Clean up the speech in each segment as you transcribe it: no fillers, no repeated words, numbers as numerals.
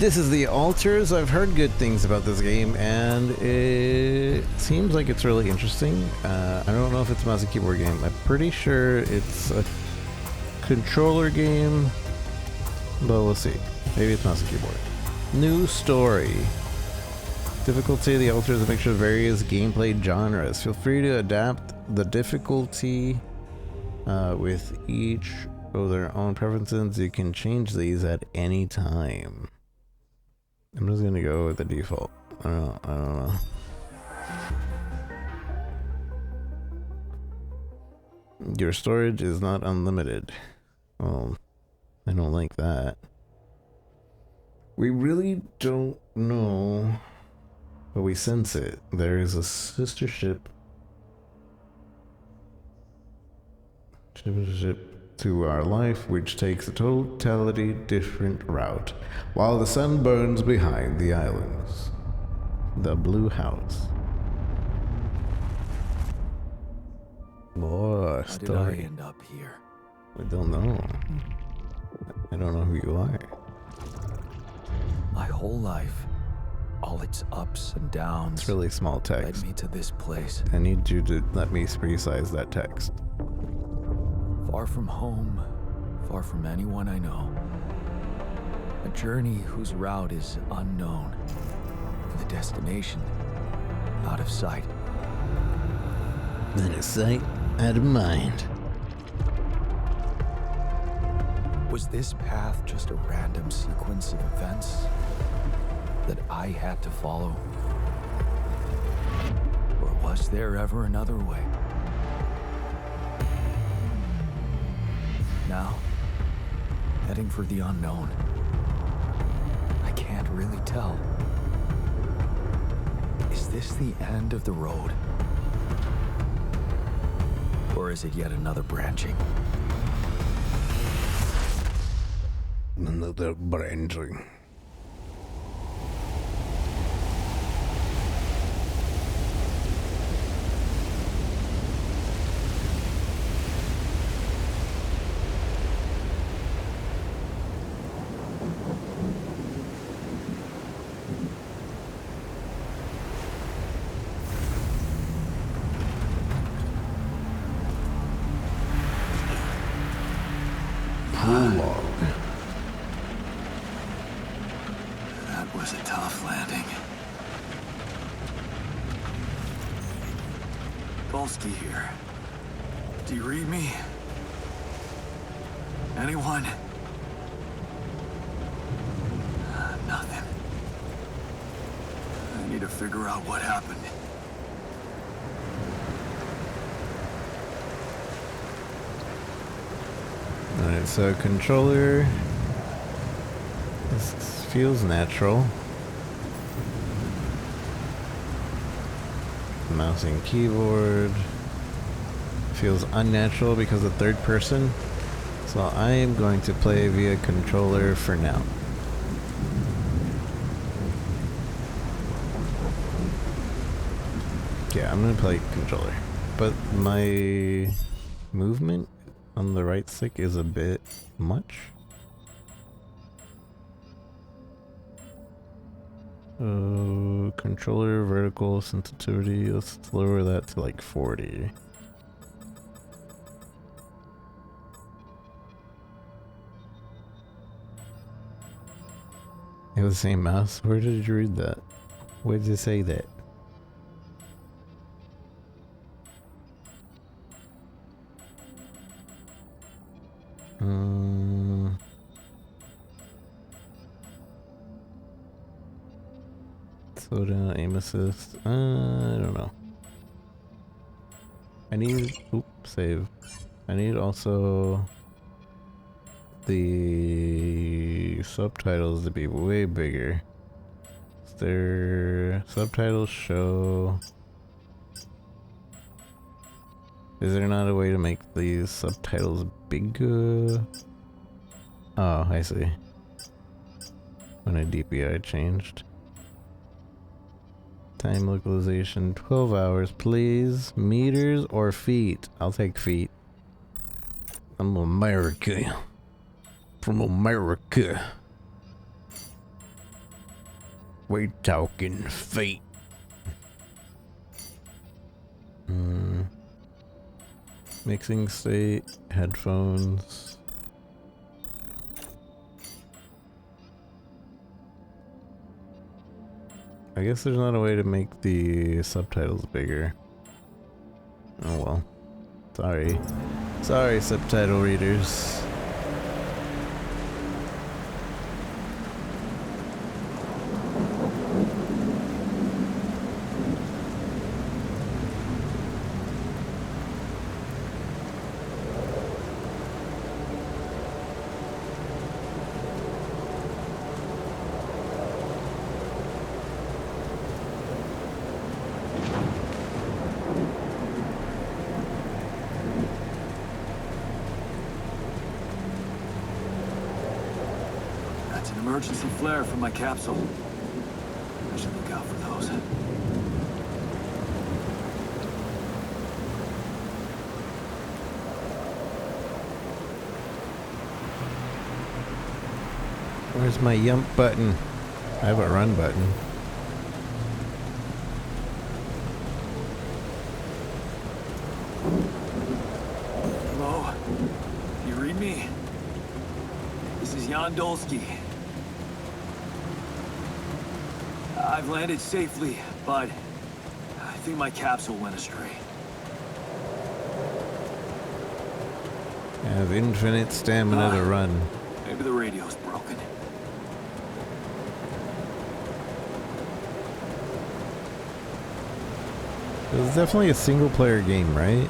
This is The Altars. I've heard good things about this game, and it seems like it's really interesting. I don't know if it's a mouse and keyboard game. I'm pretty sure it's a controller game, but we'll see. Maybe it's mouse and keyboard. New story. Difficulty of The Altars, a mixture of various gameplay genres. Feel free to adapt the difficulty with each of their own preferences. You can change these at any time. I'm just gonna go with the default. I don't know. Your storage is not unlimited. Well, I don't like that. We really don't know, but we sense it. There is a sister ship to our life, which takes a totally different route, while the sun burns behind the islands. The Blue House. Boy, How did I end up here? I don't know. I don't know who you are. My whole life, all its ups and downs, It's really small text. led me to this place. I need you to let me resize that text. Far from home, far from anyone I know. A journey whose route is unknown, and the destination out of sight. Out of sight, out of mind. Was this path just a random sequence of events that I had to follow? Or was there ever another way? Now, heading for the unknown. I can't really tell. Is this the end of the road? Or is it yet another branching? Another branching. That was a tough landing. Polsky here. Do you read me? Anyone? Nothing. I need to figure out what happened. Alright, so controller. This feels natural. Mouse and keyboard feels unnatural because of third person. So I am going to play via controller for now. Yeah, I'm gonna play controller. But my movement on the right stick is a bit much. Controller vertical sensitivity, let's lower that to like 40. It was the same mouse? Where did you read that? Where did it say that? Slow down, aim assist. I don't know. I need, save. I need also the subtitles to be way bigger. Their subtitles show. Is there not a way to make these subtitles bigger? Oh, I see. When a DPI changed. Time localization 12 hours, please. Meters or feet? I'll take feet. I'm America. From America. We talking feet. Mixing state, headphones. I guess there's not a way to make the subtitles bigger. Oh well. Sorry. Sorry, subtitle readers. Emergency flare from my capsule. I should look out for those. Where's my jump button? I have a run button. Hello? You read me? This is Jan Dolsky. I've landed safely, but I think my capsule went astray. I have infinite stamina to run. Maybe the radio's broken. It's definitely a single player game, right?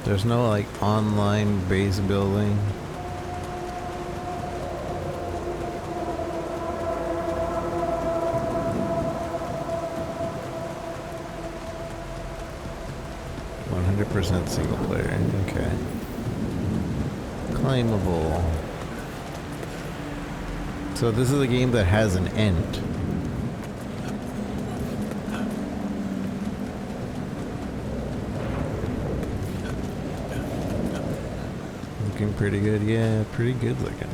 There's no like online base building. Single player, okay. Climbable. So this is a game that has an end. Looking pretty good, yeah, pretty good looking.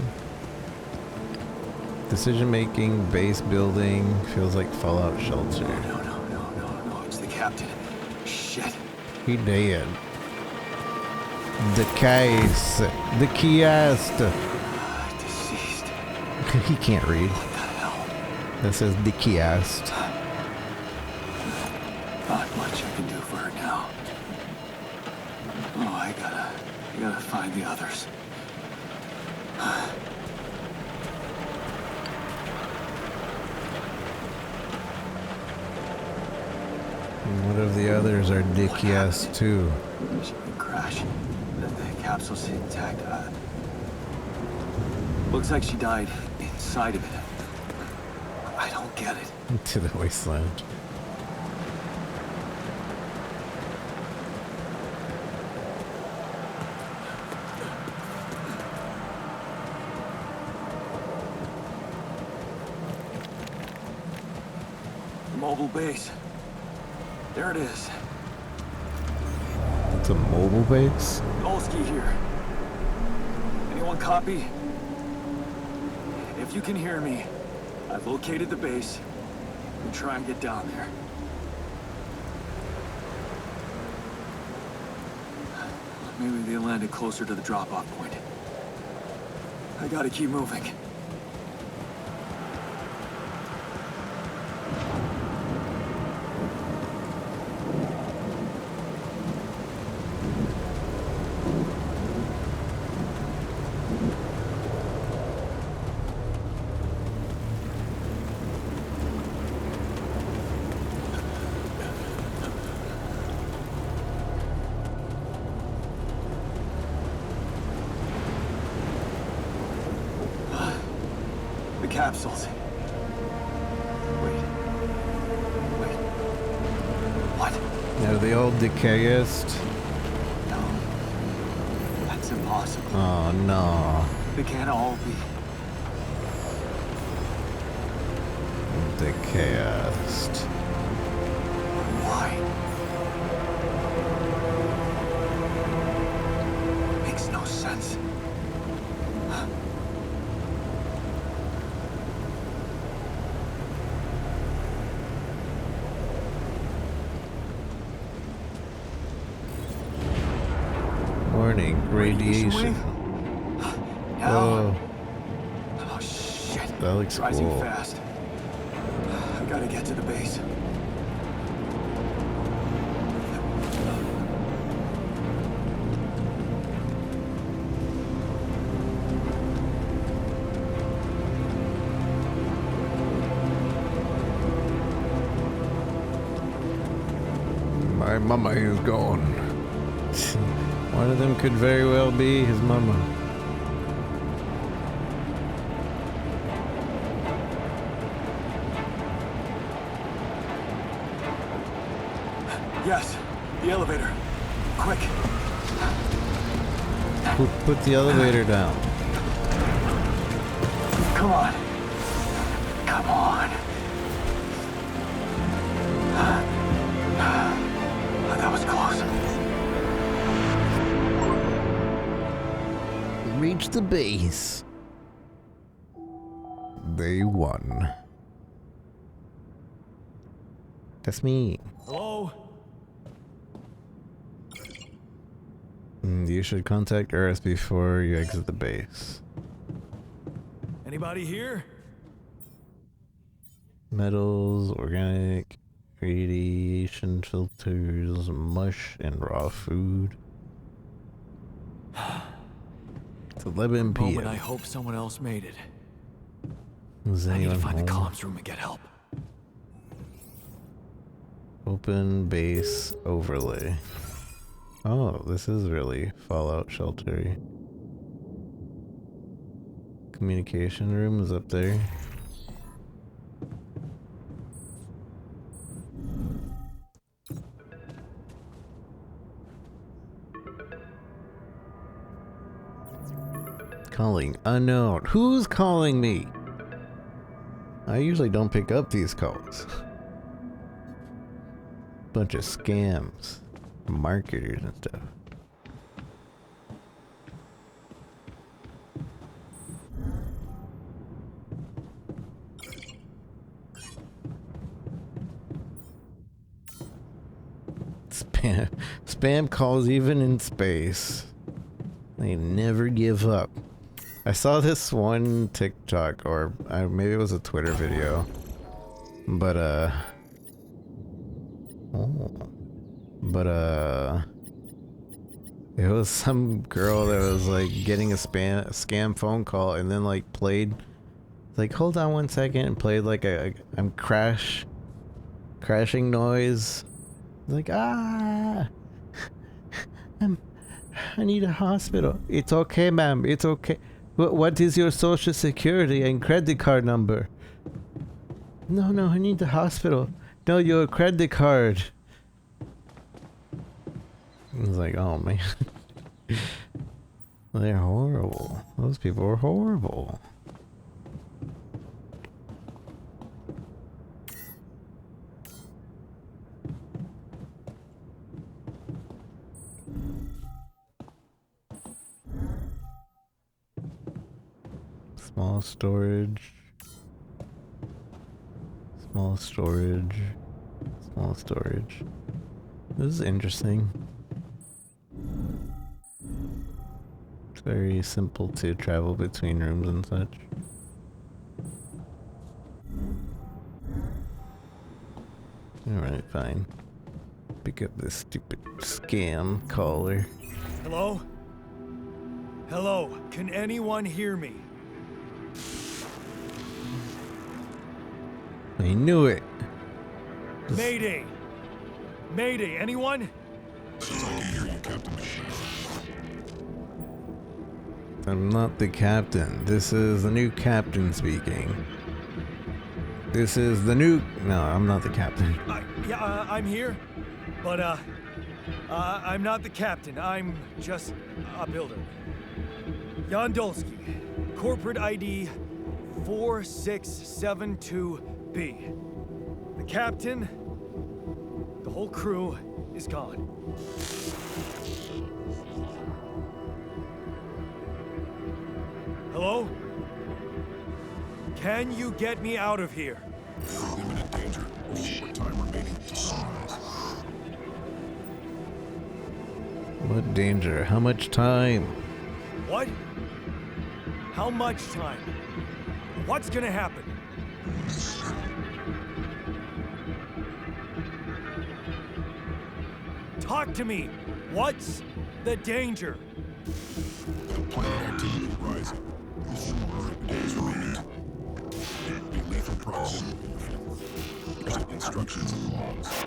Decision making, base building, feels like Fallout Shelter. No, it's the captain. Shit. He dead. The case. The kiosk. Deceased. He can't read. What the hell? That says the kiosk. Not much I can do for her now. Oh, I gotta find the others. What if the others are dick ass too? She didn't crash. The capsule's intact. Looks like she died inside of it. I don't get it. To the wasteland. The mobile base. There it is. It's a mobile base? Dolsky here. Anyone copy? If you can hear me, I've located the base. We'll try and get down there. Maybe they landed closer to the drop-off point. I gotta keep moving. Capsules. Wait. What? They're the old decayist. No. That's impossible. Oh no. They can't all be. Decayist. Why? Makes no sense. Warning, radiation. No. Oh, Oh shit. that looks Rising cool. fast. I gotta get to the base. My mama is gone. One of them could very well be his mama. Yes, the elevator. Quick. Put the elevator down. Come on. Come on. That was close. Reach the base. They won. That's me. Hello? You should contact Earth before you exit the base. Anybody here? Metals, organic, radiation filters, mush, and raw food. It's 11 Moment I p.m. hope someone else made it. Is I need to anyone find the home? comms room and get help. Open base overlay. Oh, this is really Fallout Shelter. Communication room is up there. Calling unknown. Who's calling me? I usually don't pick up these calls. Bunch of scams, marketers and stuff. Spam calls even in space. They never give up. I saw this one TikTok, or maybe it was a Twitter video, but it was some girl that was like getting a scam phone call, and then like played, like, hold on 1 second, and played like I'm crashing noise, like, I need a hospital. It's okay, ma'am. It's okay. What is your social security and credit card number? No, I need the hospital. No, your credit card. I was like, oh man. They're horrible. Those people are horrible. Small storage. Small storage. Small storage. This is interesting. It's very simple to travel between rooms and such. Alright, fine. Pick up this stupid scam caller. Hello? Hello? Can anyone hear me? I knew it. Mayday! Mayday, anyone? I'm not the captain. This is the new captain speaking. This is the new... No, I'm not the captain. I'm here, but I'm not the captain. I'm just a builder. Jan Dolsky, corporate ID 4672B. The captain, the whole crew is gone. Hello? Can you get me out of here? Imminent danger. Short time remaining to sunrise. What danger? How much time? What? How much time? What's gonna happen? Talk to me! What's the danger? Planet activity rising. 400 days remaining. Be lethal proximity. Instructions and logs.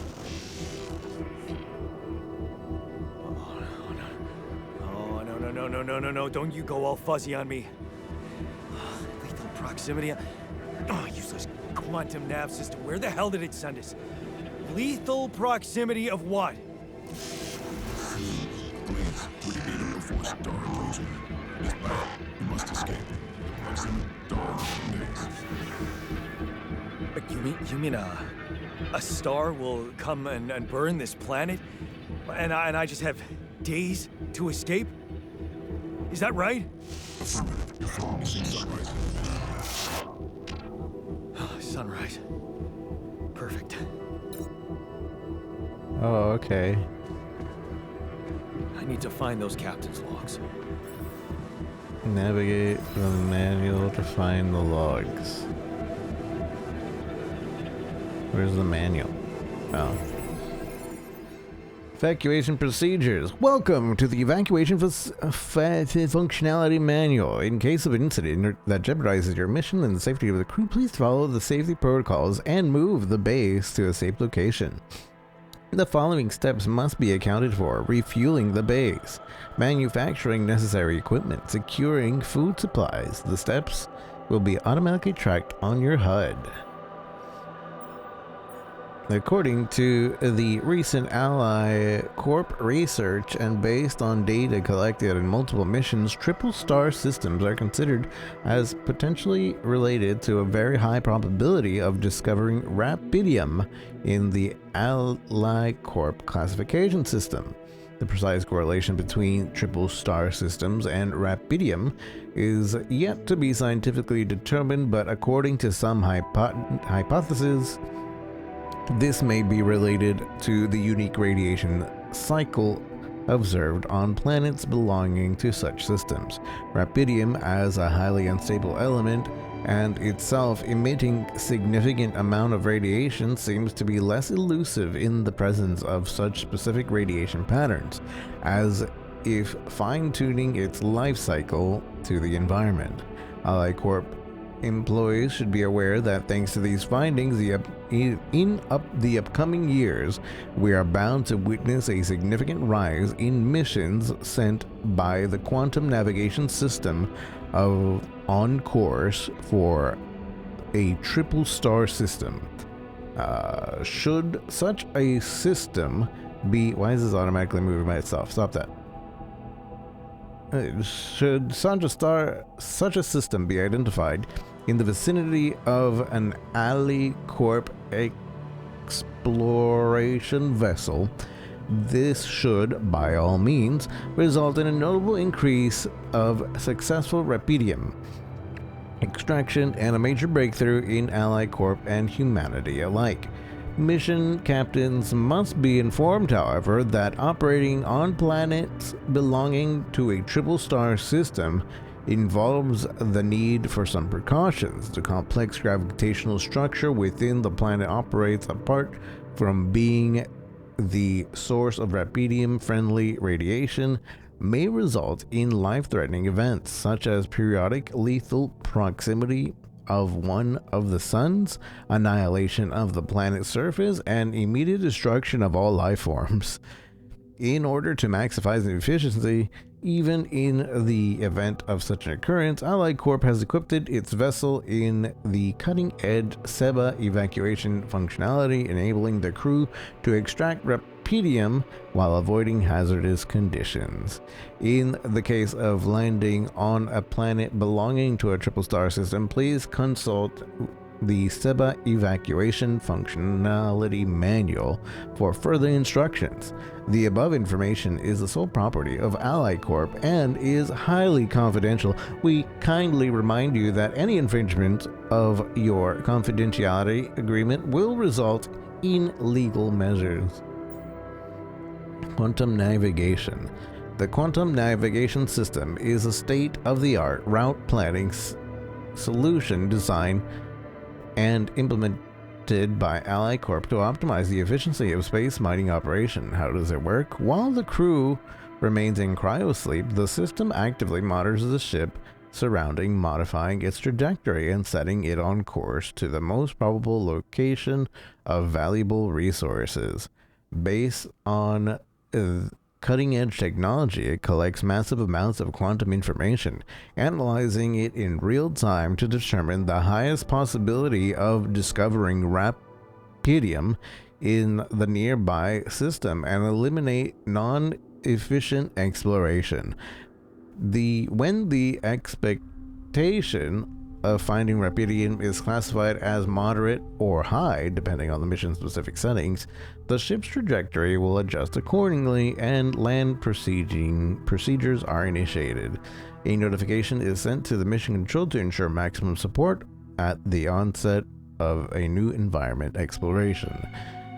Oh, no. Don't you go all fuzzy on me. Lethal proximity. Oh, useless quantum nav system. Where the hell did it send us? Lethal proximity of what? Please, we can meet him before Star approaching. It's bad. You must escape. Proximity dawn days. You mean a star will come and burn this planet? And I just have days to escape? Is that right? Affirmative. Missing sunrise. Sunrise. Perfect. Oh, okay. I need to find those captain's logs. Navigate the manual to find the logs. Where's the manual? Oh. Evacuation procedures. Welcome to the evacuation functionality manual. In case of an incident that jeopardizes your mission and the safety of the crew, please follow the safety protocols and move the base to a safe location. The following steps must be accounted for: refueling the base, manufacturing necessary equipment, securing food supplies. The steps will be automatically tracked on your HUD. According to the recent Ally Corp research and based on data collected in multiple missions, triple star systems are considered as potentially related to a very high probability of discovering Rapidium in the Ally Corp classification system. The precise correlation between triple star systems and Rapidium is yet to be scientifically determined, but according to some hypotheses, this may be related to the unique radiation cycle observed on planets belonging to such systems. Rapidium, as a highly unstable element and itself emitting significant amount of radiation, seems to be less elusive in the presence of such specific radiation patterns, as if fine-tuning its life cycle to the environment. Ally Corp employees should be aware that thanks to these findings, in the upcoming years, we are bound to witness a significant rise in missions sent by the quantum navigation system on course for a triple star system. Should such a system be... Why is this automatically moving by itself? Stop that. Should such a system be identified in the vicinity of an Ally Corp exploration vessel, this should, by all means, result in a notable increase of successful Rapidium extraction and a major breakthrough in Ally Corp and humanity alike. Mission captains must be informed, however, that operating on planets belonging to a triple star system involves the need for some precautions. The complex gravitational structure within the planet operates apart from being the source of Rapidium-friendly radiation, may result in life-threatening events such as periodic lethal proximity of one of the suns, annihilation of the planet's surface, and immediate destruction of all life forms. In order to maximize the efficiency, even in the event of such an occurrence, Ally Corp has equipped its vessel in the cutting-edge SEBA evacuation functionality, enabling the crew to extract Rapidium while avoiding hazardous conditions. In the case of landing on a planet belonging to a triple star system, please consult the SEBA Evacuation Functionality Manual for further instructions. The above information is the sole property of Ally Corp and is highly confidential. We kindly remind you that any infringement of your confidentiality agreement will result in legal measures. Quantum navigation. The quantum navigation system is a state-of-the-art route planning solution designed and implemented by Ally Corp to optimize the efficiency of space mining operation. How does it work? While the crew remains in cryosleep, the system actively monitors the ship surrounding, modifying its trajectory and setting it on course to the most probable location of valuable resources. Based on cutting-edge technology, it collects massive amounts of quantum information, analyzing it in real time to determine the highest possibility of discovering Rapidium in the nearby system and eliminate non-efficient exploration. When the expectation of finding Rapidium is classified as moderate or high, depending on the mission-specific settings, the ship's trajectory will adjust accordingly and land procedures are initiated. A notification is sent to the mission control to ensure maximum support at the onset of a new environment exploration.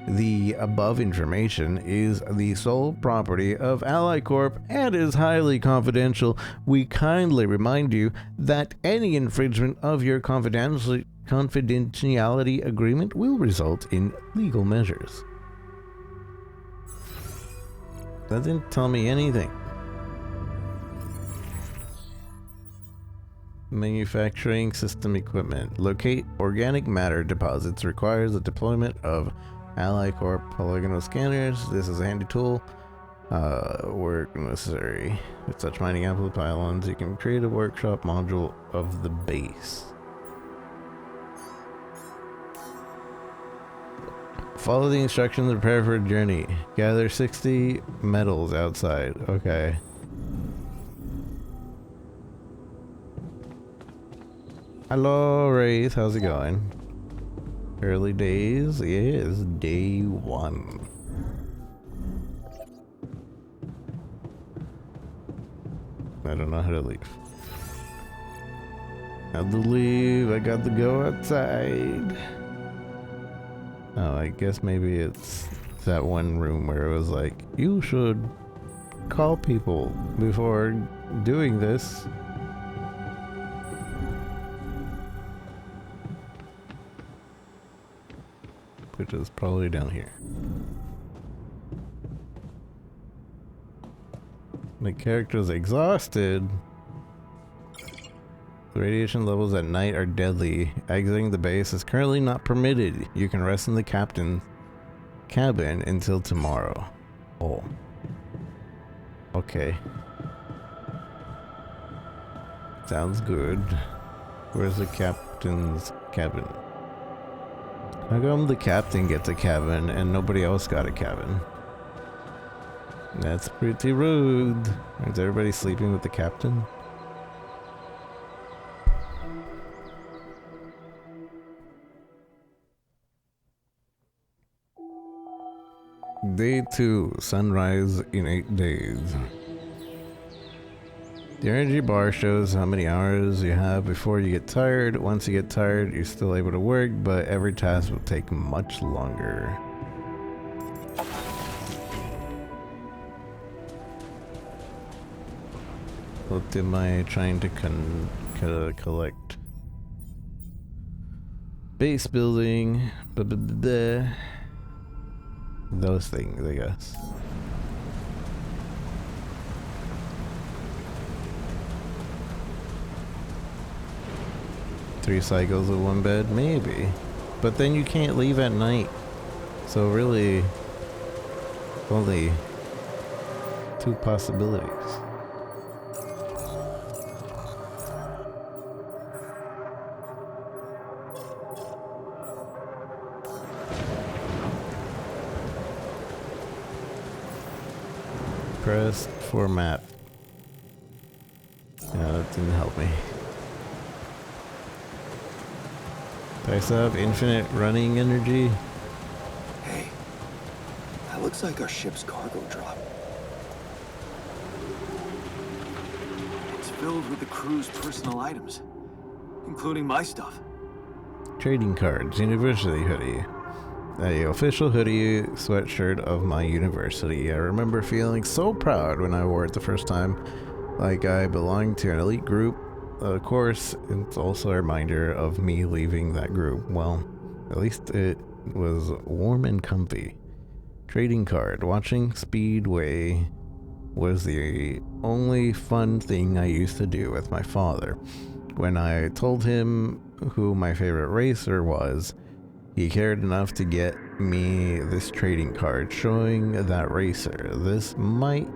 The above information is the sole property of Ally Corp and is highly confidential. We kindly remind you that any infringement of your confidentiality agreement will result in legal measures. That didn't tell me anything. Manufacturing system equipment. Locate organic matter deposits requires the deployment of Ally Corp polygonal scanners. This is a handy tool. Work necessary. With such mining ample pylons, you can create a workshop module of the base. Follow the instructions and prepare for a journey. Gather 60 metals outside. Okay. Hello, Wraith. How's it going? Early days? Yeah, it's day 1. I don't know how to leave. How to leave? I got to go outside. Oh, I guess maybe it's that one room where it was like, you should call people before doing this. Which is probably down here. My character's exhausted. The radiation levels at night are deadly. Exiting the base is currently not permitted. You can rest in the captain's cabin until tomorrow. Oh. Okay. Sounds good. Where's the captain's cabin? How come the captain gets a cabin and nobody else got a cabin? That's pretty rude. Is everybody sleeping with the captain? Day 2, sunrise in 8 days. The energy bar shows how many hours you have before you get tired. Once you get tired, you're still able to work, but every task will take much longer. What am I trying to collect? Base building. Those things, I guess. Three cycles of one bed? Maybe. But then you can't leave at night. So really, only 2 possibilities. Press for map. Yeah, that didn't help me. Do I still have infinite running energy? Hey, that looks like our ship's cargo drop. It's filled with the crew's personal items, including my stuff. Trading cards, university hoodie. the official hoodie sweatshirt of my university. I remember feeling so proud when I wore it the first time, like I belonged to an elite group. Of course, it's also a reminder of me leaving that group. Well, at least it was warm and comfy. Trading card. Watching Speedway was the only fun thing I used to do with my father. When I told him who my favorite racer was, he cared enough to get me this trading card showing that racer. This might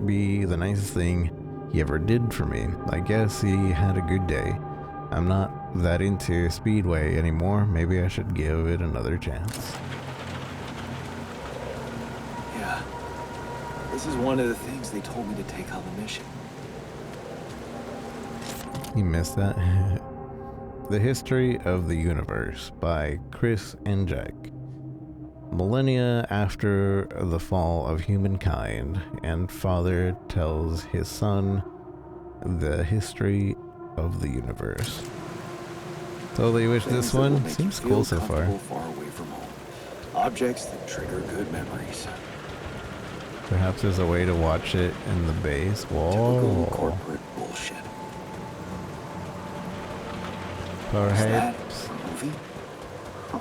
be the nicest thing he ever did for me. I guess he had a good day. I'm not that into Speedway anymore. Maybe I should give it another chance. Yeah. This is one of the things they told me to take on the mission. You missed that. The History of the Universe by Chris and Jack. Millennia after the fall of humankind, and father tells his son the history of the universe. Totally wish this one seems cool so far. Far away from home. Objects that trigger good memories. Perhaps there's a way to watch it in the base. Typical Whoa. corporate bullshit. Perhaps. A movie? Huh.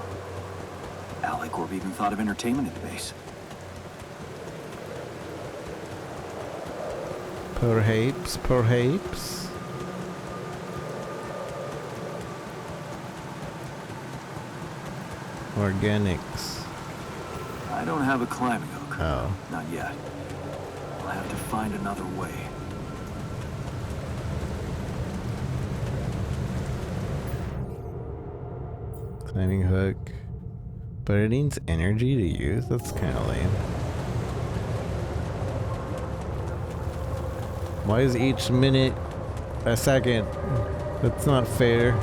AliCorp even thought of entertainment at the base. Perhaps. Organics. I don't have a climbing hook. Oh. Not yet. I'll have to find another way. Climbing hook. But it needs energy to use? That's kind of lame. Why is each minute a second? That's not fair.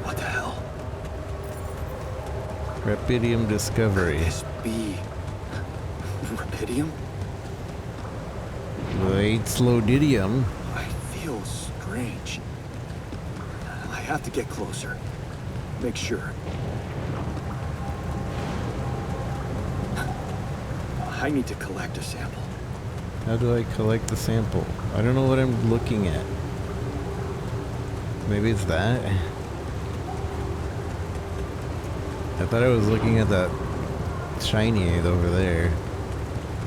What the hell? Rapidium discovery. This be Rapidium? Wait, Slowdidium. I feel strange. I have to get closer. Make sure. I need to collect a sample. How do I collect the sample? I don't know what I'm looking at. Maybe it's that? I thought I was looking at that shiny over there.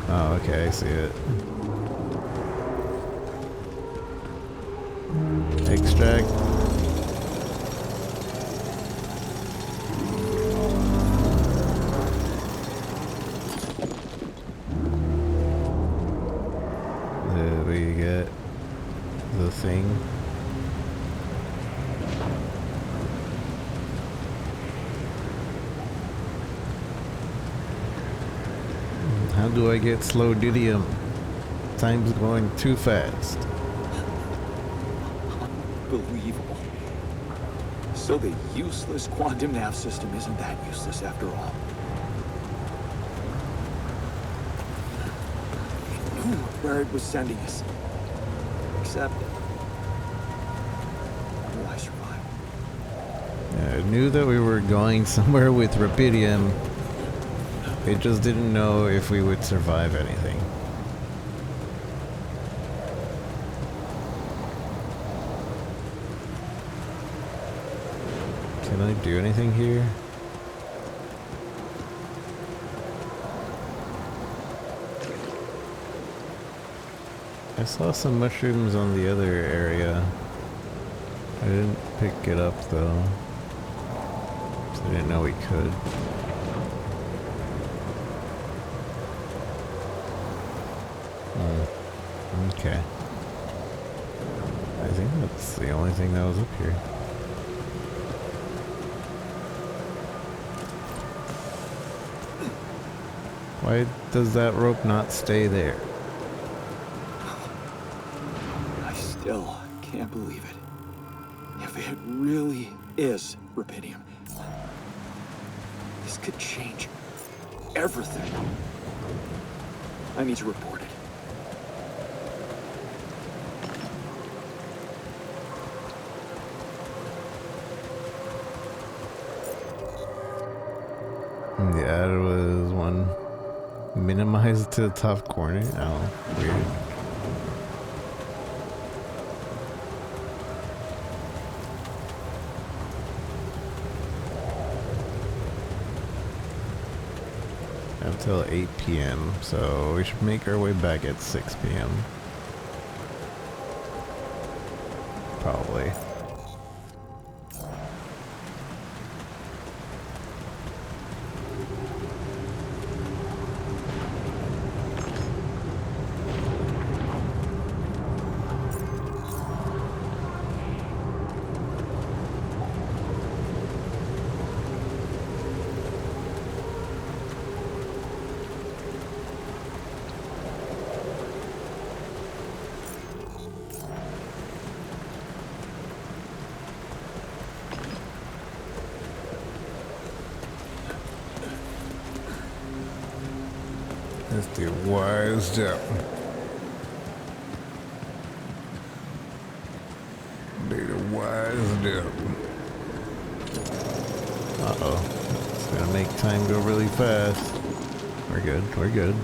Oh, okay, I see it. Extract. We get the thing. How do I get Slowdidium? Time's going too fast. Unbelievable. So the useless quantum nav system isn't that useless after all. It knew where it was sending us. Except... will I survive? I knew that we were going somewhere with Rapidium. It just didn't know if we would survive anything. Can I do anything here? I saw some mushrooms on the other area. I didn't pick it up though. So I didn't know we could. Okay. I think that's the only thing that was up here. Why does that rope not stay there? I still can't believe it. If it really is Rapidium, this could change everything. I need to report it. added was one minimized to the top corner. Oh, weird. Until 8 p.m. So we should make our way back at 6 p.m. Probably. Let's do wised up. Data wised up. Uh-oh. It's gonna make time go really fast. We're good, we're good.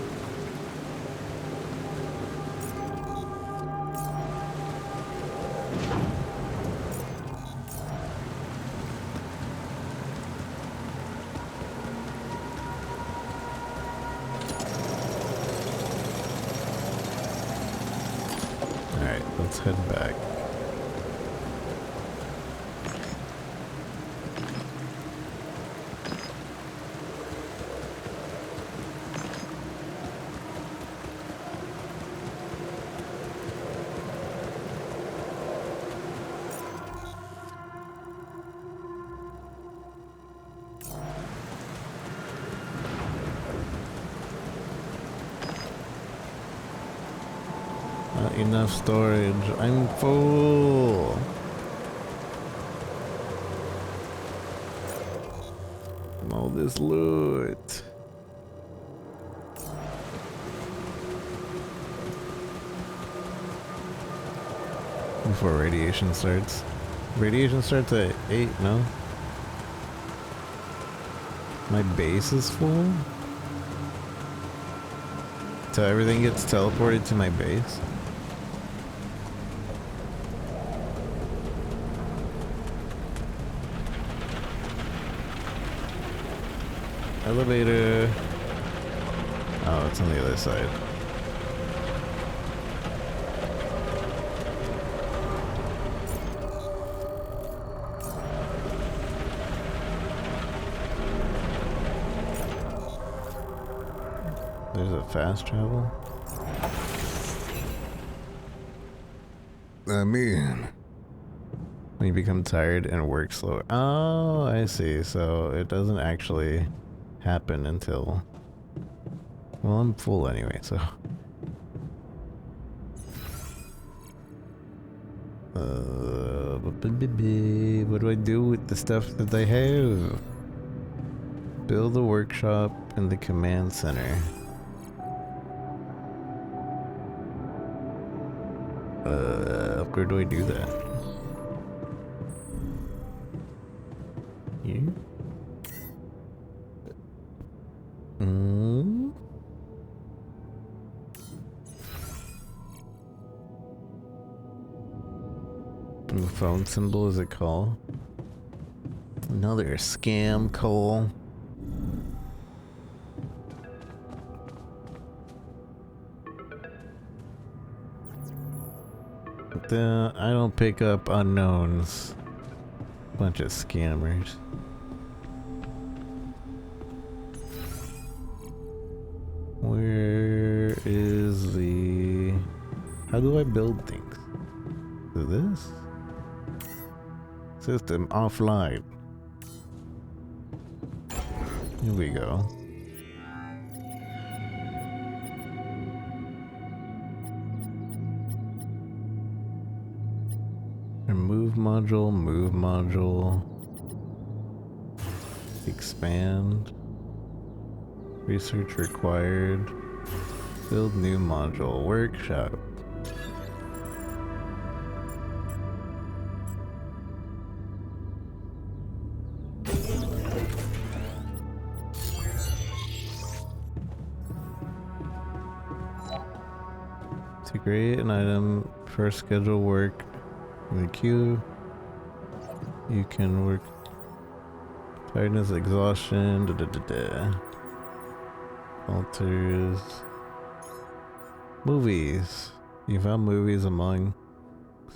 Let's head back. Not enough storage. I'm full. All this loot. Before radiation starts. Radiation starts at 8, no? My base is full? So everything gets teleported to my base? Elevator. Oh, it's on the other side. There's a fast travel. I mean, when you become tired and work slower. Oh, I see. So it doesn't actually happen until, well, I'm full anyway, so what do I do with the stuff that I have? Build a workshop in the command center. Where do I do that? Here? The phone symbol, is it called? Another scam call. I don't pick up unknowns. Bunch of scammers. Where is the... How do I build things? Is this? System offline. Here we go. Remove module, move module. Expand. Research required. Build new module. Workshop. Create an item for schedule work in the queue. You can work tiredness, exhaustion, alters movies. You found movies among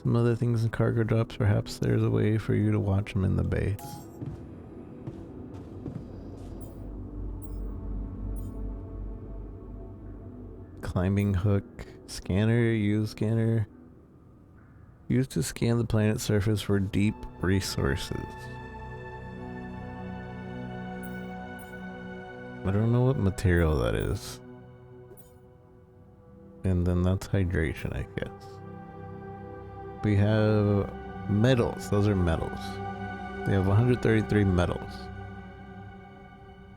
some other things in cargo drops. Perhaps there's a way for you to watch them in the base. Climbing hook. Scanner. Use scanner. Used to scan the planet's surface for deep resources. I don't know what material that is. And then that's hydration, I guess. We have metals. Those are metals. We have 133 metals.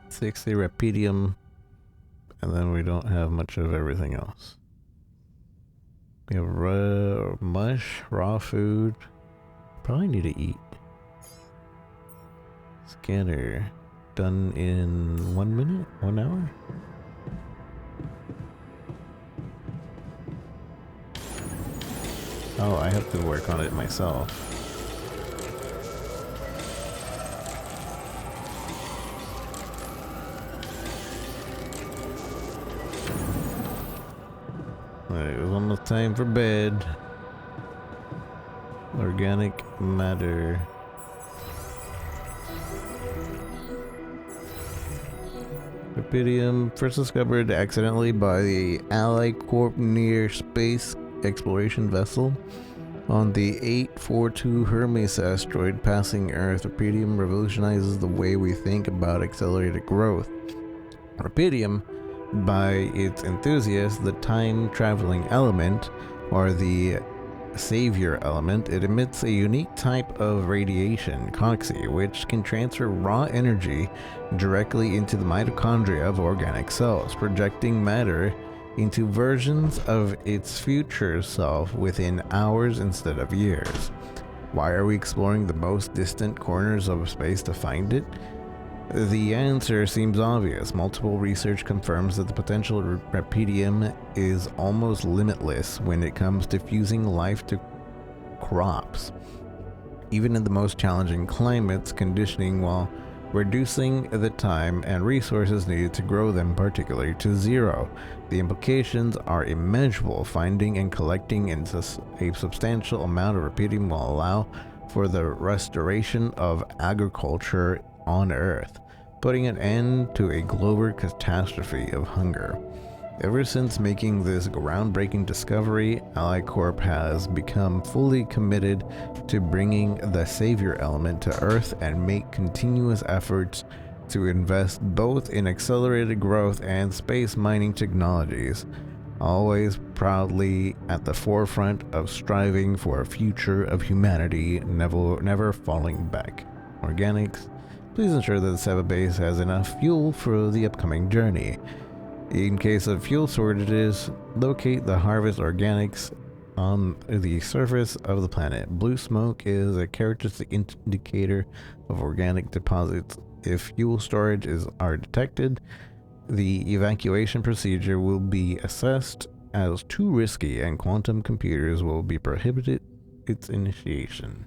60 rupidium. And then we don't have much of everything else. We have mush, raw food. Probably need to eat. Scanner. Done in 1 minute? 1 hour? Oh, I have to work on it myself. Alright, it was almost time for bed. Organic matter. Rupidium, first discovered accidentally by the Ally Corp near space exploration vessel on the 842 Hermes asteroid passing Earth. Rupidium revolutionizes the way we think about accelerated growth. Rupidium, by its enthusiasts, the time-traveling element, or the savior element, it emits a unique type of radiation, COXIE, which can transfer raw energy directly into the mitochondria of organic cells, projecting matter into versions of its future self within hours instead of years. Why are we exploring the most distant corners of space to find it? The answer seems obvious. Multiple research confirms that the potential of rupidium is almost limitless when it comes to fusing life to crops, even in the most challenging climates, conditioning while reducing the time and resources needed to grow them, particularly to zero. The implications are immeasurable. Finding and collecting a substantial amount of rupidium will allow for the restoration of agriculture on Earth, putting an end to a global catastrophe of hunger. Ever since making this groundbreaking discovery, Ally Corp has become fully committed to bringing the savior element to Earth and make continuous efforts to invest both in accelerated growth and space mining technologies, always proudly at the forefront of striving for a future of humanity, never falling back. Organics, please ensure that the Seva base has enough fuel for the upcoming journey. In case of fuel shortages, locate the harvest organics on the surface of the planet. Blue smoke is a characteristic indicator of organic deposits. If fuel storage are detected, the evacuation procedure will be assessed as too risky and quantum computers will be prohibited its initiation.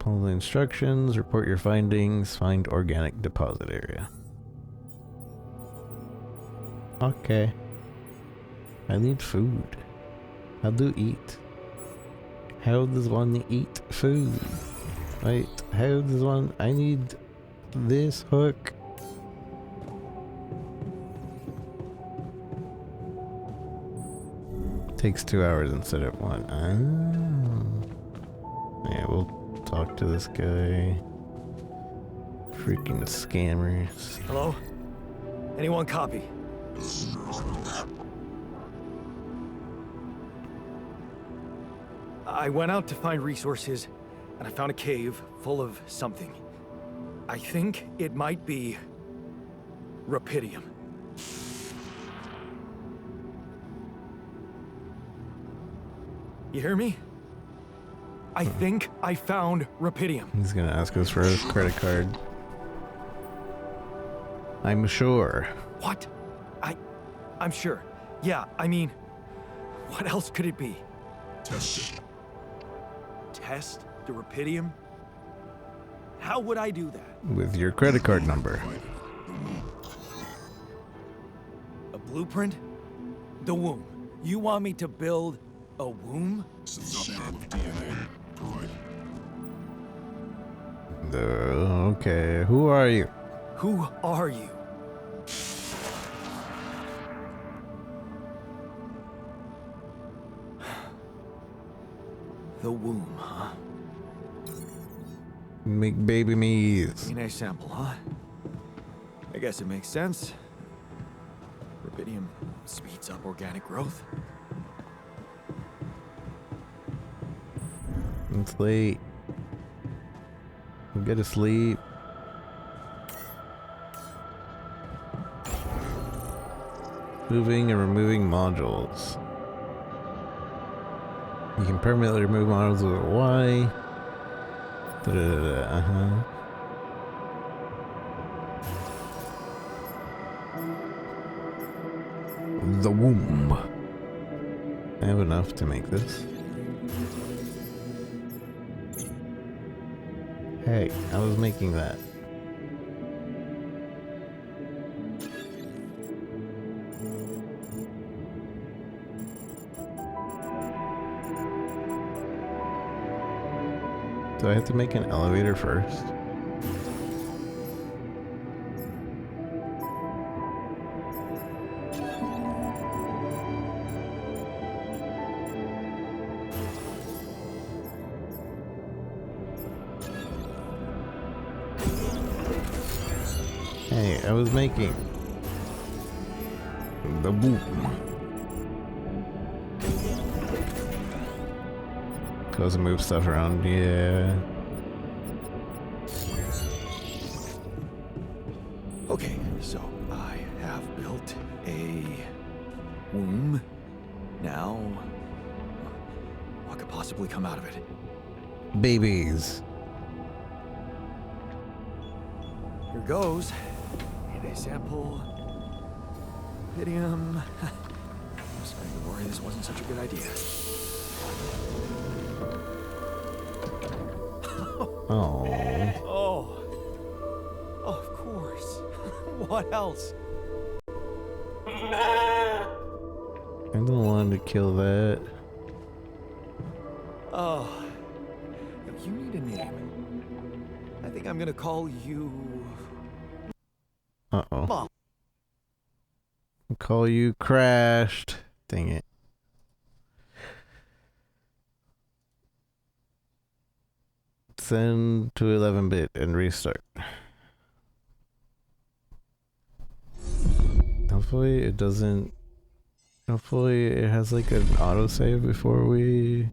Follow the instructions, report your findings, find organic deposit area. Okay. I need food. How do eat? How does one eat food? Wait, how does one... I need this hook. Takes 2 hours instead of 1. Oh. Yeah, we'll talk to this guy. Freaking scammers. Hello? Anyone copy? I went out to find resources, and I found a cave full of something. I think it might be rupidium. You hear me? I think I found rupidium. He's gonna ask us for a credit card. I'm sure. What? I'm sure. Yeah, I mean, What else could it be? Test it. Test the Rapidium? How would I do that? With your credit card number. A blueprint? The womb. You want me to build a womb? Some sample of DNA provided. Okay, who are you? Who are you? The womb, huh? Make baby me's. DNA sample, huh? I guess it makes sense. Rubidium speeds up organic growth. It's late. Get to sleep. Moving and removing modules. You can permanently remove modules with a Y. The womb. I have enough to make this. Hey, I was making that. Do I have to make an elevator first? Hey, I was making the boom. Cause I move stuff around, yeah. Okay, so I have built a womb. Now, what could possibly come out of it? Babies. Here goes. DNA sample. Rubidium. I'm starting to worry this wasn't such a good idea. Oh. Oh, of course. What else? I don't want to kill that. Oh, you need a name. I think I'm gonna call you Uh-oh. Mom. I'll call you crashed. Dang it. Send to 11-bit and restart. Hopefully it doesn't... Hopefully it has like an autosave before we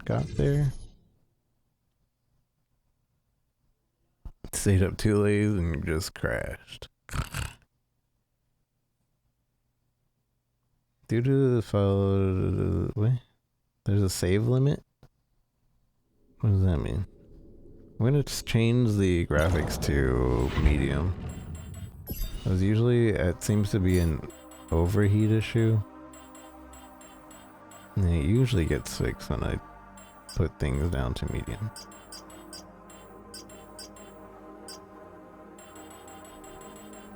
got there. Stayed up too late and just crashed. Due to the file... What? There's a save limit? What does that mean? I'm gonna just change the graphics to medium. Because usually it seems to be an overheat issue. And it usually gets fixed when I put things down to medium.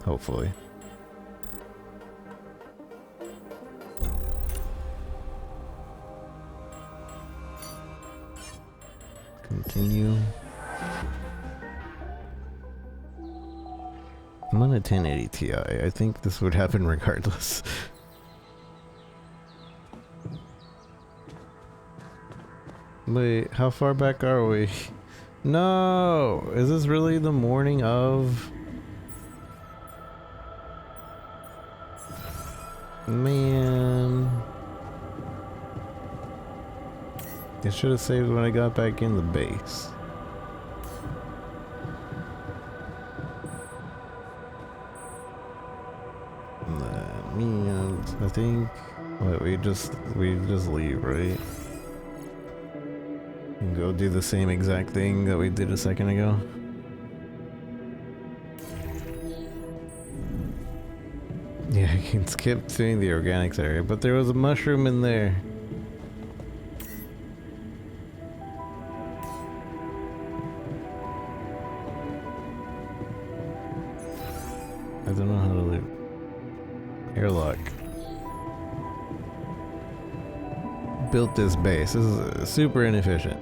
Hopefully. Continue. I'm on a 1080 Ti. I think this would happen regardless. Wait, how far back are we? No! Is this really the morning of? Man. I should have saved when I got back in the base. That means I think what we just leave, right? And go do the same exact thing that we did a second ago. Yeah, I can skip seeing the organics area, but there was a mushroom in there. I don't know how to leave. Airlock. Built this base. This is super inefficient.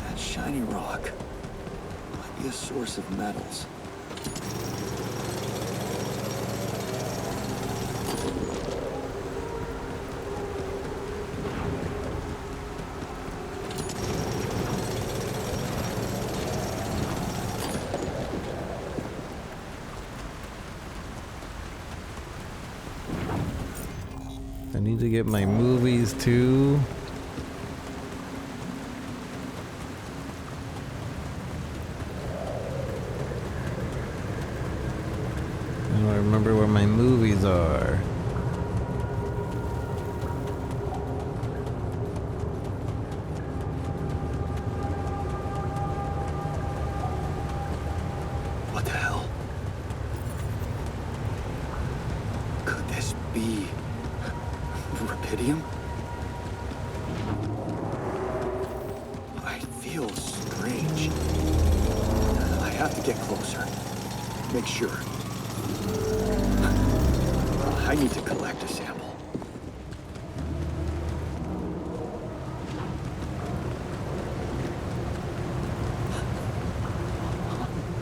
That shiny rock might be a source of metals. I need to get my movies too. I don't remember where my movies are. What the hell? Could this be rubidium? I feel strange. I have to get closer. Make sure. I need to collect a sample.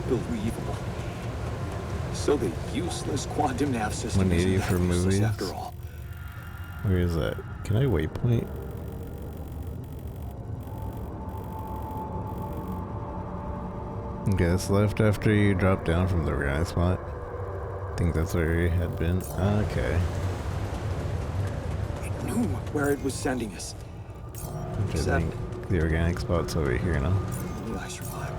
Unbelievable. So the useless quantum nav system 180 isn't for that useless movies. after all. Where is that? Can I waypoint? Okay, it's left after you drop down from the organic spot. I think that's where you had been. Okay. It knew where it was sending us. Which I think the organic spot's over here now. Only I survived.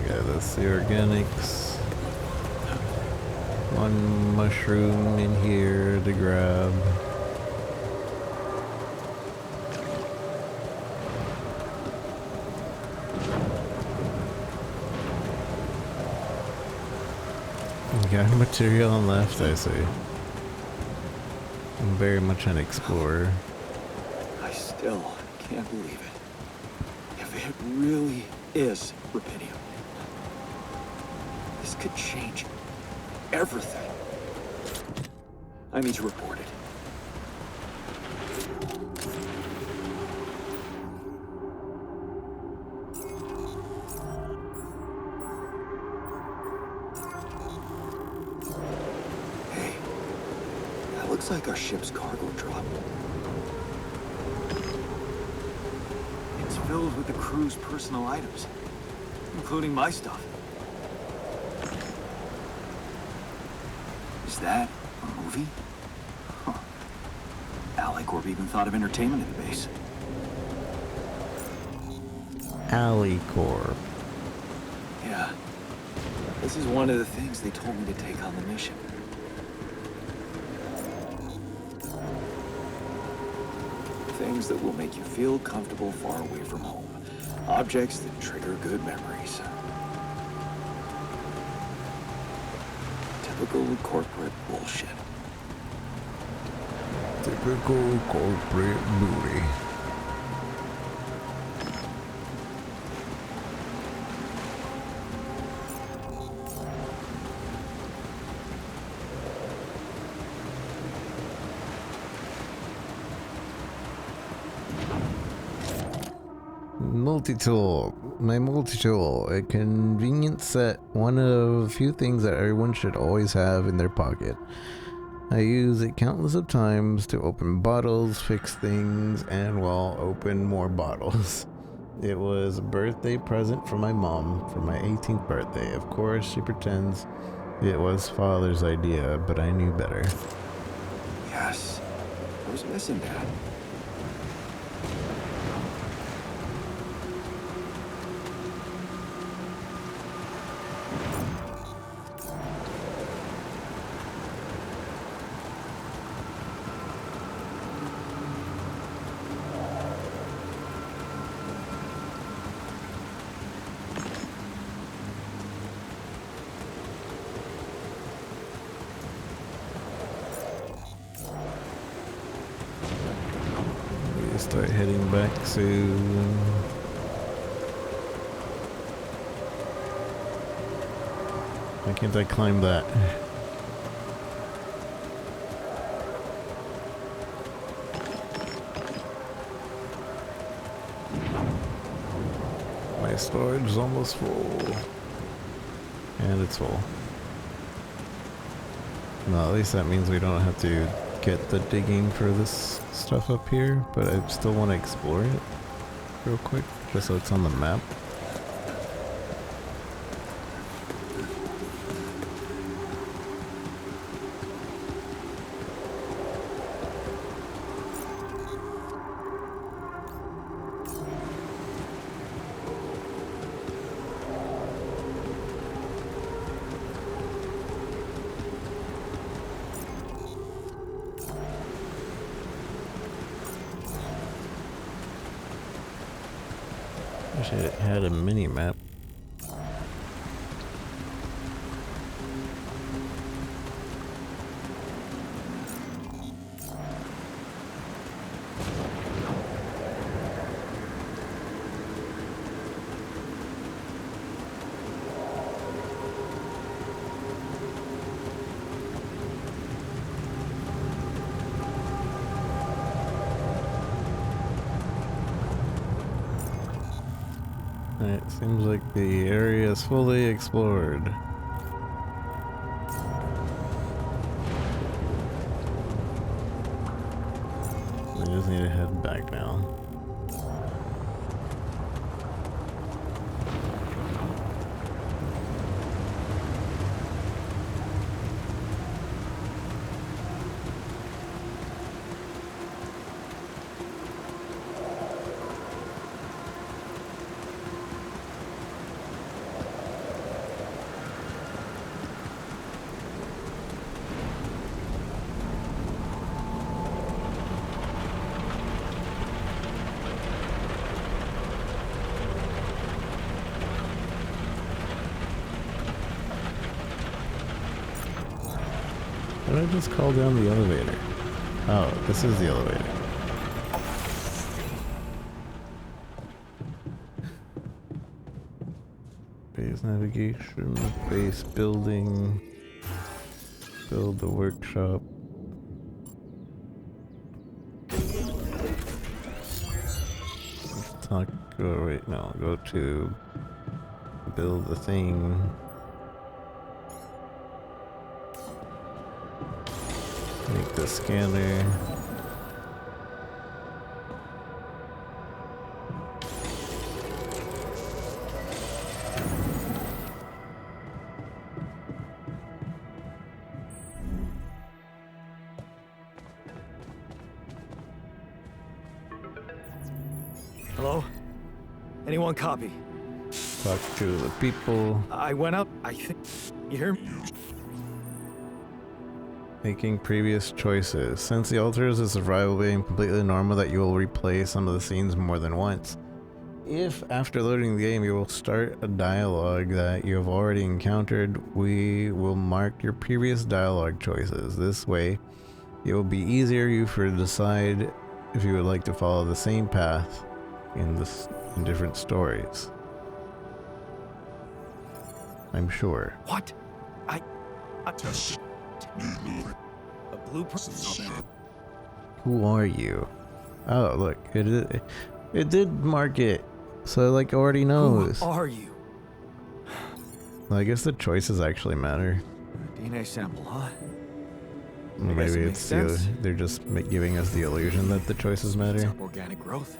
Yeah, that's the organics. One mushroom in here to grab. We got material left, I see. I'm very much an explorer. I still can't believe it. If it really is rubidium, this could change everything. I need to report it. Hey, that looks like our ship's cargo drop. It's filled with the crew's personal items, including my stuff. Is that a movie? Huh. Alicorp even thought of entertainment at the base. Alicorp. Yeah. This is one of the things they told me to take on the mission. Things that will make you feel comfortable far away from home. Objects that trigger good memories. Typical corporate bullshit. Typical corporate booty. Multi-tool. My multi-tool. A convenient set. One of a few things that everyone should always have in their pocket. I use it countless of times to open bottles, fix things, and, well, open more bottles. It was a birthday present from my mom for my 18th birthday. Of course, she pretends it was Father's idea, but I knew better. Yes. I was missing that. We start heading back soon. Why can't I climb that? My storage is almost full. And it's full. Well, at least that means we don't have to get the digging for this stuff up here, but I still want to explore it real quick, just so it's on the map. Wish I had a mini map. It seems like the area is fully explored. I just need to head back now. Why did I just call down the elevator? Oh, this is the elevator. Base navigation, base building, build the workshop. Let's talk, go, wait, no, go to build the thing. Make the scanner. Hello? Anyone copy? Talk to the people. I went up, I think. You hear me? Making previous choices. Since the altars is survival being completely normal that you will replay some of the scenes more than once. If after loading the game you will start a dialogue that you have already encountered, we will mark your previous dialogue choices. This way, it will be easier for you to decide if you would like to follow the same path in different stories. I'm sure. What? A blueprint? Who are you? Oh, look, it did mark it, so like already knows. Who are you? Well, I guess the choices actually matter. DNA sample, huh? Maybe guess it makes it's sense. they're just giving us the illusion that the choices matter. Organic growth.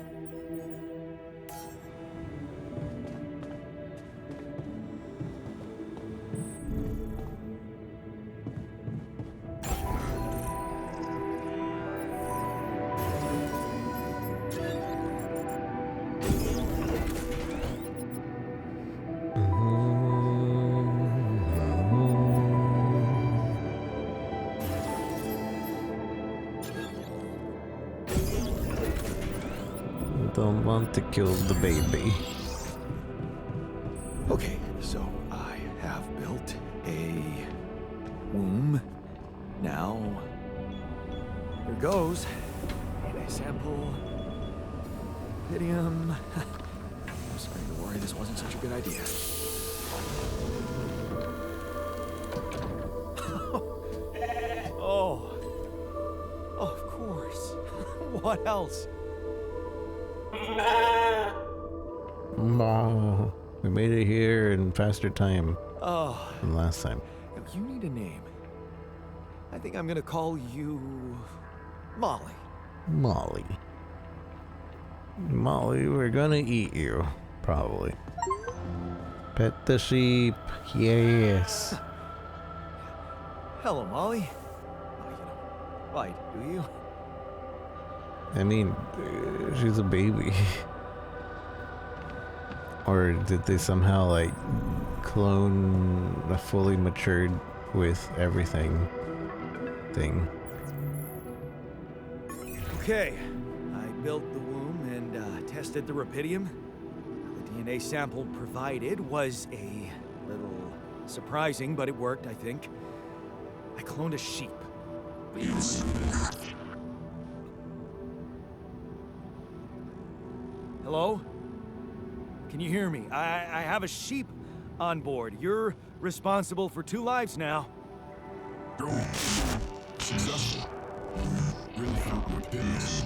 don't want to kill the baby. Okay, so I have built a womb. Now, here goes. And I sample Pydium. I'm starting to worry this wasn't such a good idea. Oh, of course. What else? Oh, we made it here in faster time Oh, than last time. you need a name. I think I'm gonna call you Molly. Molly. Molly, we're gonna eat you. Probably. Pet the sheep. Yes. Hello, Molly. Why, do you? I mean, she's a baby. Or did they somehow, like, clone a fully matured with everything thing? Okay, I built the womb and tested the Rapidium. The DNA sample provided was a little surprising, but it worked, I think. I cloned a sheep. Hello? Can you hear me? I have a sheep on board. You're responsible for 2 lives now. Go. Successful. Really found what did this.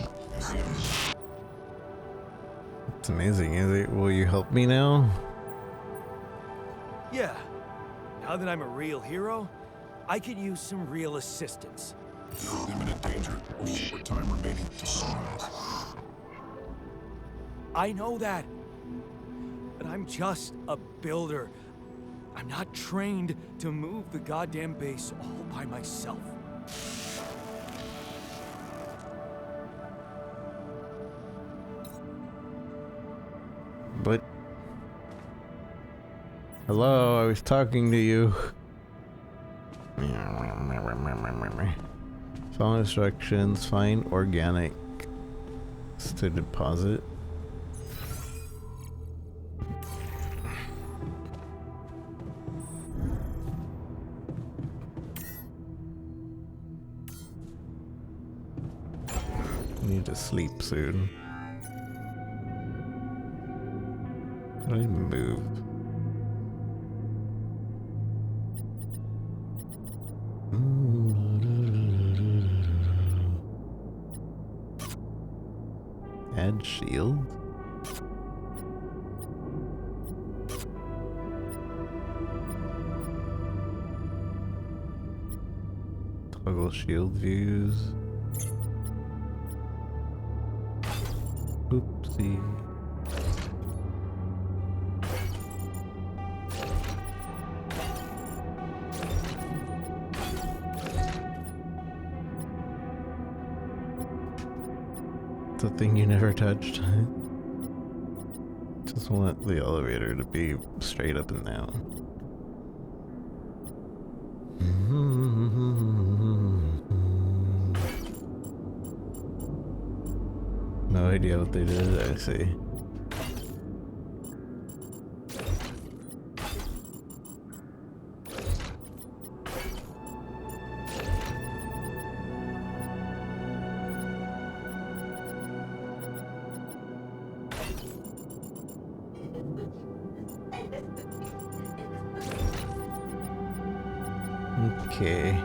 It's amazing, is it? Will you help me now? Yeah. Now that I'm a real hero, I could use some real assistance. You're in imminent danger. Short time remaining to sunrise. I know that. But I'm just a builder. I'm not trained to move the goddamn base all by myself. But... Hello, I was talking to you. Follow instructions, find organic to deposit. Need to sleep soon. How do I move? Add shield? Toggle shield views. Oopsie. It's a thing you never touched. Just want the elevator to be straight up and down. No idea what they did, I see. Okay.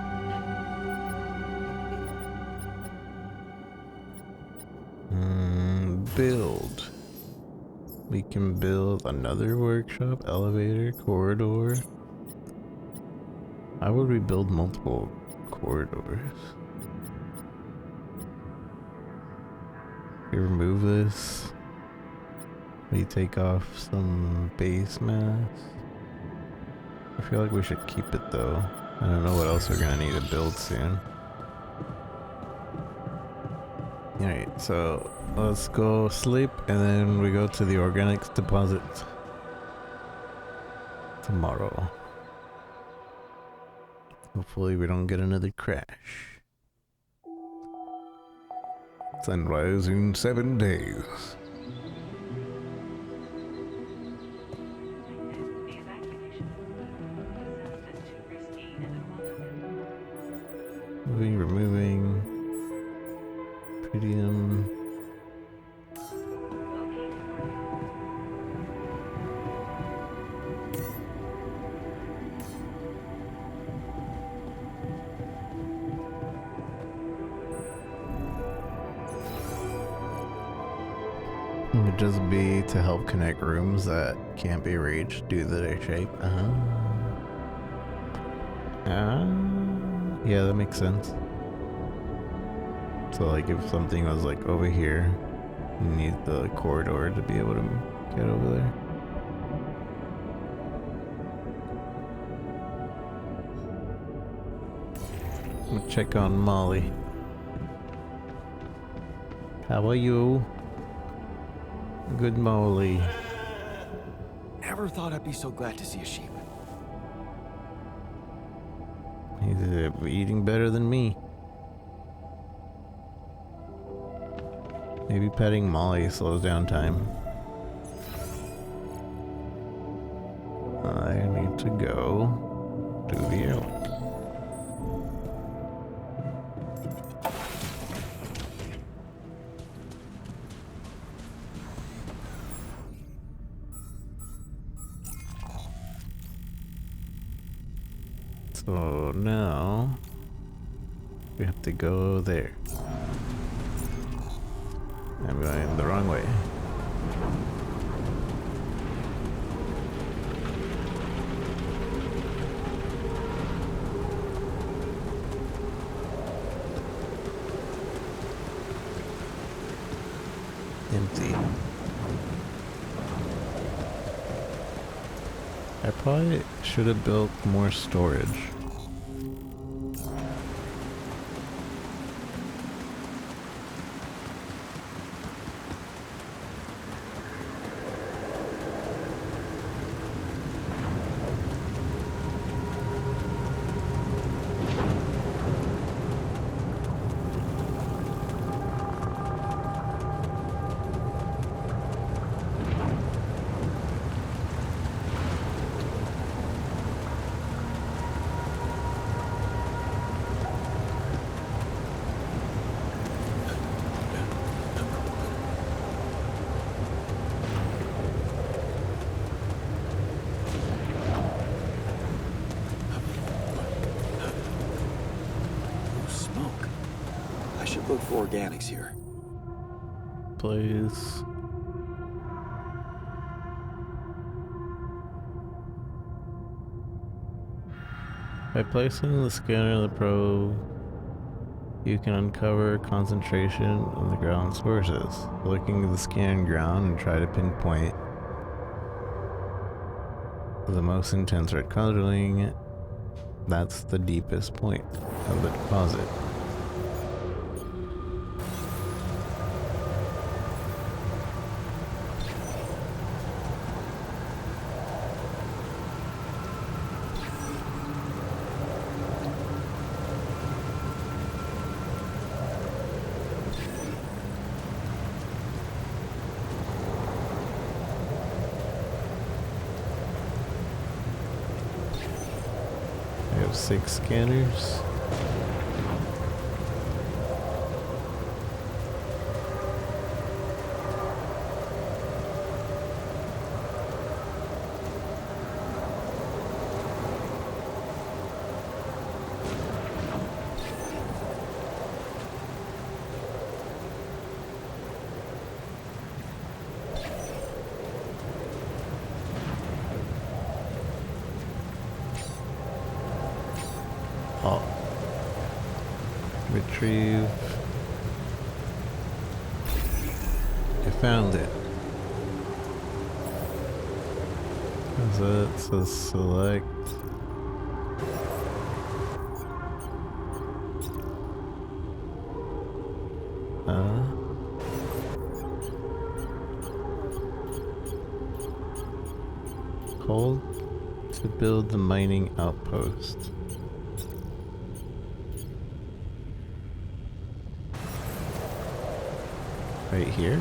Build. We can build another workshop, elevator, corridor. How would we build multiple corridors? We remove this. We take off some base mass. I feel like we should keep it though. I don't know what else we're gonna need to build soon. Alright, so let's go sleep and then we go to the organics deposit tomorrow. Hopefully we don't get another crash. Sunrise in 7 days. Moving, removing. Pydium. It would just be to help connect rooms that can't be reached due to their shape. Yeah, that makes sense. So like if something was like over here, you need the corridor to be able to get over there. We'll check on Molly. How are you? Good Molly. Never thought I'd be so glad to see a sheep. He's eating better than me. Maybe petting Molly slows down time. I need to go to the airlock. So now we have to go there. I'm going the wrong way. Empty. I probably should have built more storage. Smoke. I should look for organics here. Please. By placing the scanner in the probe, you can uncover concentration on the ground sources. Looking at the scanned ground and try to pinpoint the most intense red coloring. That's the deepest point of the deposit. I have 6 scanners. Oh. Retrieve. I found it. So it says select. Hold to build the mining outpost. Right here?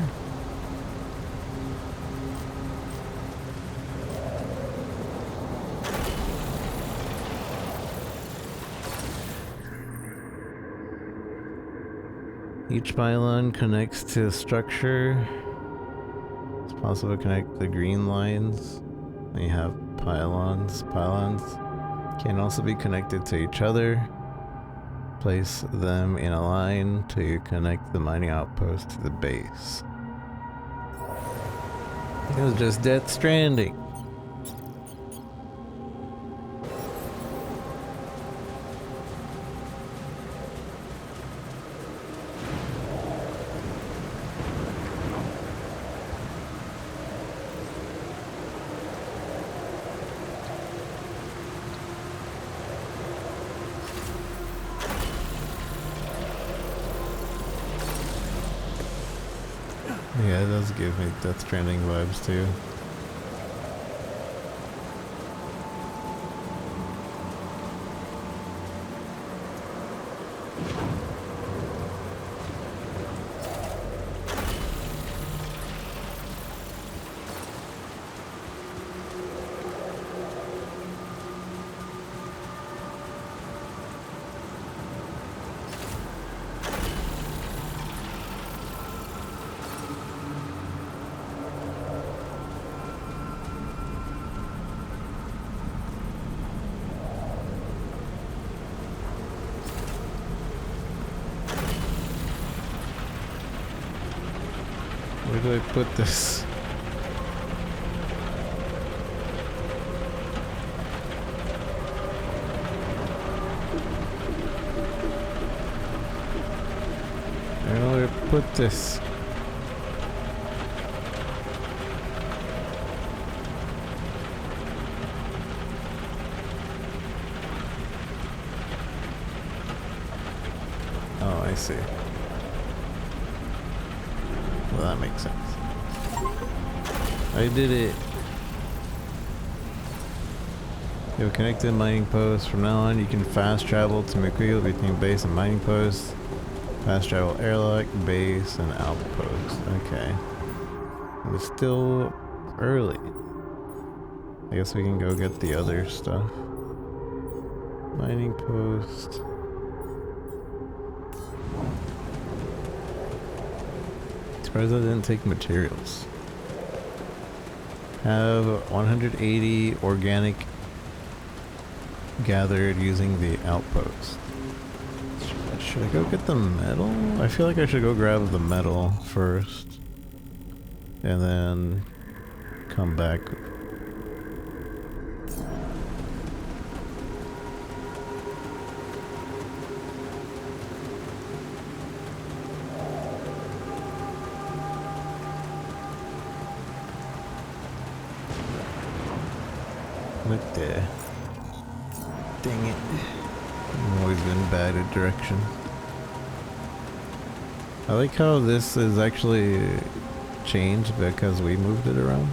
Each pylon connects to a structure. It's possible to connect the green lines. Then you have pylons. Pylons can also be connected to each other. Place them in a line to connect the mining outpost to the base. It was just Death Stranding. Yeah, it does give me Death Stranding vibes too. Where do I put this? I don't know where to put this. Oh, I see. Well, that makes sense. I did it. You have connected mining posts. From now on, you can fast travel to McQueen between base and mining posts. Fast travel airlock, base, and outpost. Okay. It's still early. I guess we can go get the other stuff. Mining post. Surprised I didn't take materials. Have 180 organic gathered using the outpost. Should I go get the metal? I feel like I should go grab the metal first. And then come back. Look there. Dang it. I've always been bad at direction. I like how this is actually changed because we moved it around.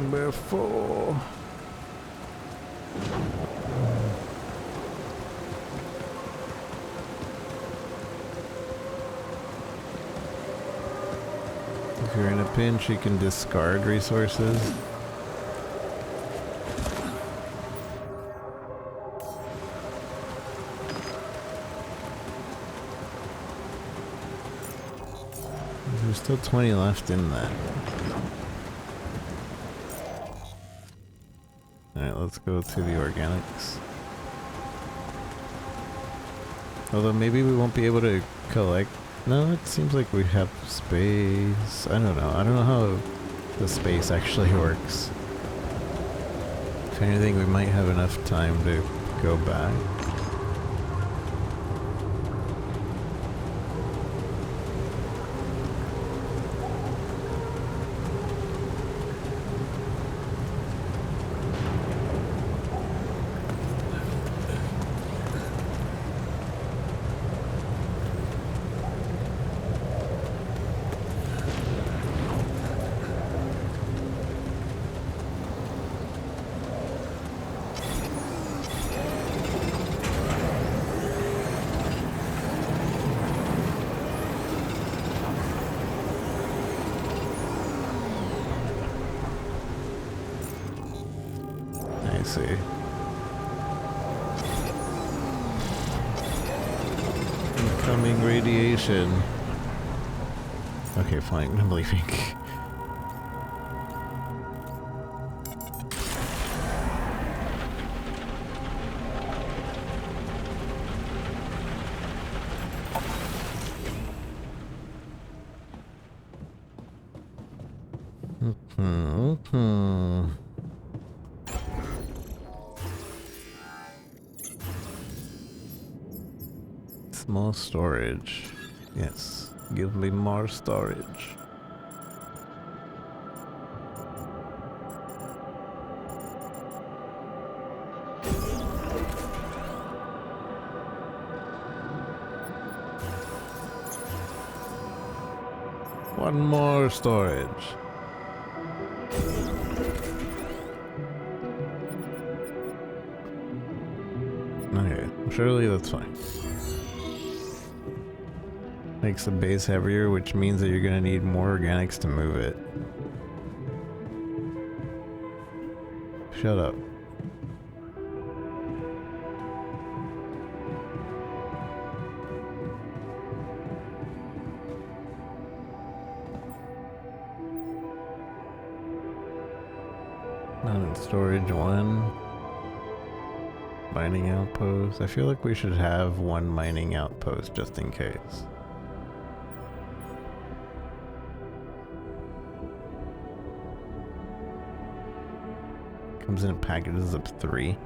Before. If you're in a pinch, you can discard resources. There's still 20 left in that. Alright, let's go to the organics. Although maybe we won't be able to collect. No, it seems like we have space. I don't know. I don't know how the space actually works. If anything, we might have enough time to go back. I see. Incoming radiation. Okay, fine. I'm leaving. Small storage. Yes, give me more storage. One more storage. Okay, surely that's fine. Makes the base heavier, which means that you're gonna need more organics to move it. Shut up. Not in storage 1. Mining outpost. I feel like we should have one mining outpost just in case. Comes in packages of 3.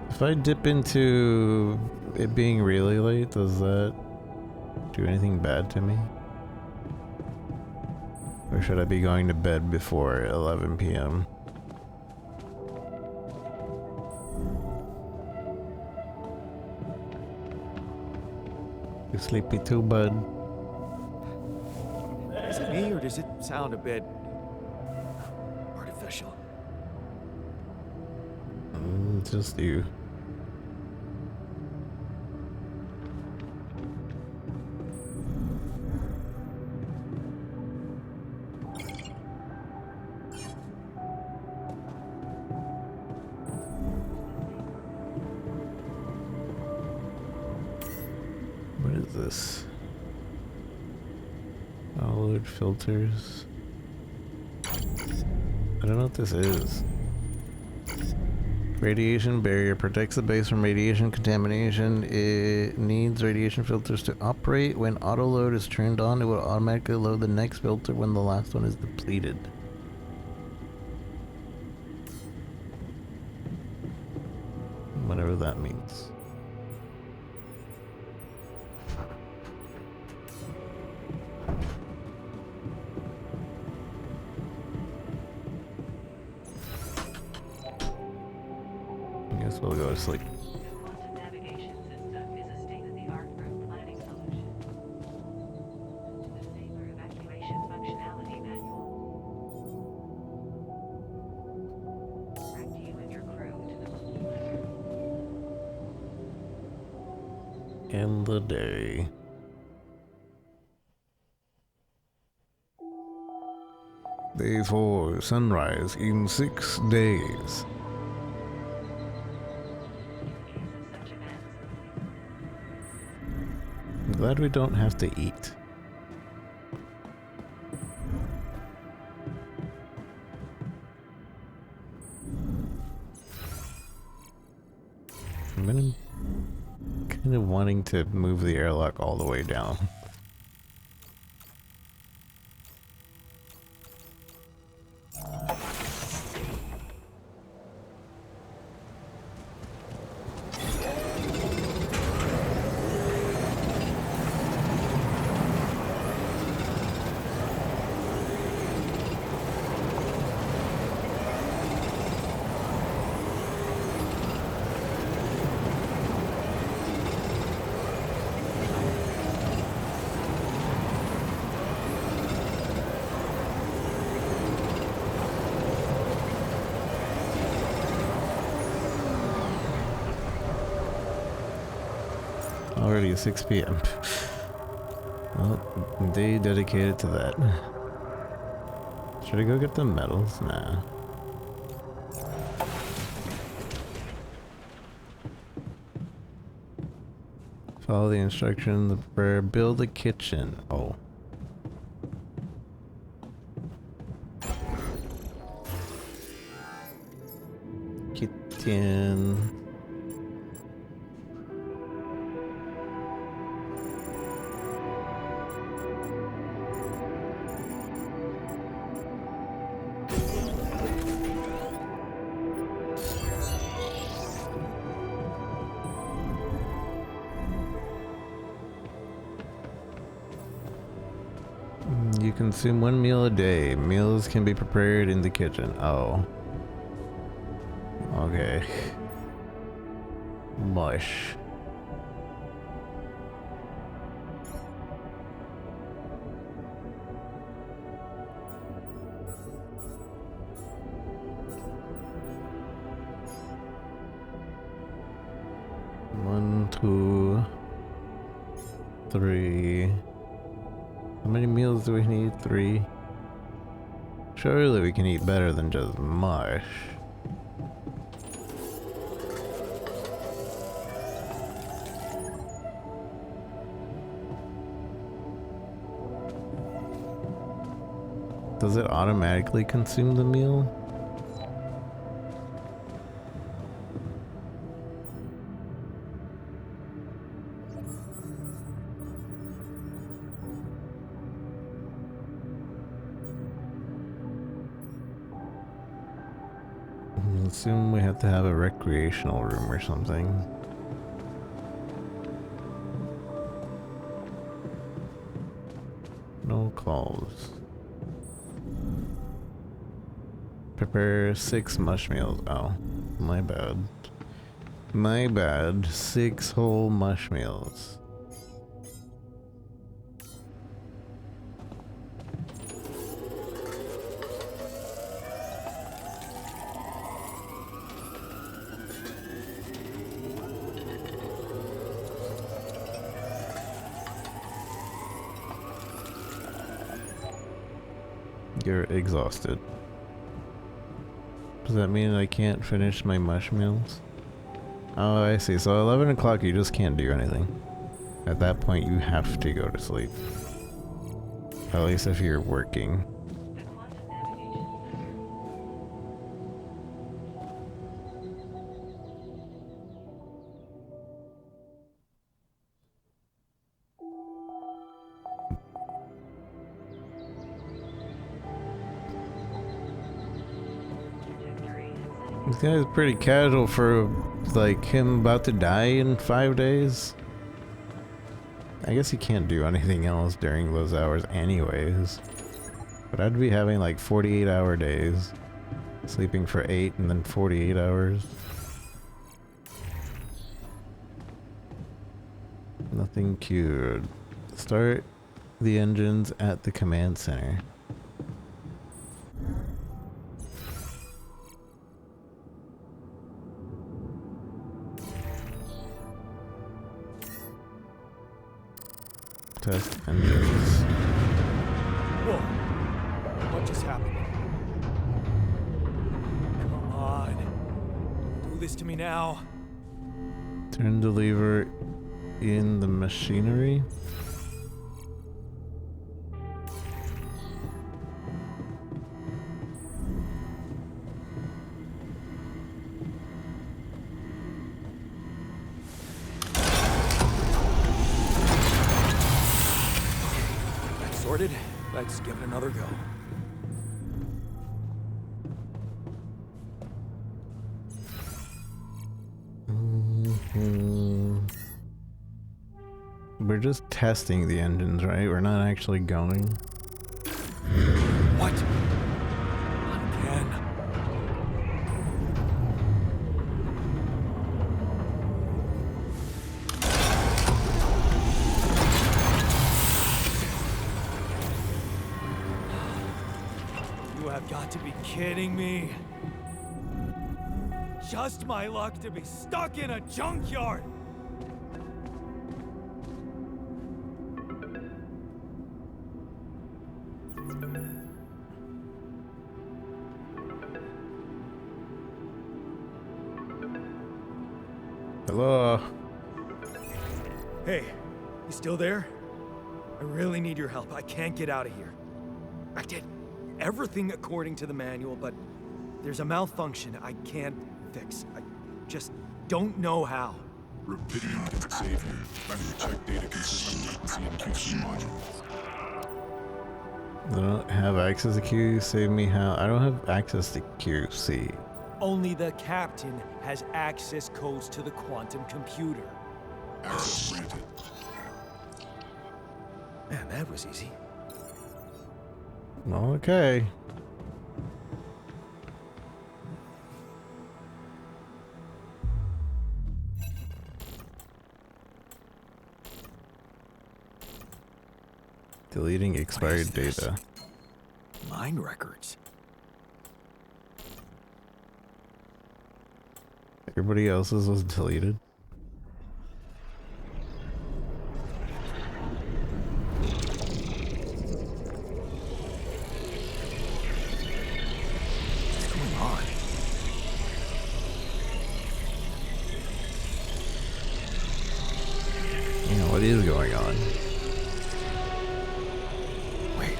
If I dip into it being really late, does that do anything bad to me? Or should I be going to bed before 11 p.m.? You sleepy too, bud? Is it me, or does it sound a bit artificial? Just you. What is this? Solid filters. I don't know what this is. Radiation barrier protects the base from radiation contamination. It needs radiation filters to operate. When auto load is turned on, it will automatically load the next filter when the last one is depleted. Whatever that means. We'll go to sleep. The quantum navigation system is a state-of-the-art route planning solution. To the Saber evacuation functionality manual. Direct you and your crew to the moon. End the day. Day 4, sunrise in 6 days. glad we don't have to eat. I'm kind of wanting to move the airlock all the way down. Already 6 p.m. Well, day dedicated to that. Should I go get the medals? Nah. Follow the instruction for build a kitchen. Oh. Kitchen. You consume 1 meal a day. Meals can be prepared in the kitchen. Oh. Okay. Mush. One, 2, 3. How many meals do we need? 3. Surely we can eat better than just mush. Does it automatically consume the meal? Assume we have to have a recreational room or something. No calls. Prepare 6 mush meals. Oh, my bad. My bad. 6 whole mush meals. You're exhausted. Does that mean I can't finish my mush meals? Oh, I see. So 11 o'clock you just can't do anything. At that point you have to go to sleep. At least if you're working. The Quantum Navigation Center. Trajectory and setting. This guy's pretty casual for like him about to die in 5 days. I guess he can't do anything else during those hours anyways. But I'd be having like 48-hour days. Sleeping for 8 and then 48 hours. Nothing cured. Start the engines at the command center. Test engines. Whoa. What just happened? Come on. Do this to me now. Turn the lever in the machinery. That's sorted. Let's give it another go. We're just testing the engines, right? We're not actually going. What? Again? You have got to be kidding me. Just my luck to be stuck in a junkyard. Hello? Hey, you still there? I really need your help. I can't get out of here. I did everything according to the manual, but there's a malfunction I can't fix. I just don't know how. Rapidium can save you. Check data consistency and QC modules. I don't have access to Q. Save me how? I don't have access to QC. Only the captain has access codes to the quantum computer. Access granted. Man, that was easy. Okay. Deleting expired this? data. Mine records. Everybody else's was deleted. What's going on? Yeah, what is going on? Wait.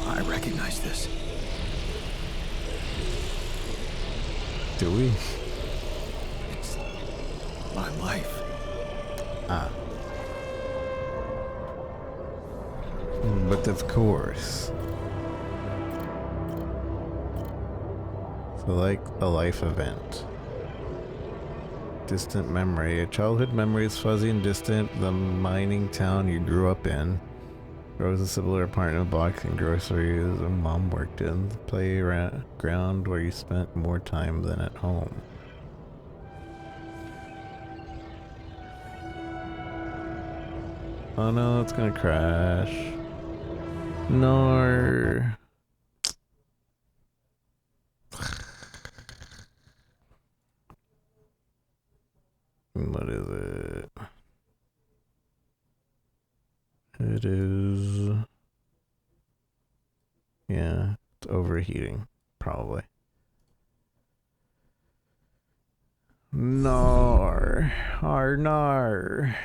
I recognize this. Do we? It's my life. Ah. But of course. So like a life event. Distant memory. A childhood memory is fuzzy and distant. The mining town you grew up in. There was a similar apartment block and groceries mom worked in. The playground where you spent more time than at home. Oh no, it's gonna crash. No. What is it? It is... Yeah, it's overheating, probably. Nar. Nar.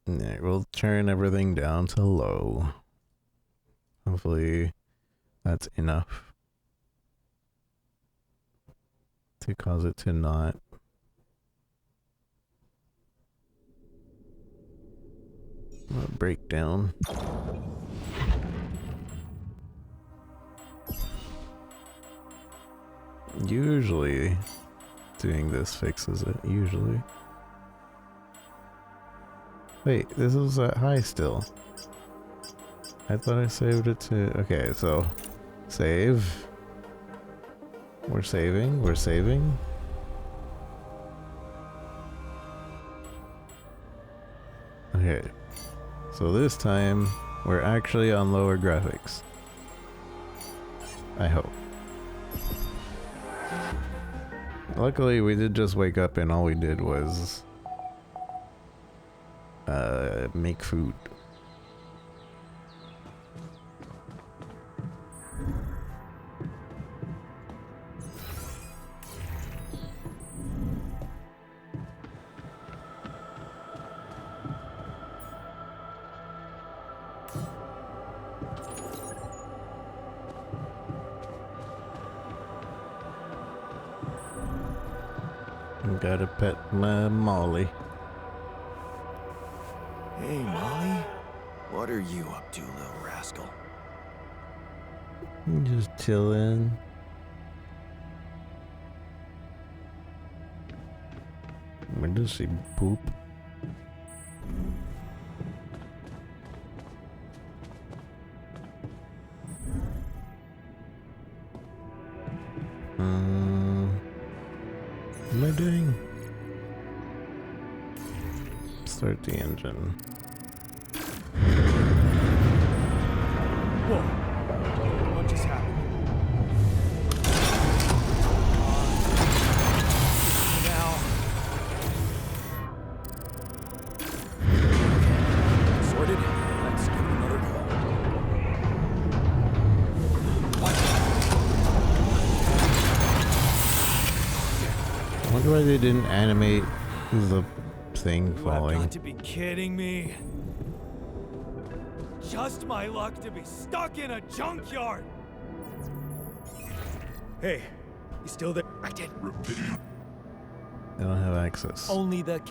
Yeah, we'll turn everything down to low. Hopefully that's enough to cause it to not break down. Usually doing this fixes it, usually. Wait, this is at high still. I thought I saved it to... Okay, so... Save. We're saving, we're saving. Okay. So this time, we're actually on lower graphics. I hope. Luckily, we did just wake up and all we did was... make food. Gotta pet my Molly. Hey, Molly. What are you up to, little rascal? Just chillin'. When does she poop? What am I doing? Start the engine. Whoa. What just happened? Now. Sorted? Let's give it another go. I wonder why they didn't animate the thing You have falling. got to be kidding me. Just my luck to be stuck in a junkyard. Hey, you still there? I did. I don't have access. Only the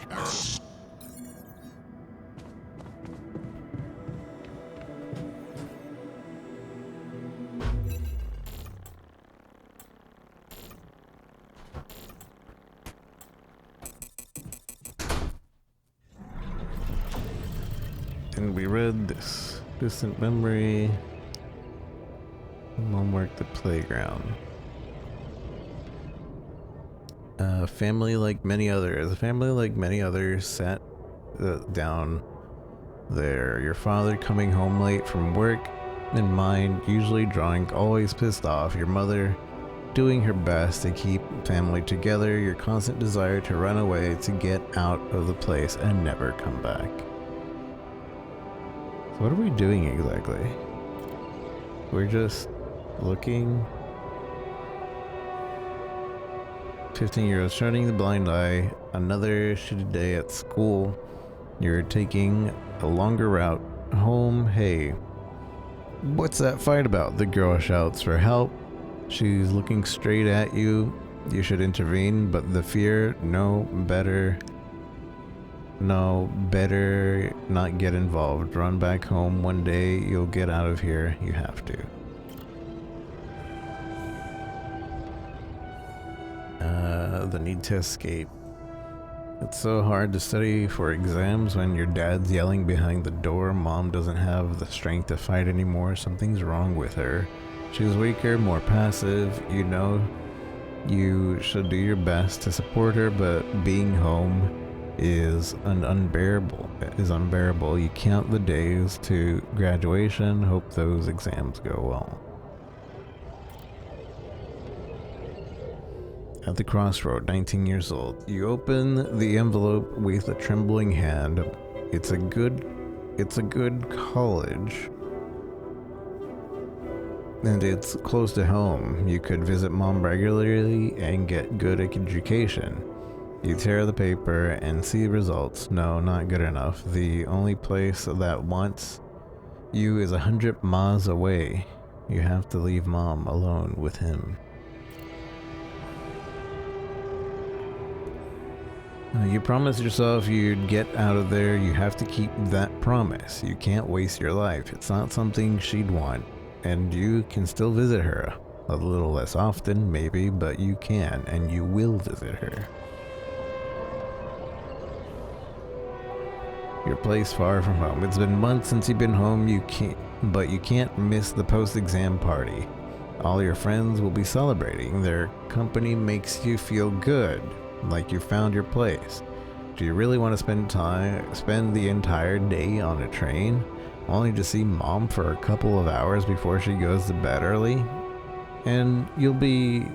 And we read this. Distant memory. Homework, the playground. Family like many others. A family like many others sat down there. Your father coming home late from work in mind, usually drunk, always pissed off. Your mother doing her best to keep family together. Your constant desire to run away, to get out of the place and never come back. So what are we doing exactly? We're just looking. 15-year-old shutting the blind eye. Another shitty day at school. You're taking a longer route home. Hey, what's that fight about? The girl shouts for help. She's looking straight at you. You should intervene, but the fear, no, better not get involved. Run back home. One day you'll get out of here. You have to. The need to escape. It's so hard to study for exams when your dad's yelling behind the door. Mom doesn't have the strength to fight anymore. Something's wrong with her. She's weaker, more passive. You know you should do your best to support her, but being home is unbearable. You count the days to graduation, hope those exams go well. At the crossroad, 19 years old, you open the envelope with a trembling hand. It's a good college. And it's close to home. You could visit mom regularly and get good education. You tear the paper and see results. No, not good enough. The only place that wants you is 100 miles away. You have to leave mom alone with him. You promised yourself you'd get out of there. You have to keep that promise. You can't waste your life. It's not something she'd want. And you can still visit her. A little less often, maybe, but you can, and you will visit her. Your place far from home. It's been months since you've been home. You can't miss the post-exam party. All your friends will be celebrating. Their company makes you feel good, like you found your place. Do you really want to spend the entire day on a train, only to see mom for a couple of hours before she goes to bed early? And you'll be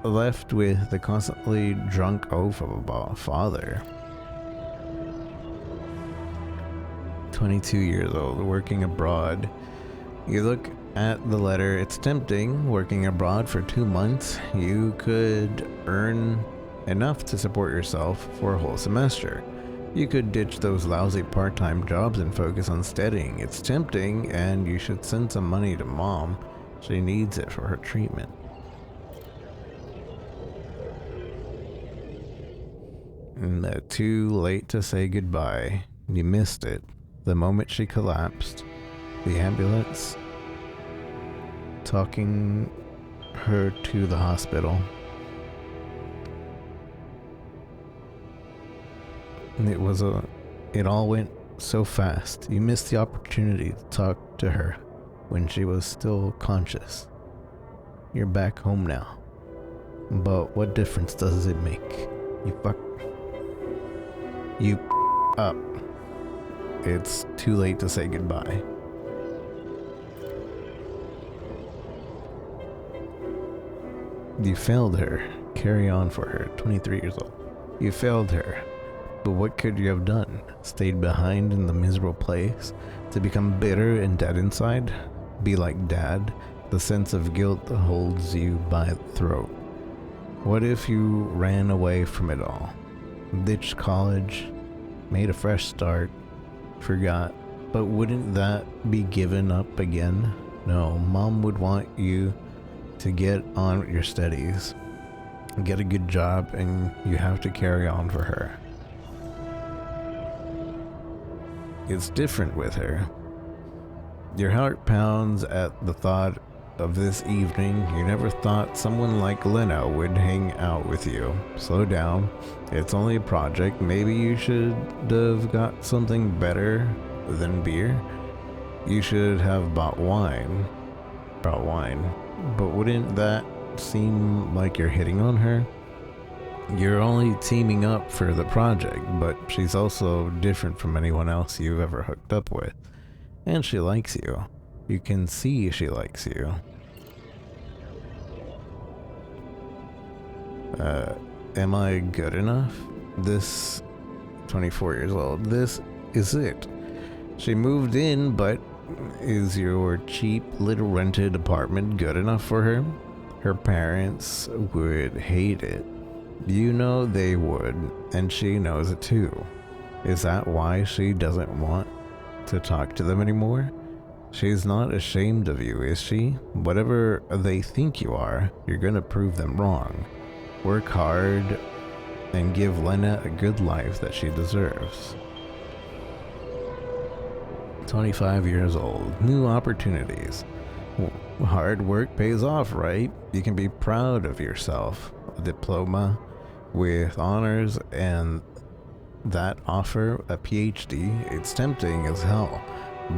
left with the constantly drunk oaf of a father. 22 years old, working abroad. You look at the letter. It's tempting. Working abroad for 2 months, you could earn enough to support yourself for a whole semester. You could ditch those lousy part-time jobs and focus on studying. It's tempting, and you should send some money to mom. She needs it for her treatment. Too late to say goodbye. You missed it. The moment she collapsed, the ambulance talking her to the hospital. And it all went so fast. You missed the opportunity to talk to her when she was still conscious. You're back home now. But what difference does it make? You up. It's too late to say goodbye. You failed her. Carry on for her. 23 years old. You failed her. But what could you have done? Stayed behind in the miserable place? To become bitter and dead inside? Be like Dad? The sense of guilt holds you by the throat. What if you ran away from it all? Ditched college? Made a fresh start? Forgot? But wouldn't that be given up again? No, Mom would want you to get on with your studies, get a good job, and you have to carry on for her. It's different with her. Your heart pounds at the thought of this evening. You never thought someone like Lena would hang out with you. Slow down. It's only a project. Maybe you should have got something better than beer. You should have bought wine. But wouldn't that seem like you're hitting on her? You're only teaming up for the project, but she's also different from anyone else you've ever hooked up with. And she likes you. You can see she likes you. Am I good enough? This 24 years old. This is it. She moved in, but is your cheap little rented apartment good enough for her? Her parents would hate it. You know they would, and she knows it too. Is that why she doesn't want to talk to them anymore? She's not ashamed of you, is she? Whatever they think you are, you're gonna prove them wrong. Work hard and give Lena a good life that she deserves. 25 years old. New opportunities. Hard work pays off, right? You can be proud of yourself. A diploma with honors and that offer, a PhD, it's tempting as hell.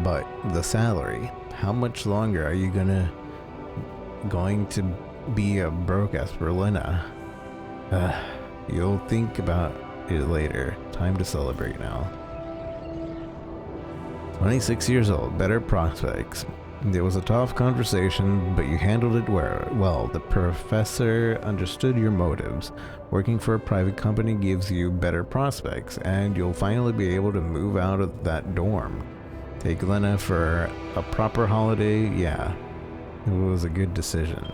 But the salary, how much longer are you going to be a broke ass Berlina? You'll think about it later. Time to celebrate now. 26 years old, better prospects. It was a tough conversation, but you handled it well. The professor understood your motives. Working for a private company gives you better prospects, and you'll finally be able to move out of that dorm. Take Lena for a proper holiday. Yeah, it was a good decision.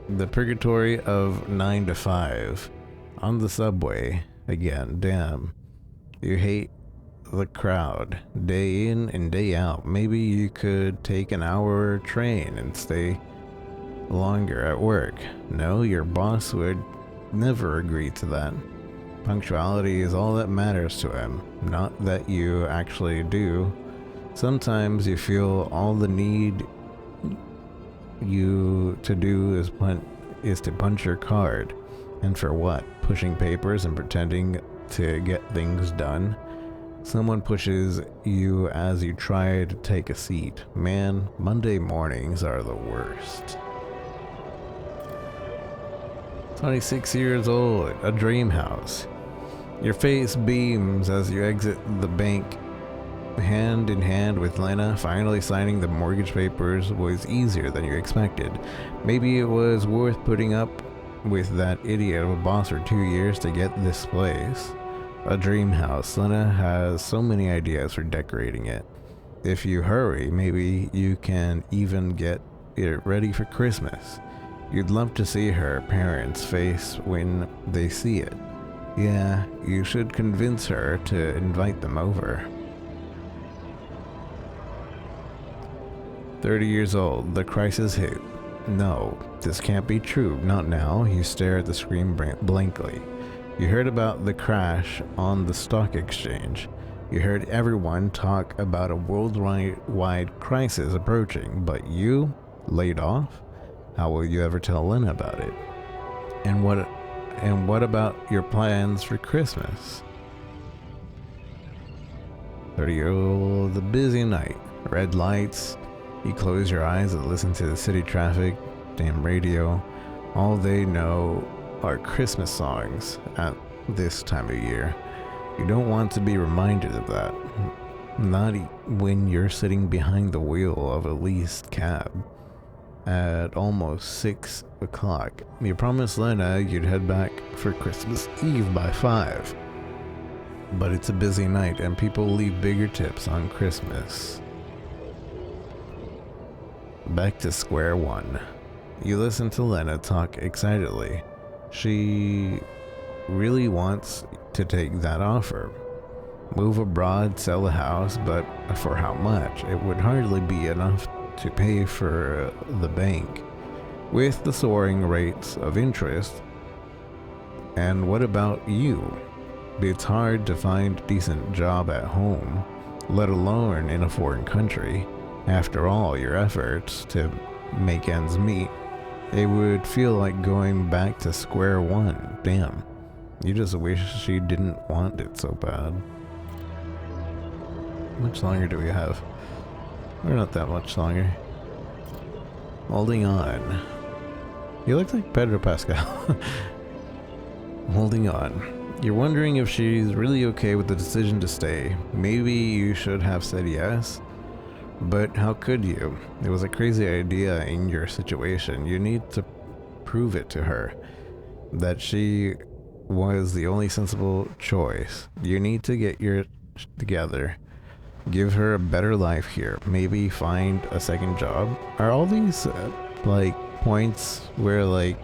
The purgatory of 9 to 5. On the subway. Again, damn. You hate the crowd. Day in and day out. Maybe you could take an hour train and stay longer at work. No, your boss would never agree to that. Punctuality is all that matters to him. Not that you actually do. Sometimes you feel all the need you to do is to punch your card. And for what? Pushing papers and pretending to get things done? Someone pushes you as you try to take a seat. Man, Monday mornings are the worst. 26 years old, a dream house. Your face beams as you exit the bank. Hand in hand with Lena, finally signing the mortgage papers was easier than you expected. Maybe it was worth putting up with that idiot of a boss for 2 years to get this place. A dream house. Lena has so many ideas for decorating it. If you hurry, maybe you can even get it ready for Christmas. You'd love to see her parents' face when they see it. Yeah, you should convince her to invite them over. 30 years old, the crisis hit. No, this can't be true. Not now. You stare at the screen blankly. You heard about the crash on the stock exchange. You heard everyone talk about a worldwide crisis approaching, but you, laid off? How will you ever tell Lena about it? And what about your plans for Christmas? 30, the busy night, red lights. You close your eyes and listen to the city traffic, damn radio. All they know are Christmas songs at this time of year. You don't want to be reminded of that. Not when you're sitting behind the wheel of a leased cab at almost 6 o'clock. You promised Lena you'd head back for Christmas Eve by 5. But it's a busy night and people leave bigger tips on Christmas. Back to square one. You listen to Lena talk excitedly. She really wants to take that offer. Move abroad, sell a house, but for how much? It would hardly be enough to pay for the bank. With the soaring rates of interest. And what about you? It's hard to find a decent job at home, let alone in a foreign country. After all your efforts to make ends meet, it would feel like going back to square one. Damn. You just wish she didn't want it so bad. How much longer do we have? We're not that much longer. Holding on. You look like Pedro Pascal. Holding on. You're wondering if she's really okay with the decision to stay. Maybe you should have said yes. But how could you? It was a crazy idea in your situation. You need to prove it to her. That she was the only sensible choice. You need to get your together. Give her a better life here. Maybe find a second job. Are all these points where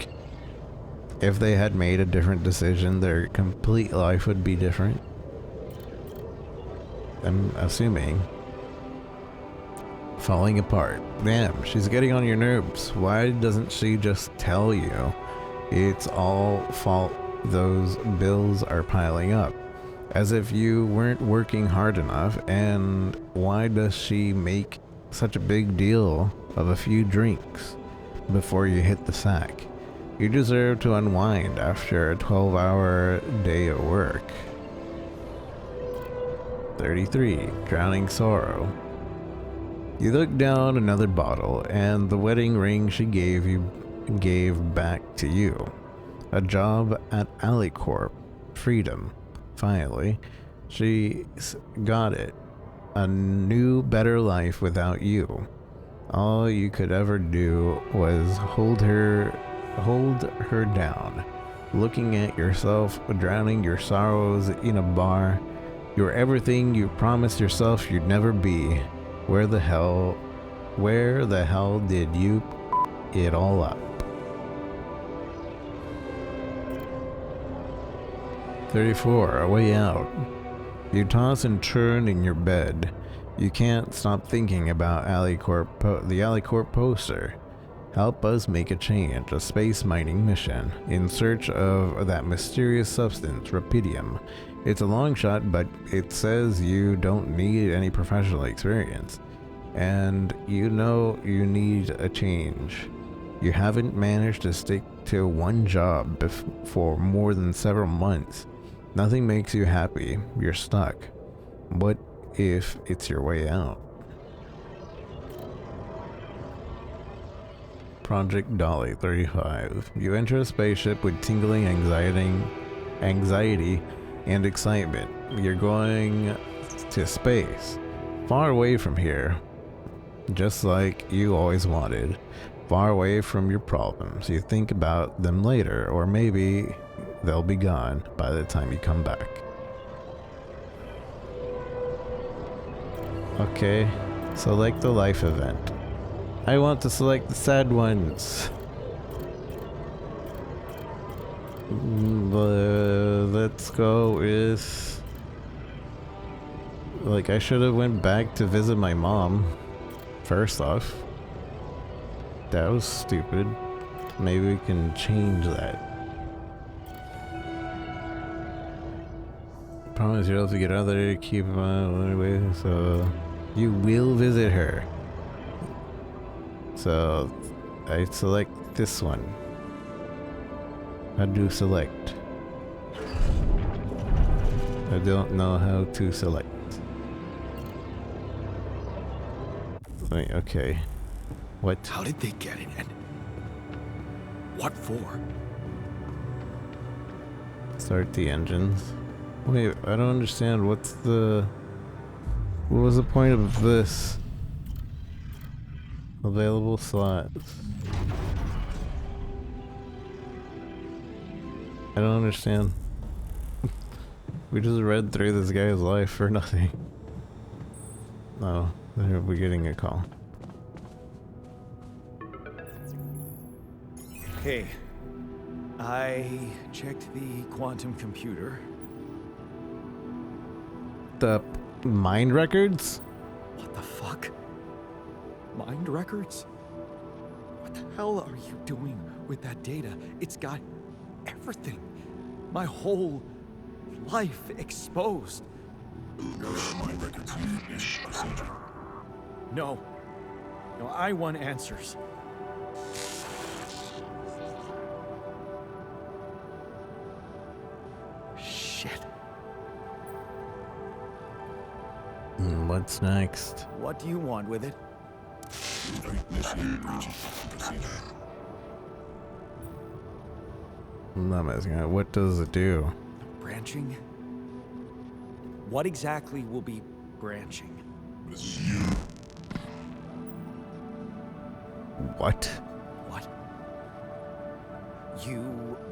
if they had made a different decision, their complete life would be different? I'm assuming. Falling apart. Damn, she's getting on your nerves. Why doesn't she just tell you? It's all fault. Those bills are piling up. As if you weren't working hard enough. And why does she make such a big deal of a few drinks before you hit the sack? You deserve to unwind after a 12-hour day at work. 33. Drowning sorrow. You look down another bottle, and the wedding ring she gave back to you. A job at Alicorp. Freedom. Finally. She's got it. A new, better life without you. All you could ever do was hold her down. Looking at yourself, drowning your sorrows in a bar. You're everything you promised yourself you'd never be. Where the hell did you it all up? 34. A way out. You toss and turn in your bed. You can't stop thinking about the Alicorp poster. Help us make a change, a space mining mission, in search of that mysterious substance, rubidium. It's a long shot, but it says you don't need any professional experience. And you know you need a change. You haven't managed to stick to one job for more than several months. Nothing makes you happy. You're stuck. What if it's your way out? Project Dolly, 35. You enter a spaceship with tingling anxiety and excitement. You're going to space, far away from here, just like you always wanted, far away from your problems. You think about them later, or maybe they'll be gone by the time you come back. Okay, select the life event. I want to select the sad ones. Let's go with... I should have went back to visit my mom. First off. That was stupid. Maybe we can change that. Promise you'll have to get out there to keep him on anyway, so you will visit her. So I select this one. How do you select? I don't know how to select. Wait, okay. What? How did they get in and what for? Start the engines. Wait, I don't understand. What was the point of this? Available slots. I don't understand. We just read through this guy's life for nothing. No, we're getting a call. Hey, I checked the quantum computer. The mind records? What the fuck? Mind records? What the hell are you doing with that data? It's got everything. My whole life exposed. Mind records use procedure. No. No, I want answers. Shit. What's next? What do you want with it? Initiate breaching procedure. I'm not asking it. What does it do? Branching? What exactly will be branching? This is you. What? What? You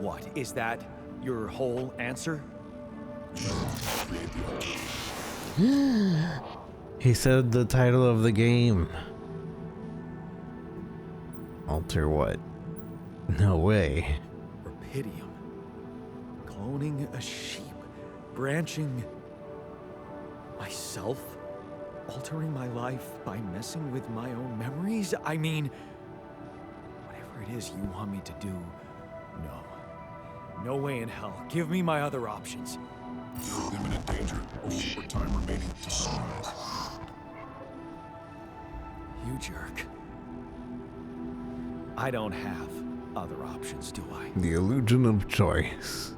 what? Is that your whole answer? He said the title of the game. Alter what? No way. Rapidium. Cloning a sheep. Branching myself? Altering my life by messing with my own memories? I mean, whatever it is you want me to do, no. No way in hell. Give me my other options. You're in imminent danger. Only short time remaining to sunrise. You jerk. I don't have other options, do I? The illusion of choice.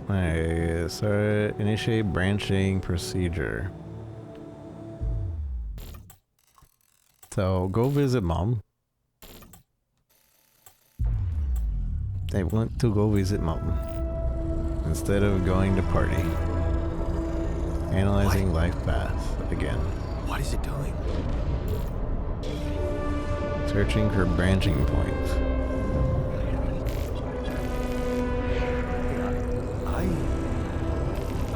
Alright, so initiate branching procedure. So go visit mom. I want to go visit mom instead of going to party. Analyzing life path again. What is it doing? Searching for branching points. I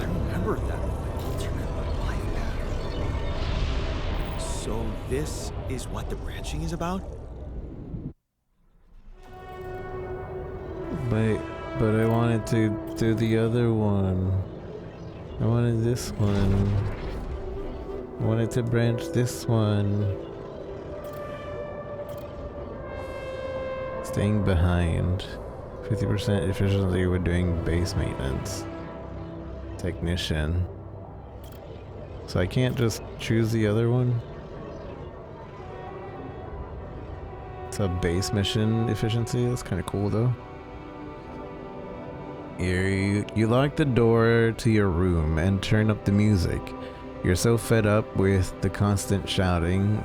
remember that alternate life pattern. So this is what the branching is about? But I wanted to do the other one. I wanted this one. I wanted to branch this one. Staying behind. 50% efficiency with doing base maintenance. Technician. So I can't just choose the other one? It's a base mission efficiency. That's kind of cool though. You lock the door to your room and turn up the music. You're so fed up with the constant shouting.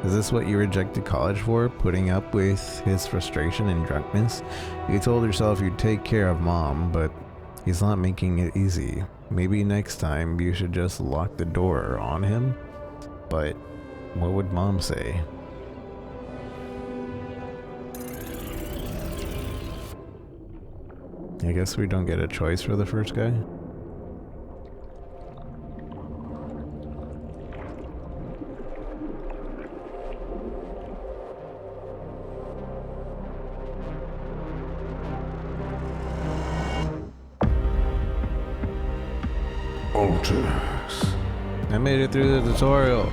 Is this what you rejected college for? Putting up with his frustration and drunkenness? You told yourself you'd take care of mom, but he's not making it easy. Maybe next time you should just lock the door on him? But what would mom say? I guess we don't get a choice for the first guy. Alters. I made it through the tutorial.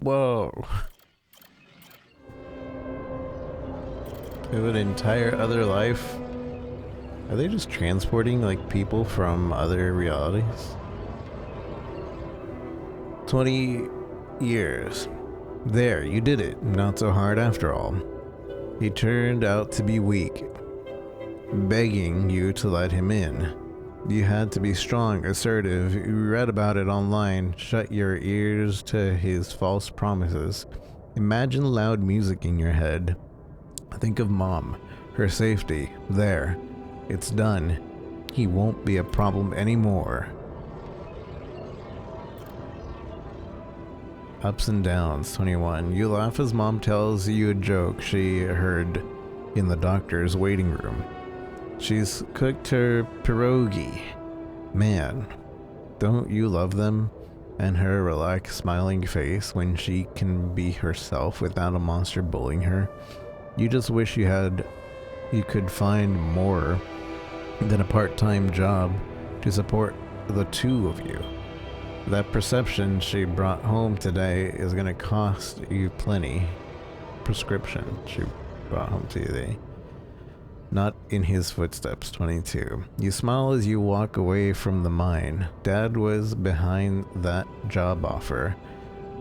Whoa. You have an entire other life? Are they just transporting like people from other realities? 20 years. There, you did it. Not so hard after all. He turned out to be weak, begging you to let him in. You had to be strong, assertive. You read about it online. Shut your ears to his false promises. Imagine loud music in your head. Think of Mom, her safety. There. It's done. He won't be a problem anymore. Ups and downs, 21. You laugh as Mom tells you a joke she heard in the doctor's waiting room. She's cooked her pierogi. Man, don't you love them? And her relaxed, smiling face when she can be herself without a monster bullying her. You just wish you could find more than a part-time job to support the two of you. That perception she brought home today is going to cost you plenty. Prescription she brought home today. Not in his footsteps, 22. You smile as you walk away from the mine. Dad was behind that job offer,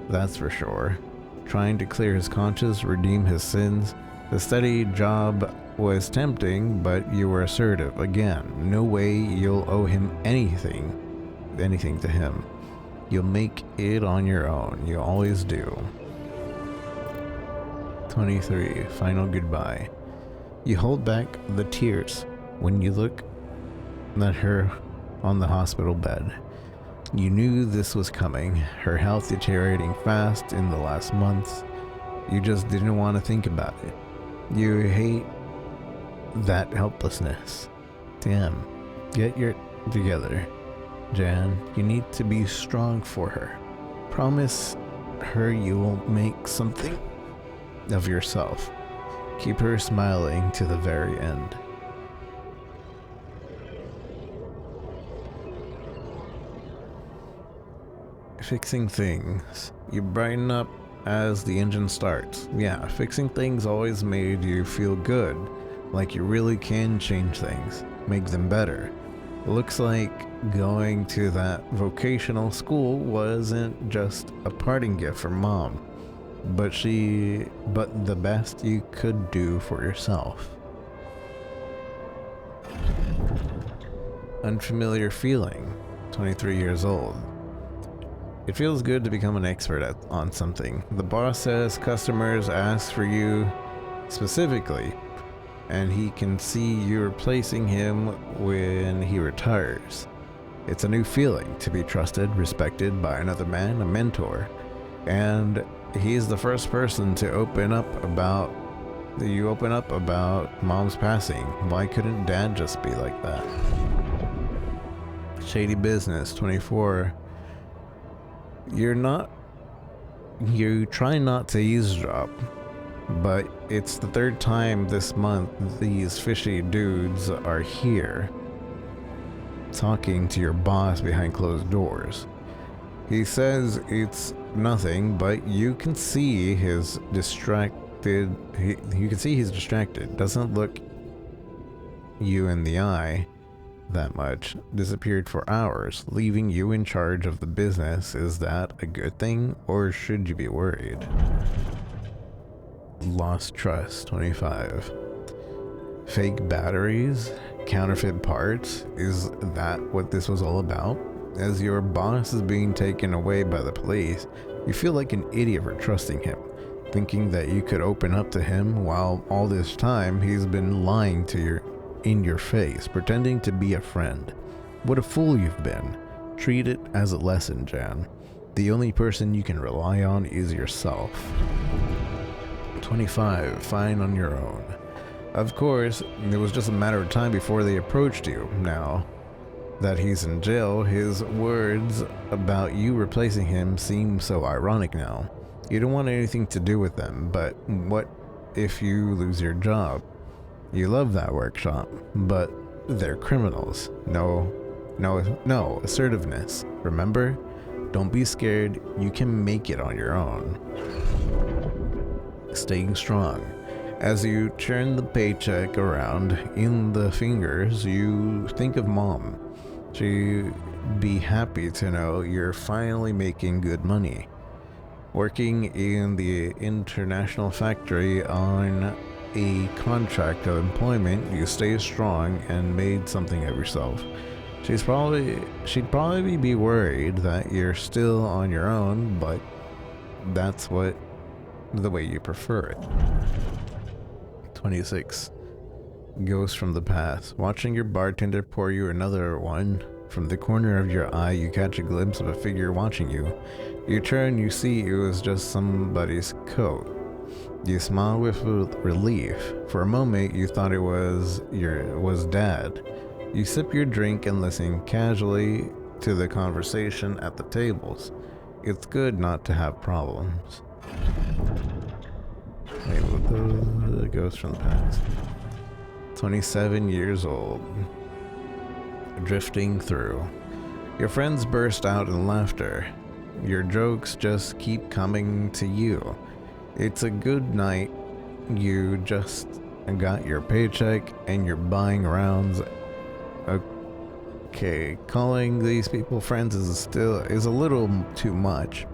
that's for sure. Trying to clear his conscience, redeem his sins. The steady job was tempting, but you were assertive. Again, no way you'll owe him anything to him. You'll make it on your own. You always do. 23. Final goodbye. You hold back the tears when you look at her on the hospital bed. You knew this was coming. Her health deteriorating fast in the last months. You just didn't want to think about it. You hate that helplessness. Damn. Get your together. Jan, you need to be strong for her. Promise her you will make something of yourself. Keep her smiling to the very end. Fixing things. You brighten up as the engine starts. Yeah, fixing things always made you feel good, like you really can change things, make them better. Looks like going to that vocational school wasn't just a parting gift from Mom, but the best you could do for yourself. Unfamiliar feeling, 23 years old. It feels good to become an expert on something. The boss says customers ask for you specifically, and he can see you replacing him when he retires. It's a new feeling to be trusted, respected by another man, a mentor. And he's the first person to open up about Mom's passing. Why couldn't Dad just be like that? Shady business, 24. You try not to eavesdrop, but it's the third time this month these fishy dudes are here, talking to your boss behind closed doors. He says it's nothing, but you can see he's distracted. He's distracted. Doesn't look you in the eye that much. Disappeared for hours, leaving you in charge of the business. Is that a good thing, or should you be worried? Lost trust, 25. Fake batteries, counterfeit parts. Is that what this was all about? As your boss is being taken away by the police, you feel like an idiot for trusting him, thinking that you could open up to him, while all this time he's been lying in your face, pretending to be a friend. What a fool you've been. Treat it as a lesson, Jan. The only person you can rely on is yourself. 25. Fine on your own. Of course, it was just a matter of time before they approached you. Now that he's in jail, his words about you replacing him seem so ironic now. You don't want anything to do with them, but what if you lose your job? You love that workshop, but they're criminals. No assertiveness. Remember? Don't be scared. You can make it on your own. Staying strong. As you turn the paycheck around in the fingers, you think of Mom. She'd be happy to know you're finally making good money. Working in the international factory on a contract of employment, you stay strong and made something of yourself. She'd probably be worried that you're still on your own, but that's the way you prefer it. 26. Ghost from the past. Watching your bartender pour you another one. From the corner of your eye, you catch a glimpse of a figure watching you. You turn, you see it was just somebody's coat. You smile with relief. For a moment, you thought it was Dad. You sip your drink and listen casually to the conversation at the tables. It's good not to have problems. Wait, what the ghost from the past? 27 years old. Drifting through. Your friends burst out in laughter. Your jokes just keep coming to you. It's a good night. You just got your paycheck and you're buying rounds. Okay, calling these people friends is a little too much.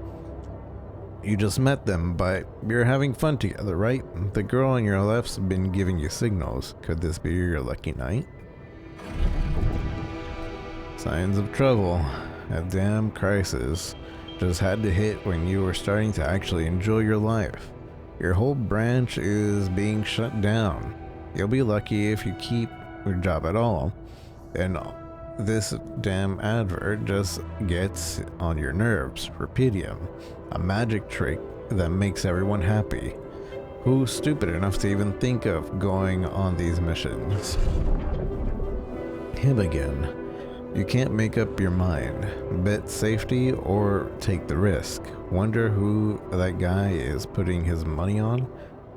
You just met them, but you're having fun together, right? The girl on your left's been giving you signals. Could this be your lucky night? Signs of trouble. A damn crisis just had to hit when you were starting to actually enjoy your life. Your whole branch is being shut down. You'll be lucky if you keep your job at all. And this damn advert just gets on your nerves. Rupidium, a magic trick that makes everyone happy. Who's stupid enough to even think of going on these missions? Him again. You can't make up your mind. Bet safety or take the risk. Wonder who that guy is putting his money on?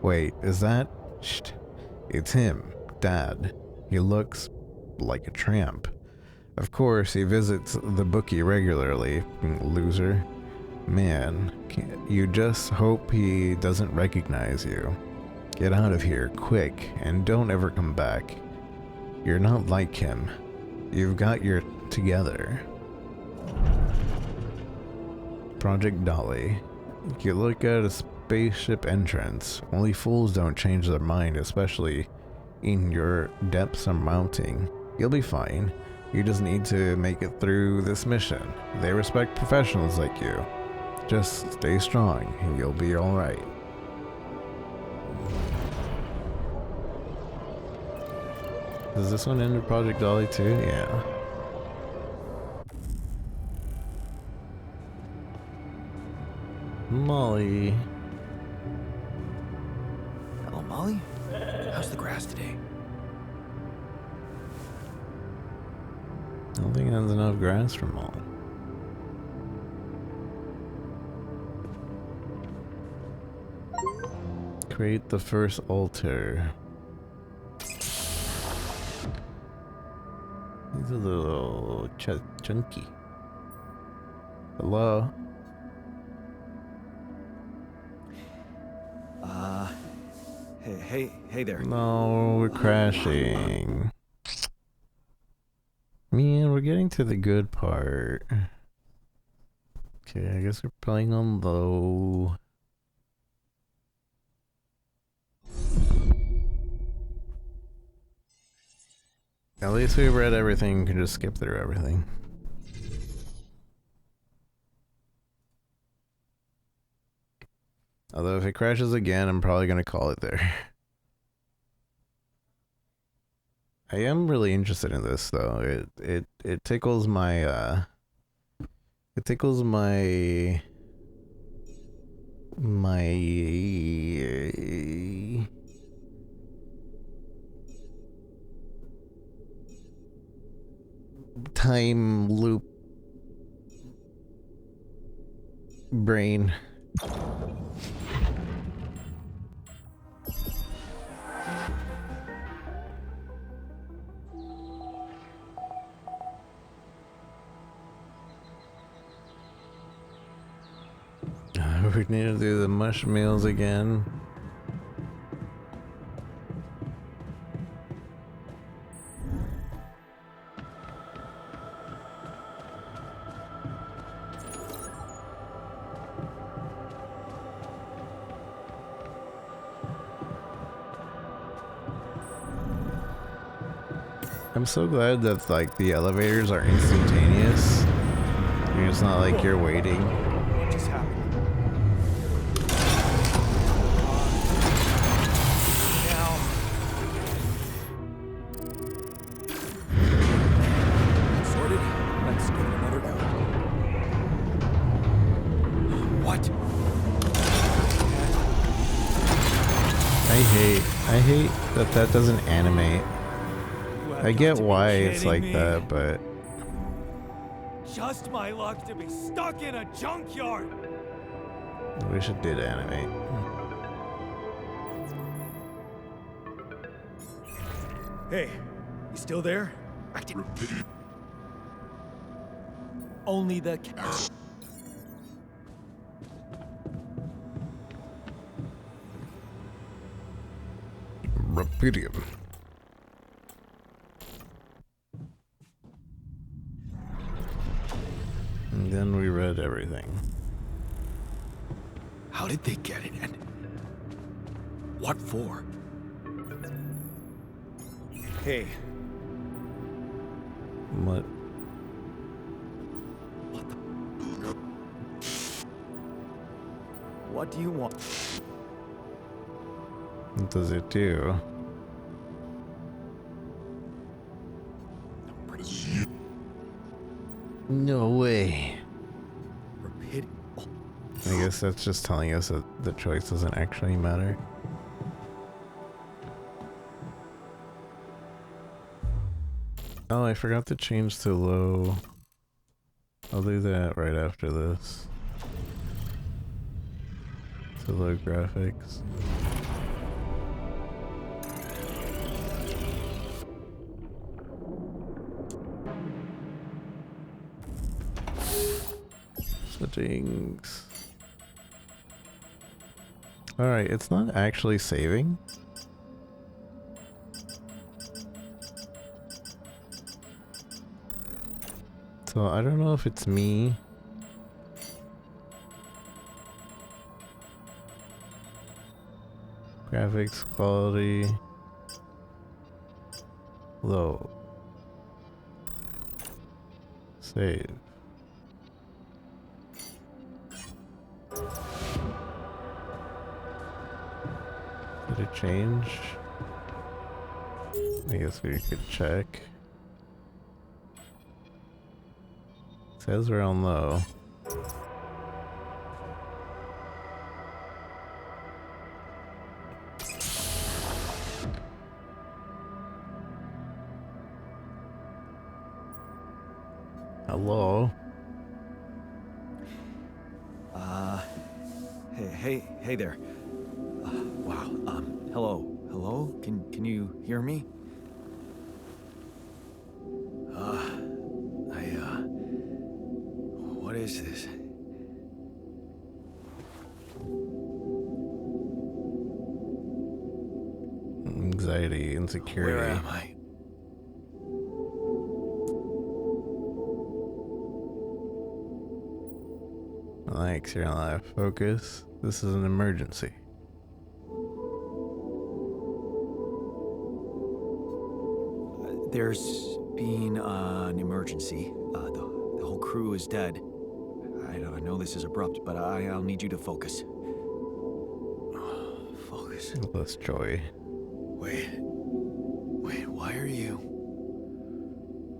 Wait, is that? Shh. It's him, Dad. He looks like a tramp. Of course, he visits the bookie regularly, loser. Man, you just hope he doesn't recognize you. Get out of here, quick, and don't ever come back. You're not like him. You've got your together. Project Dolly. You look at a spaceship entrance. Only fools don't change their mind, especially in your depths of mounting. You'll be fine. You just need to make it through this mission. They respect professionals like you. Just stay strong and you'll be alright. Does this one end with Project Dolly too? Yeah. Molly. Hello, Molly. How's the grass today? I don't think there's enough grass for Molly. Create the first altar. These are a little chunky. Hello? Hey there. No, we're crashing. Man, we're getting to the good part. Okay, I guess we're playing on low. At least we've read everything, you can just skip through everything. Although if it crashes again, I'm probably gonna call it there. I am really interested in this though. It tickles my time loop brain. We need to do the mush meals again. I'm so glad that like the elevators are instantaneous. It's not like you're waiting. What just happened? Now. Sorted. Let's give it another go. What? I hate that doesn't animate. You have I got get to be why it's kidding like me. that, but Just my luck to be stuck in a junkyard. I wish it did animate. Hey, you still there? I didn't. Only the. Rapidium. And then we read everything. How did they get it, and what for? Hey, What? what do you want? What does it do? No way. Rapid. I guess that's just telling us that the choice doesn't actually matter. Oh, I forgot to change to low. I'll do that right after this. To low graphics. Settings. Alright, it's not actually saving. So I don't know if it's me. Graphics quality. Low. Save. Did it change? I guess we could check. Says we're on low. Hello? Hey there. Wow. Hello. Can you hear me? What is this? Anxiety, insecurity. Where am I? Relax, you're alive. Focus. This is an emergency. There's been an emergency. The whole crew is dead. I know this is abrupt, but I'll need you to focus. Focus. Less joy. Wait, why are you?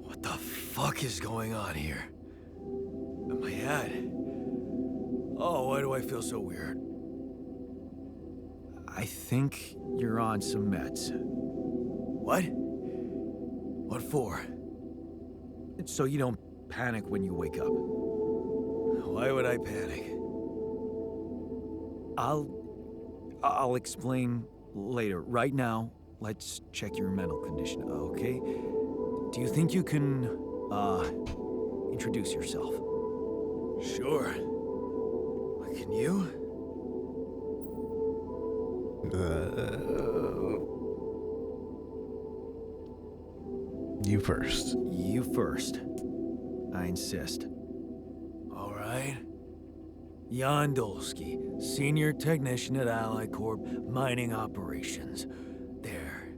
What the fuck is going on here? My head. Oh, why do I feel so weird? I think you're on some meds. What? What for? It's so you don't panic when you wake up. Why would I panic? I'll explain later. Right now, let's check your mental condition, okay? Do you think you can, introduce yourself? Sure. Can you? You first. You first. I insist. All right. Jan Dolsky, Senior Technician at Ally Corp Mining Operations. There.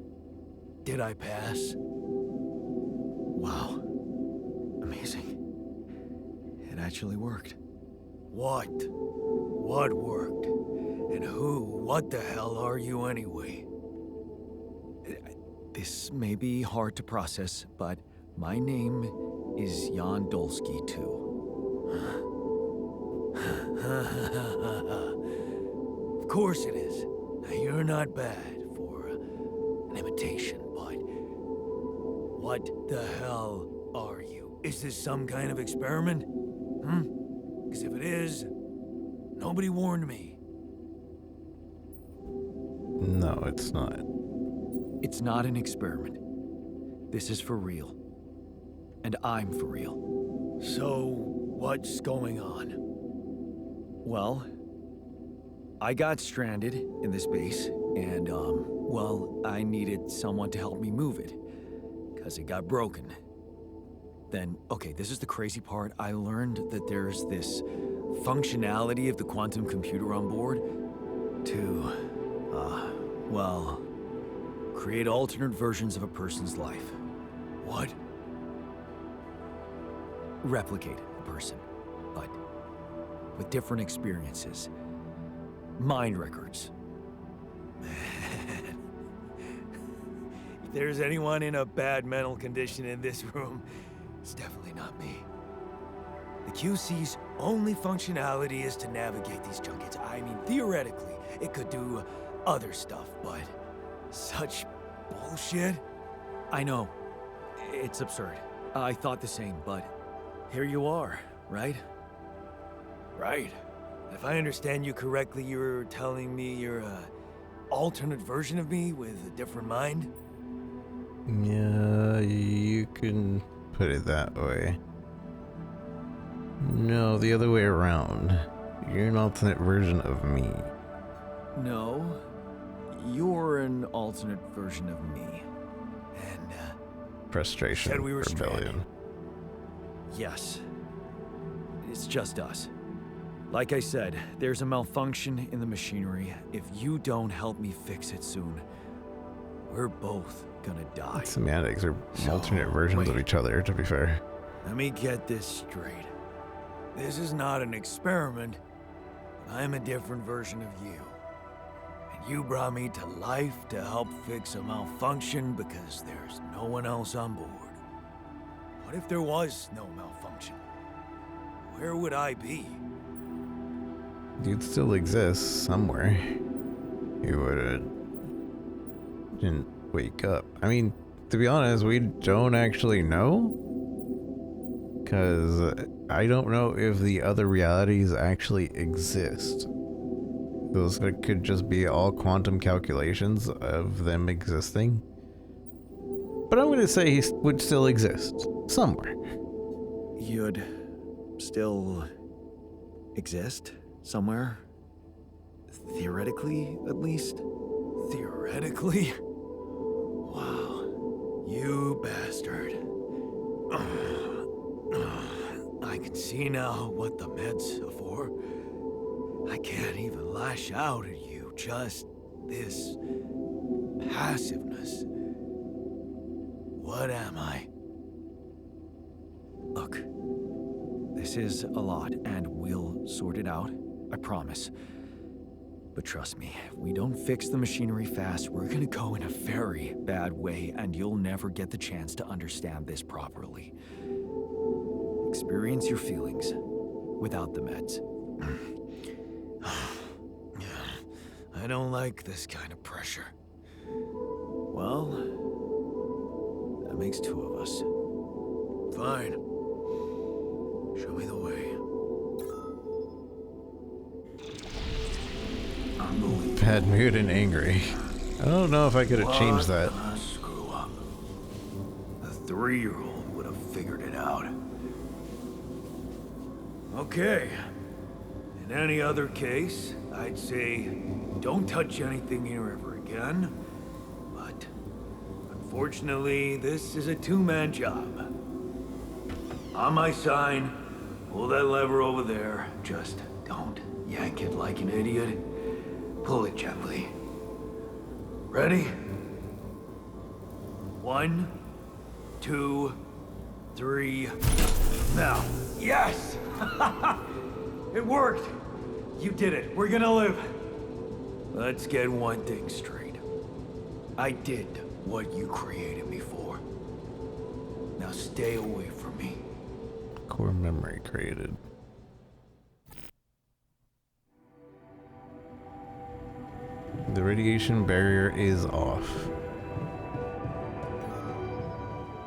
Did I pass? Wow. Amazing. It actually worked. What? What worked? And what the hell are you anyway? This may be hard to process, but my name is Jan Dolsky, too. Of course it is. Now, you're not bad for an imitation, but what the hell are you? Is this some kind of experiment? Because if it is, nobody warned me. No, it's not. It's not an experiment. This is for real. And I'm for real. So, what's going on? Well, I got stranded in this base, and, well, I needed someone to help me move it, because it got broken. Then, okay, this is the crazy part. I learned that there's this functionality of the quantum computer on board to, well, create alternate versions of a person's life. What? Replicate a person, but with different experiences. Mind records. If there's anyone in a bad mental condition in this room, it's definitely not me. The QC's only functionality is to navigate these junkets. I mean, theoretically, it could do other stuff, but such bullshit? I know. It's absurd. I thought the same, but here you are, right? Right. If I understand you correctly, you're telling me you're a alternate version of me with a different mind? Yeah, you can put it that way. No, the other way around. You're an alternate version of me. No. You're an alternate version of me. And, Frustration, said we were rebellion. Yes. It's just us. Like I said, there's a malfunction in the machinery. If you don't help me fix it soon, we're both gonna die. Semantics are So, alternate versions of wait. each other, to be fair. let me get this straight. This is not an experiment. I'm a different version of you. And you brought me to life to help fix a malfunction because there's no one else on board. What if there was no malfunction? Where would I be? You'd still exist somewhere. You would didn't wake up. I mean, to be honest, we don't actually know. Because I don't know if the other realities actually exist. Those could just be all quantum calculations of them existing. But I'm going to say he would still exist somewhere. You'd still exist somewhere? Theoretically, at least? Theoretically? Wow. You bastard. I can see now what the meds are for. I can't even lash out at you, just this passiveness. What am I? Look, this is a lot, and we'll sort it out, I promise. But trust me, if we don't fix the machinery fast, we're gonna go in a very bad way, and you'll never get the chance to understand this properly. Experience your feelings without the meds. I don't like this kind of pressure. Well, that makes two of us. Fine. Show me the way. Bad mood and angry. I don't know if I could have changed that. Screw up. A 3-year-old would have figured it out. Okay. And In any other case, I'd say don't touch anything here ever again. But unfortunately, this is a two-man job. On my sign, pull that lever over there. Just don't yank it like an idiot. Pull it gently. Ready? 1, 2, 3. Now. Yes! It worked! You did it. We're gonna live. Let's get one thing straight. I did what you created me for. Now stay away from me. Core memory created. The radiation barrier is off.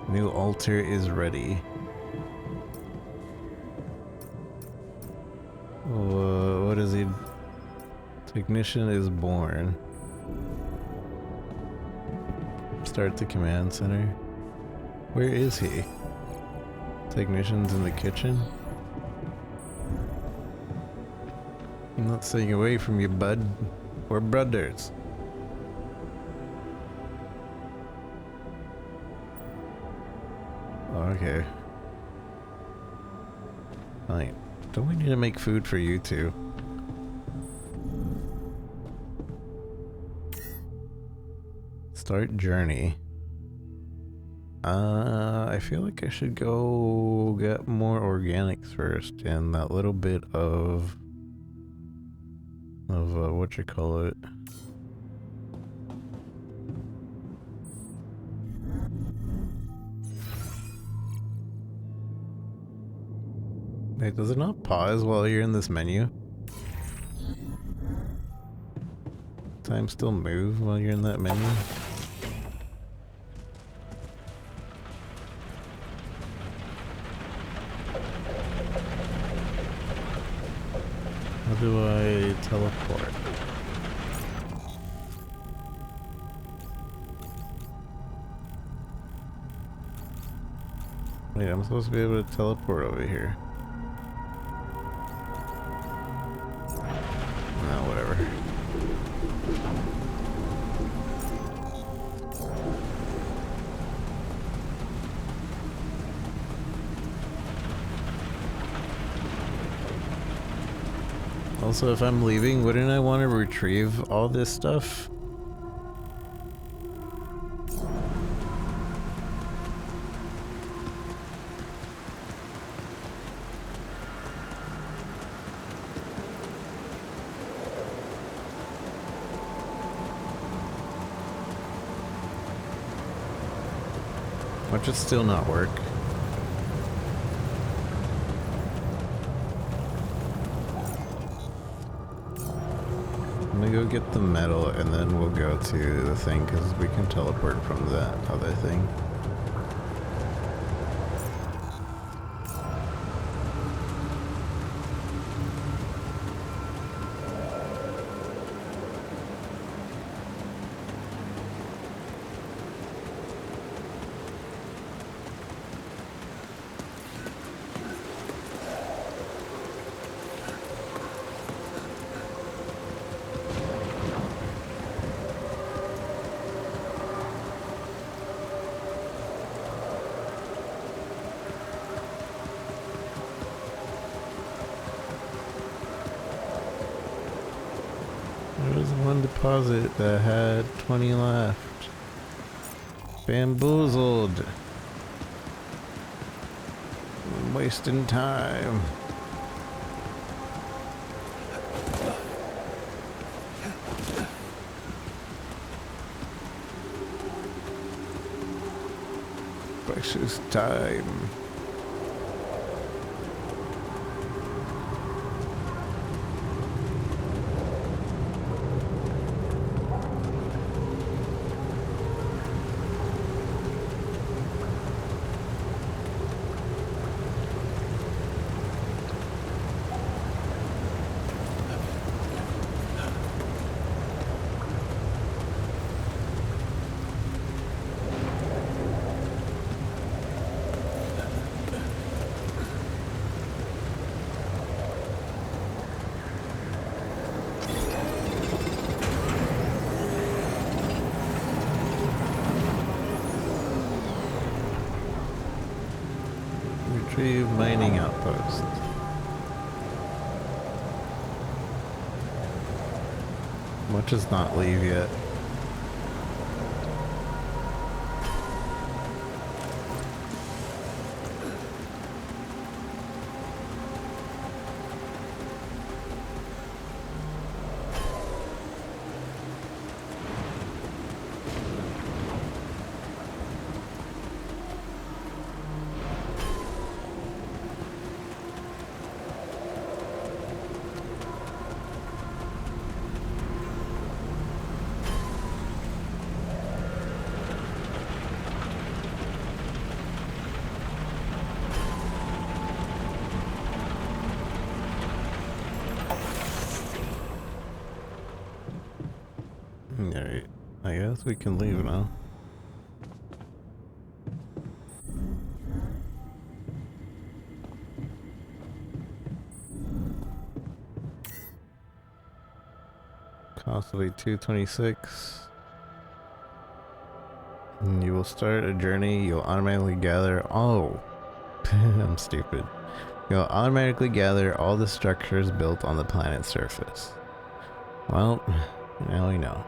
New altar is ready. What is he? Technician is born. Start the command center. Where is he? Technician's in the kitchen? I'm not staying away from you, bud. We're brothers. Okay. Fine. Don't we need to make food for you two? Start journey. I feel like I should go get more organics first and that little bit of what you call it. Wait, does it not pause while you're in this menu? Time still move while you're in that menu? How do I teleport? Wait, I'm supposed to be able to teleport over here. No, whatever. Also, if I'm leaving, wouldn't I want to retrieve all this stuff? Watch it still not work. I'm gonna go get the metal and then we'll go to the thing because we can teleport from that other thing. There was one deposit that had 20 left. Bamboozled. I'm wasting time. Precious time. Active mining outpost. Much does not leave yet. Alright, I guess we can leave now. Cost will be 226. And you will start a journey. You'll automatically gather. Oh, I'm stupid. You'll automatically gather all the structures built on the planet's surface. Well, now we know.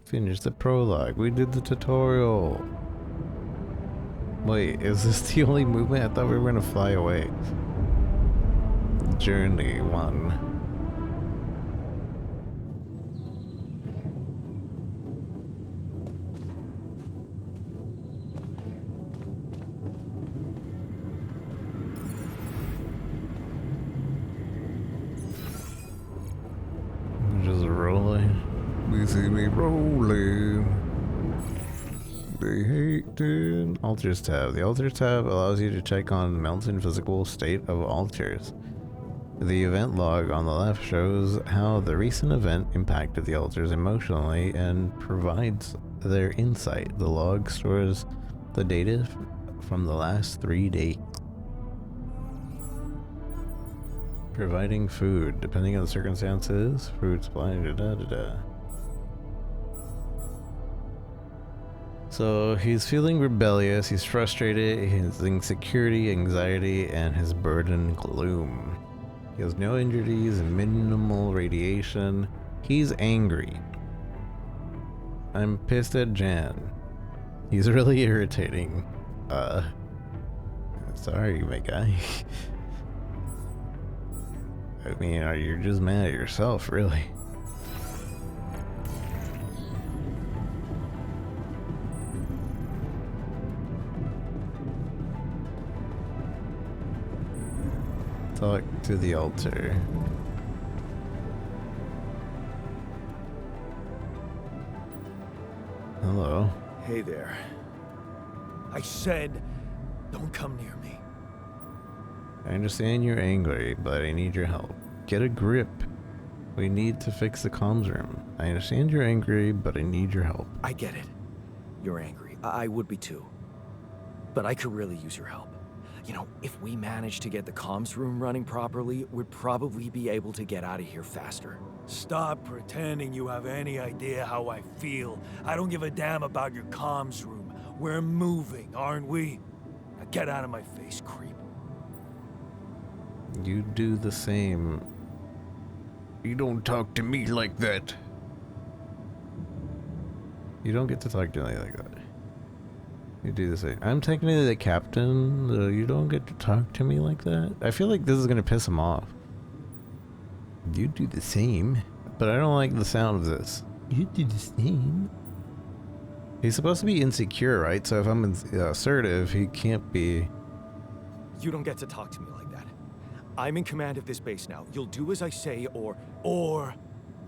Finish the prologue. We did the tutorial. Wait, is this the only movement? I thought we were gonna fly away. Journey 1. Just rolling. We see me rolling. They hate it. Altars tab. The Altars tab allows you to check on the mountain physical state of altars. The event log on the left shows how the recent event impacted the altars emotionally and provides their insight. The log stores the data from the last 3 days. Providing food, depending on the circumstances, food supply, So he's feeling rebellious, he's frustrated, his insecurity, anxiety, and his burden gloom. He has no injuries and minimal radiation. He's angry. I'm pissed at Jan. He's really irritating. Sorry, my guy. I mean, you're just mad at yourself, really. Talk to the altar. Hello. Hey there. I said, don't come near me. I understand you're angry, but I need your help. Get a grip. We need to fix the comms room. I understand you're angry, but I need your help. I get it. You're angry. I would be too. But I could really use your help. You know, if we manage to get the comms room running properly, we'd probably be able to get out of here faster. Stop pretending you have any idea how I feel. I don't give a damn about your comms room. We're moving, aren't we? Now get out of my face, creep. You do the same. You don't talk to me like that. You don't get to talk to me like that. You do the same. I'm technically the captain. You don't get to talk to me like that. I feel like this is gonna piss him off. You do the same. But I don't like the sound of this. You do the same. He's supposed to be insecure, right? So if I'm assertive, he can't be. You don't get to talk to me like that. I'm in command of this base now. You'll do as I say, or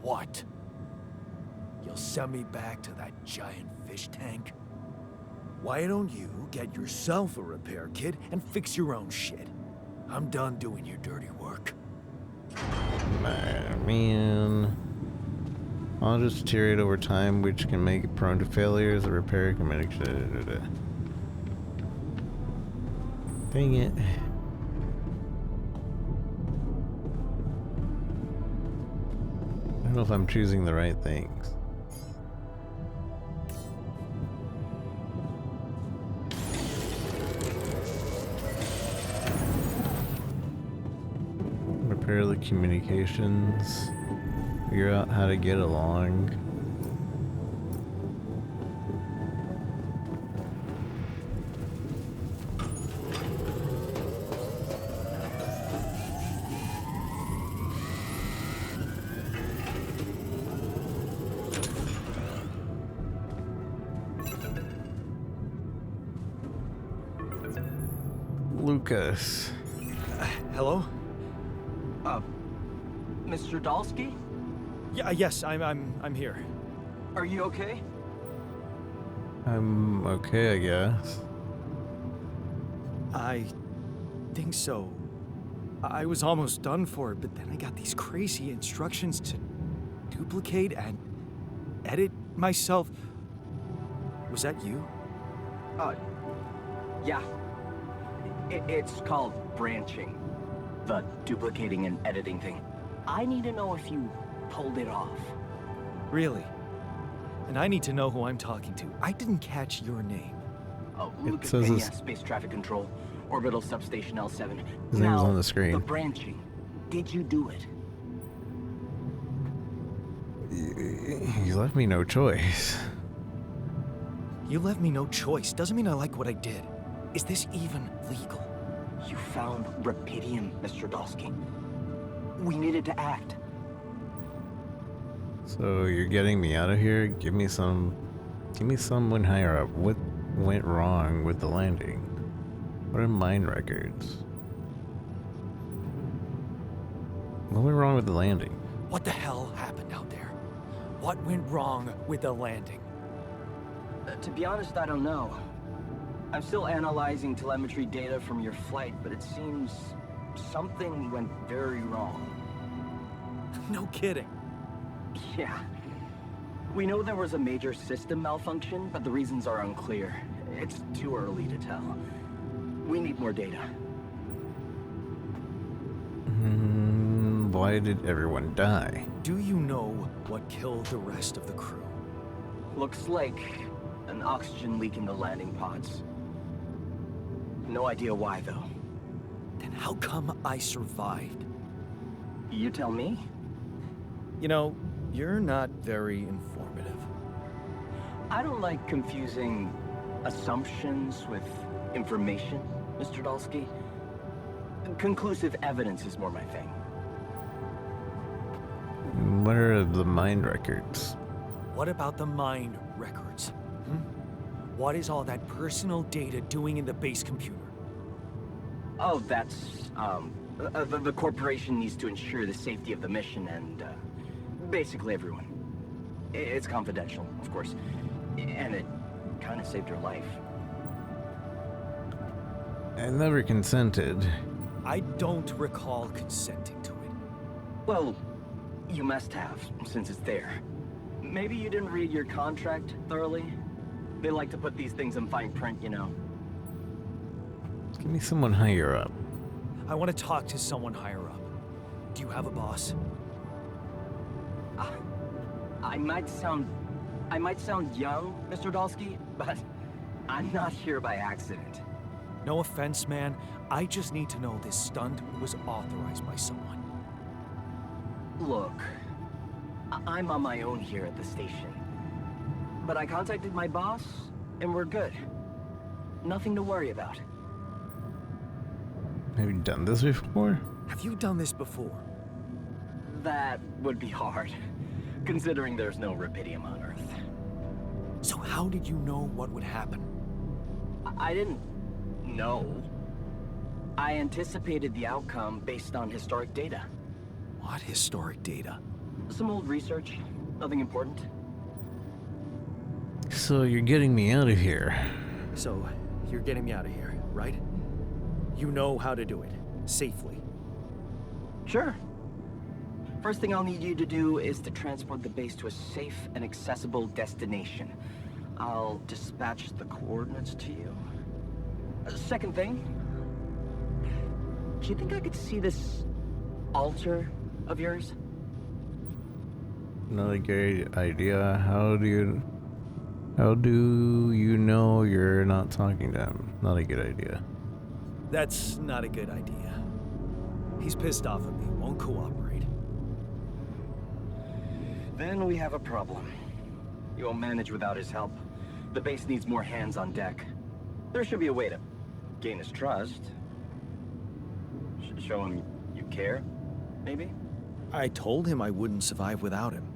what? You'll send me back to that giant fish tank? Why don't you get yourself a repair kit and fix your own shit? I'm done doing your dirty work. Man. I'll just deteriorate over time, which can make it prone to failures. The repair can make it. Dang it. I know if I'm choosing the right things. Repair the communications. Figure out how to get along. Lucas. Hello? Mr. Dalsky? Yeah, yes, I'm here. Are you okay? I'm okay, I guess. I think so. I was almost done for it, but then I got these crazy instructions to duplicate and edit myself. Was that you? Yeah. It's called branching. The duplicating and editing thing. I need to know if you pulled it off. Really? And I need to know who I'm talking to. I didn't catch your name. Oh, It Lucas says Peña, it's- Space Traffic Control, Orbital Substation L7. His now, name's on the screen. The branching. Did you do it? You left me no choice. You left me no choice. Doesn't mean I like what I did. Is this even legal? You found Rapidium, Mr. Dalsky. We needed to act. So you're getting me out of here? Give me someone higher up. What went wrong with the landing? What are mine records? What went wrong with the landing? What the hell happened out there? What went wrong with the landing? To be honest, I don't know. I'm still analyzing telemetry data from your flight, but it seems something went very wrong. No kidding. Yeah. We know there was a major system malfunction, but the reasons are unclear. It's too early to tell. We need more data. Why did everyone die? Do you know what killed the rest of the crew? Looks like an oxygen leak in the landing pods. No idea why, though. Then how come I survived? You tell me? You know, you're not very informative. I don't like confusing assumptions with information, Mr. Dalsky. Conclusive evidence is more my thing. What are the mind records? What about the mind records? What is all that personal data doing in the base computer? Oh, that's, the corporation needs to ensure the safety of the mission and, basically everyone. It's confidential, of course. And it kind of saved her life. I never consented. I don't recall consenting to it. Well, you must have, since it's there. Maybe you didn't read your contract thoroughly? They like to put these things in fine print, you know. Give me someone higher up. I want to talk to someone higher up. Do you have a boss? I might sound young, Mr. Dalsky, but I'm not here by accident. No offense, man. I just need to know this stunt was authorized by someone. Look, I'm on my own here at the station. But I contacted my boss, and we're good. Nothing to worry about. Have you done this before? Have you done this before? That would be hard, considering there's no Rapidium on Earth. So how did you know what would happen? I didn't know. I anticipated the outcome based on historic data. What historic data? Some old research, nothing important. So you're getting me out of here. So, you're getting me out of here, right? You know how to do it. Safely. Sure. First thing I'll need you to do is to transport the base to a safe and accessible destination. I'll dispatch the coordinates to you. Second thing, do you think I could see this altar of yours? Not a great idea. How do you know you're not talking to him? Not a good idea. That's not a good idea. He's pissed off at me, won't cooperate. Then we have a problem. You won't manage without his help. The base needs more hands on deck. There should be a way to gain his trust. Show him you care, maybe? I told him I wouldn't survive without him.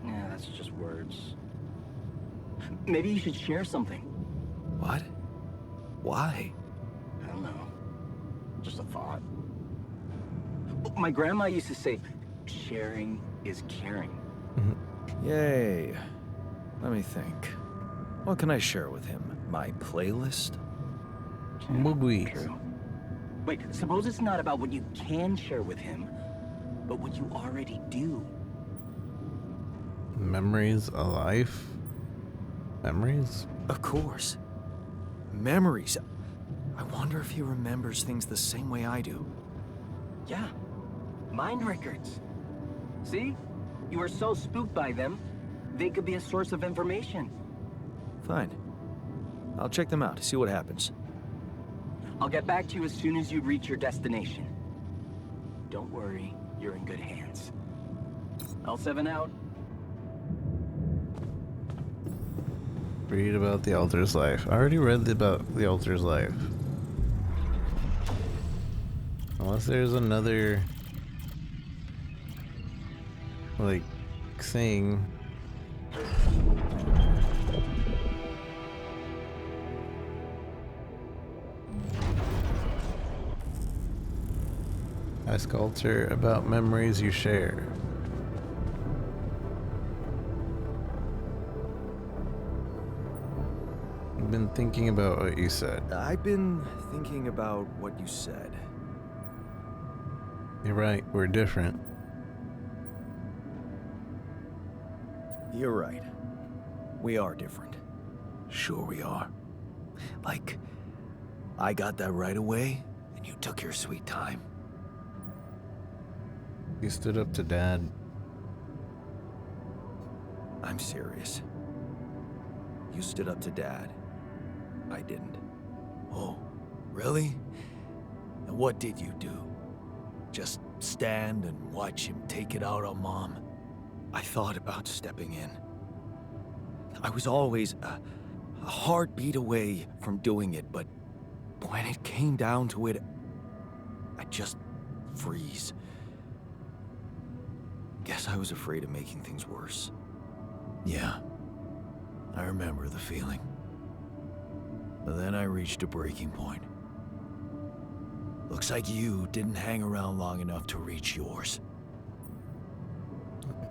Yeah, that's just words. Maybe you should share something. What? Why? I don't know. Just a thought. My grandma used to say, sharing is caring. Yay. Let me think. What can I share with him? My playlist? Movies. True. Wait, suppose it's not about what you can share with him, but what you already do. Memories alive? Memories? Of course. Memories. I wonder if he remembers things the same way I do. Yeah. Mind records. See? You were so spooked by them, they could be a source of information. Fine. I'll check them out, see what happens. I'll get back to you as soon as you reach your destination. Don't worry, you're in good hands. L7 out. Read about the Altar's life. I already read about the Altar's life. Unless there's another, like, thing. Ask Altar about memories you share. I've been thinking about what you said. I've been thinking about what you said. You're right, we're different. You're right. We are different. Sure we are. Like, I got that right away, and you took your sweet time. You stood up to Dad. I'm serious. You stood up to Dad. I didn't. Oh, really? And what did you do? Just stand and watch him take it out on Mom? I thought about stepping in. I was always a heartbeat away from doing it, but when it came down to it, I'd just freeze. Guess I was afraid of making things worse. Yeah, I remember the feeling. But then I reached a breaking point. Looks like you didn't hang around long enough to reach yours.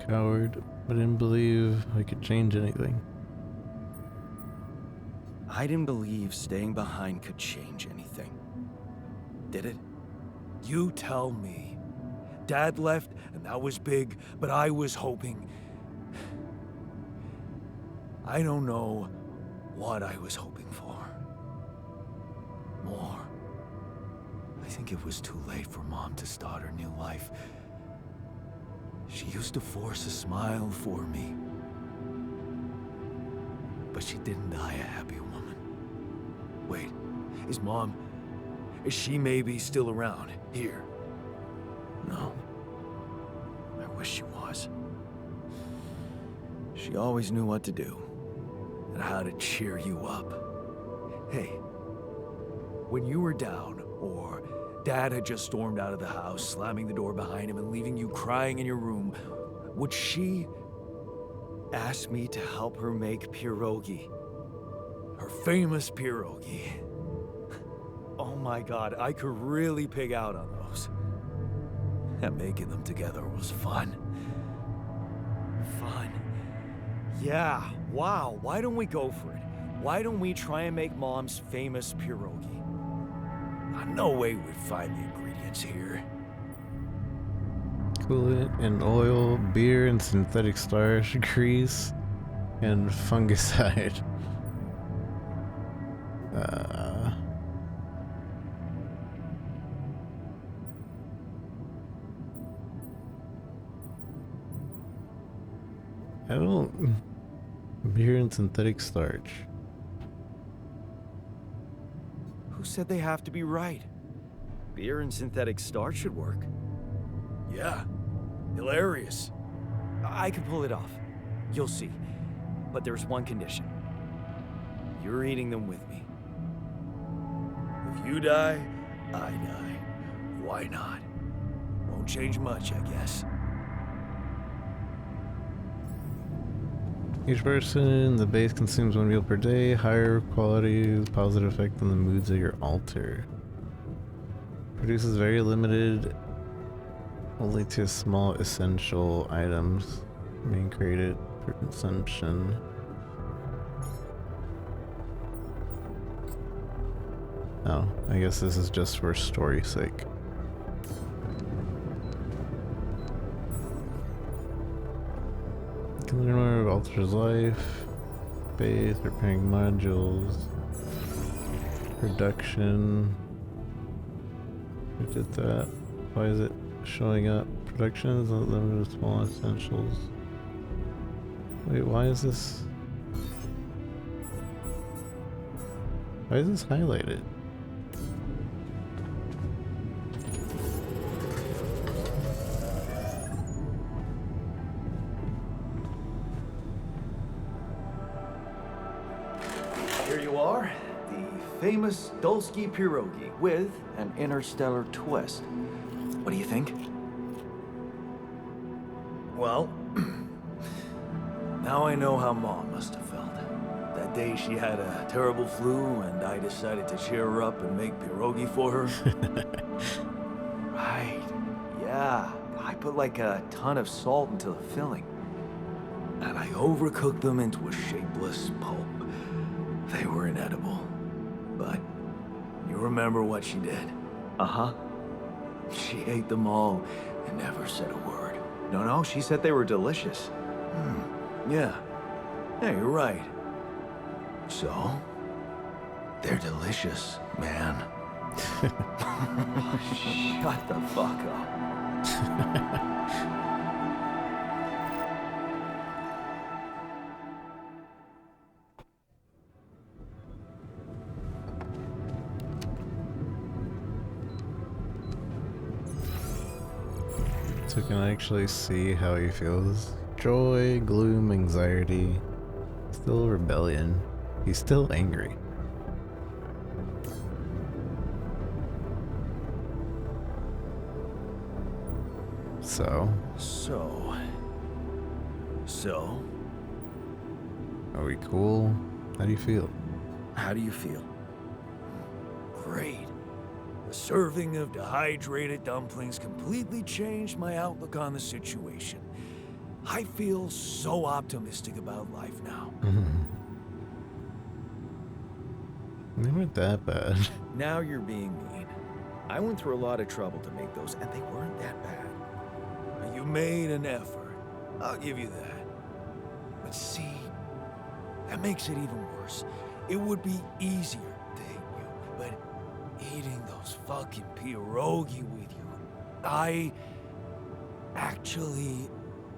Coward, but didn't believe I could change anything. I didn't believe staying behind could change anything. Did it? You tell me. Dad left, and that was big, but I was hoping. I don't know what I was hoping for. More. I think it was too late for Mom to start her new life. She used to force a smile for me. But she didn't die a happy woman. Wait, is Mom... is she maybe still around, here? No. I wish she was. She always knew what to do, and how to cheer you up. Hey, when you were down, or Dad had just stormed out of the house, slamming the door behind him and leaving you crying in your room, would she ask me to help her make pierogi? Her famous pierogi. Oh my God, I could really pig out on those. And making them together was fun. Fun. Yeah, wow, why don't we go for it? Why don't we try and make Mom's famous pierogi? No way we'd find the ingredients here. Coolant and oil, beer and synthetic starch, grease, and fungicide. I don't... Beer and synthetic starch. Who said they have to be right? Beer and synthetic starch should work. Yeah, hilarious. I can pull it off. You'll see. But there's one condition. You're eating them with me. If you die, I die. Why not? Won't change much, I guess. Each person in the base consumes 1 meal per day. Higher quality, positive effect on the moods of your altar. Produces very limited, only to small essential items being created for consumption. Oh, I guess this is just for story's sake. You can learn more of Altar's life, base, repairing modules, production. Who did that? Why is it showing up? Production is limited to small essentials. Wait, why is this? Why is this highlighted? Here you are, the famous Dulski pierogi with an interstellar twist. What do you think? Well, now I know how Mom must have felt. That day she had a terrible flu and I decided to cheer her up and make pierogi for her. Right, yeah. I put like a ton of salt into the filling. And I overcooked them into a shapeless pulp. They were inedible. But you remember what she did? Uh-huh. She ate them all and never said a word. No, she said they were delicious. Yeah. Yeah, you're right. So, they're delicious, man. Shut the fuck up. So can I actually see how he feels? Joy, gloom, anxiety, still rebellion. He's still angry. So? Are we cool? How do you feel? How do you feel? Great. A serving of dehydrated dumplings completely changed my outlook on the situation. I feel so optimistic about life now. They weren't that bad. Now you're being mean. I went through a lot of trouble to make those, and they weren't that bad. You made an effort. I'll give you that. But see, that makes it even worse. It would be easier to hate you, but eating those fucking pierogi with you, I actually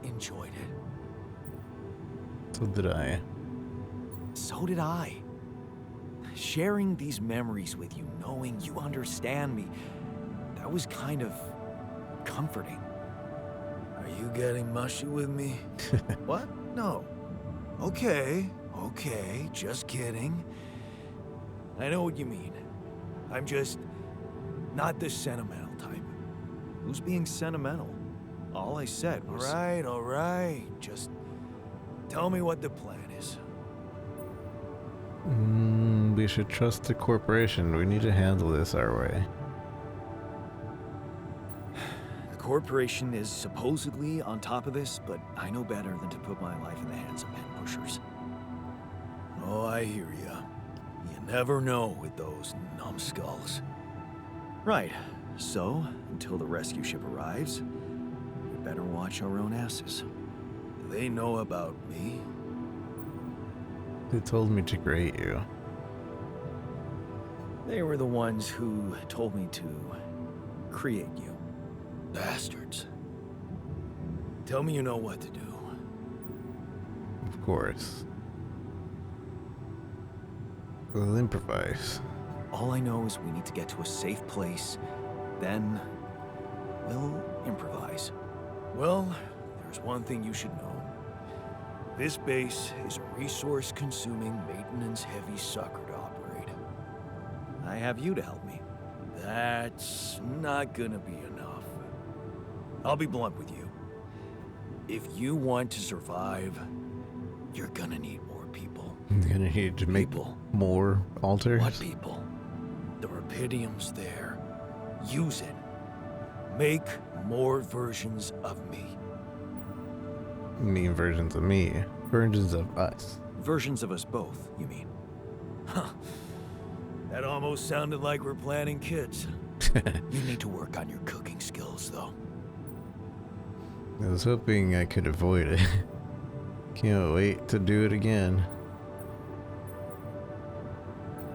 enjoyed it. So did I. So did I. Sharing these memories with you, knowing you understand me, that was kind of comforting. Are you getting mushy with me? What? No. Okay, just kidding. I know what you mean. I'm just not the sentimental type. Who's being sentimental? All I said was... All right. Just tell me what the plan is. We should trust the corporation. We need to handle this our way. The corporation is supposedly on top of this, but I know better than to put my life in the hands of pen pushers. Oh, I hear ya. You never know with those numbskulls. Right. So, until the rescue ship arrives, we better watch our own asses. Do they know about me? They told me to grate you. They were the ones who told me to create you. Bastards. Tell me you know what to do. course. We'll improvise. All I know is we need to get to a safe place, then we'll improvise. Well, there's one thing you should know. This base is a resource-consuming, maintenance-heavy sucker to operate. I have you to help me. That's not gonna be enough. I'll be blunt with you. If you want to survive, you're gonna need more people. You're gonna need to make People. more altars. What people? The Rapidium's there. Use it. Make more versions of me. You mean versions of me, versions of us. Versions of us both, you mean? Huh. That almost sounded like we're planning kids. You need to work on your cooking skills, though. I was hoping I could avoid it. Can't wait to do it again.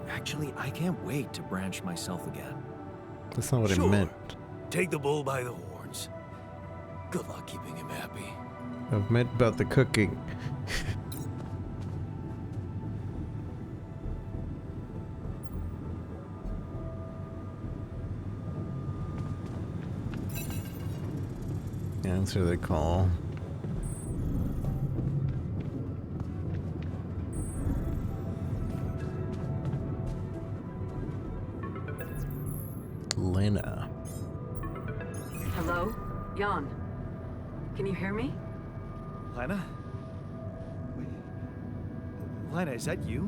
Actually, I can't wait to branch myself again. That's not what I Sure. meant. Take the bull by the horns. Good luck keeping him happy. I've meant about the cooking. Answer the call. Lena. Hello? Jan? Can you hear me? Lena? Wait. Lena, is that you?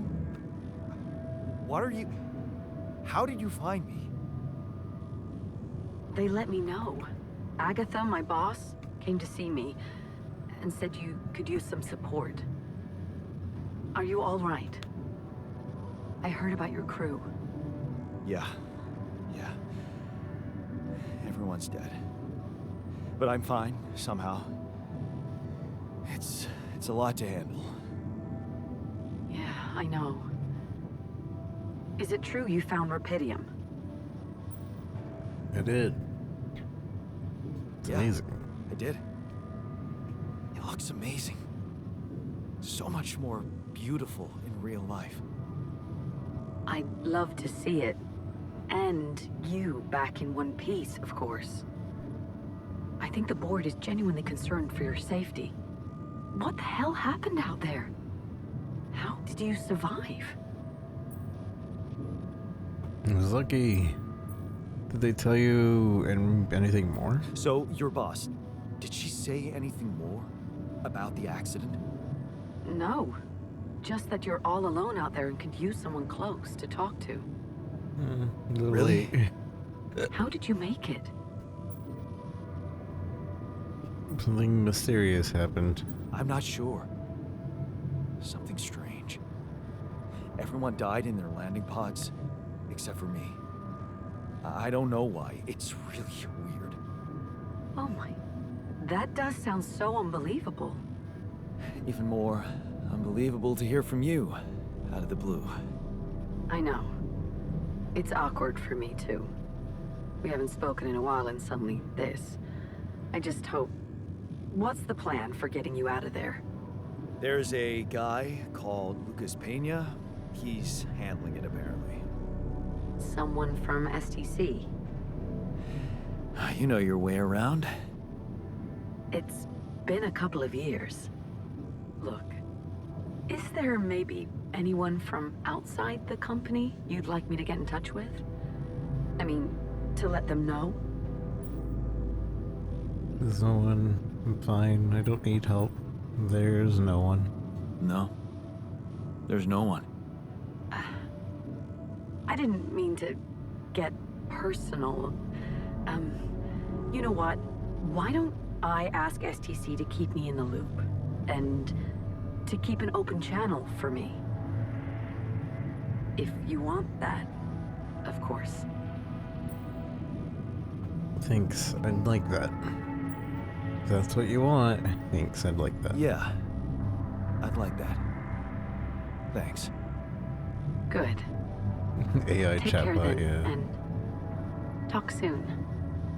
What are you... How did you find me? They let me know. Agatha, my boss, came to see me and said you could use some support. Are you all right? I heard about your crew. Yeah. Everyone's dead. But I'm fine, somehow. It's a lot to handle. Yeah, I know. Is it true you found Rapidium? I did. It's Yeah. amazing. I did. It looks amazing. So much more beautiful in real life. I'd love to see it. And you back in one piece, of course. I think the board is genuinely concerned for your safety. What the hell happened out there? How did you survive? I was lucky. Did they tell you anything more? So, your boss, did she say anything more about the accident? No. Just that you're all alone out there and could use someone close to talk to. A little Really? late. How did you make it? Something mysterious happened. I'm not sure. Something strange. Everyone died in their landing pods, except for me. I don't know why. It's really weird. Oh my... That does sound so unbelievable. Even more unbelievable to hear from you, out of the blue. I know. It's awkward for me, too. We haven't spoken in a while and suddenly this. I just hope... What's the plan for getting you out of there? There's a guy called Lucas Pena. He's handling it, apparently. Someone from STC. You know your way around. It's been a couple of years. Look, is there maybe anyone from outside the company you'd like me to get in touch with? I mean, to let them know? There's no one. I'm fine. I don't need help. There's no one. No. There's no one. I didn't mean to get personal. You know what? Why don't I ask STC to keep me in the loop? And to keep an open channel for me? If you want that, of course. Thanks. I'd like that. If that's what you want. Thanks. I'd like that. Yeah. I'd like that. Thanks. Good. AI Take care chatbot, then, yeah. and talk soon.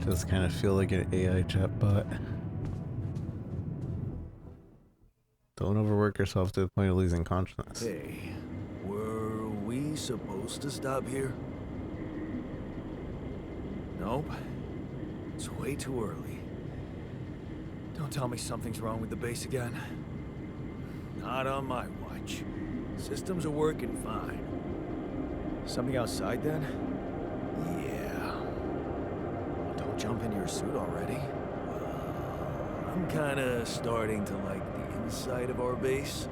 Does kind of feel like an AI chatbot. Don't overwork yourself to the point of losing consciousness. Hey, were we supposed to stop here? Nope. It's way too early. Don't tell me something's wrong with the base again. Not on my watch. Systems are working fine. Something outside then? Yeah. Don't jump into your suit already. I'm kinda starting to like the inside of our base.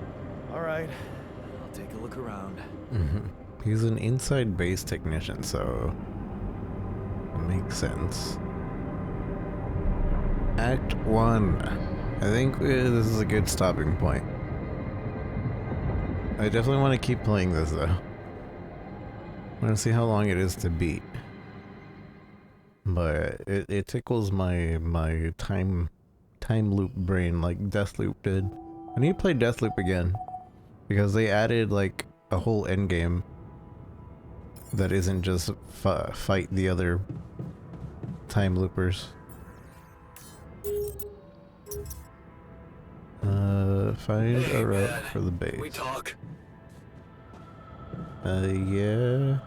Alright, I'll take a look around. He's an inside base technician, so it makes sense. Act 1. I think this is a good stopping point. I definitely want to keep playing this though. I want to see how long it is to beat. But it tickles my time loop brain like Deathloop did. I need to play Deathloop again because they added like a whole end game that isn't just fight the other time loopers. Find a route for the base. We talk. Yeah.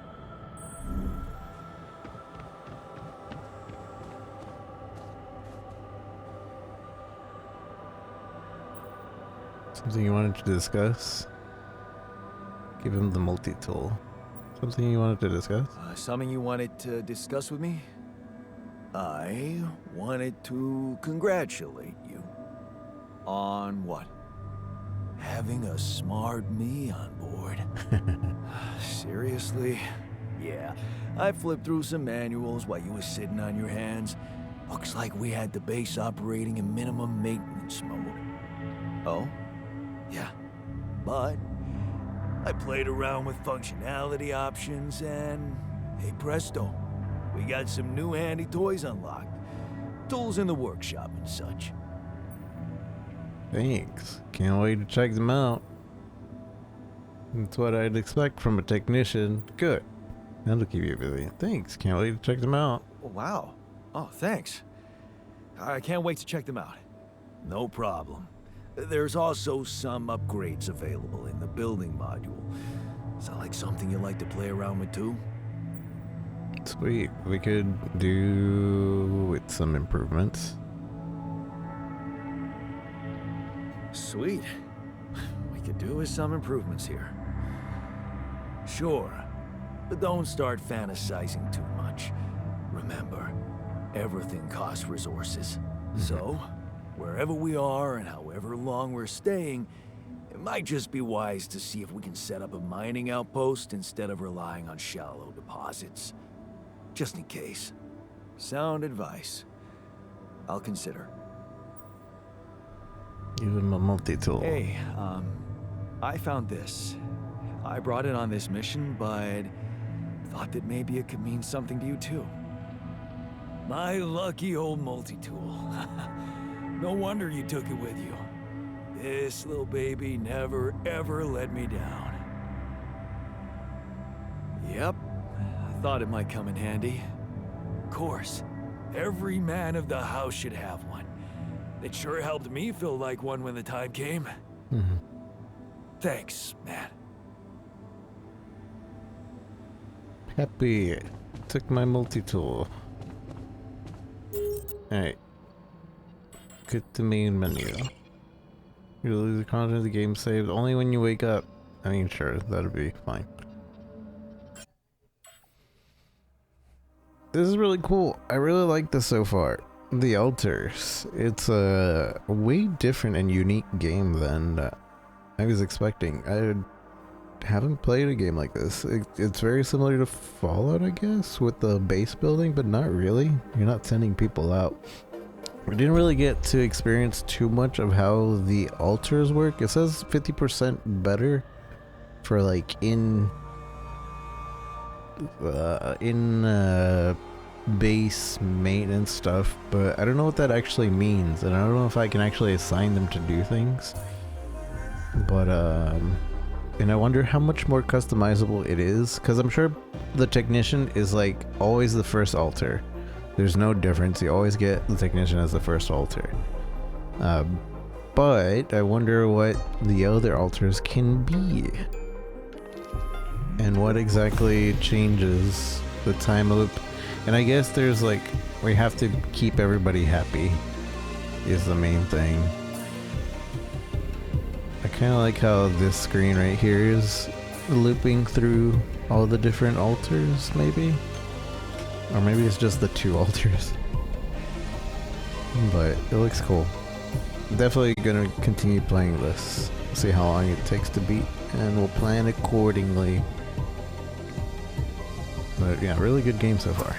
Something you wanted to discuss? Give him the multi-tool. Something you wanted to discuss? Something you wanted to discuss with me? I wanted to congratulate you. On what? Having a smart me on board. Seriously? Yeah, I flipped through some manuals while you were sitting on your hands. Looks like we had the base operating in minimum maintenance mode. Oh? Yeah. But I played around with functionality options and hey presto, we got some new handy toys unlocked. Tools in the workshop and such. Thanks. Can't wait to check them out. That's what I'd expect from a technician. Good. That'll keep you busy. Thanks. Can't wait to check them out. Wow. Oh, thanks. I can't wait to check them out. No problem. There's also some upgrades available in the building module. Sound like something you like to play around with too? Sweet. We could do with some improvements. Sweet. We could do with some improvements here. Sure. But don't start fantasizing too much. Remember, everything costs resources. So, wherever we are and however long we're staying, it might just be wise to see if we can set up a mining outpost instead of relying on shallow deposits. Just in case. Sound advice. I'll consider. Give him a multi-tool. Hey, I found this. I brought it on this mission, but thought that maybe it could mean something to you too. My lucky old multi-tool. No wonder you took it with you. This little baby never ever let me down. Yep, I thought it might come in handy. Of course, every man of the house should have one. It sure helped me feel like one when the time came. Thanks, man. Happy. Took my multi-tool. Alright. Get the main menu. You'll lose the content of the game saved only when you wake up. I mean, sure, that'll be fine. This is really cool. I really like this so far. The Altars. It's a way different and unique game than I was expecting. I haven't played a game like this. It's very similar to Fallout, I guess, with the base building, but not really. You're not sending people out. We didn't really get to experience too much of how the altars work. It says 50% better for like in base maintenance stuff, but I don't know what that actually means, and I don't know if I can actually assign them to do things. But and I wonder how much more customizable it is, because I'm sure the technician is like always the first altar. There's no difference. You always get the technician as the first altar. But I wonder what the other altars can be. And what exactly changes the time loop. And I guess there's like, we have to keep everybody happy is the main thing. I kind of like how this screen right here is looping through all the different altars, maybe? Or maybe it's just the 2 altars. But it looks cool. Definitely gonna continue playing this. See how long it takes to beat, and we'll plan accordingly. But yeah, really good game so far.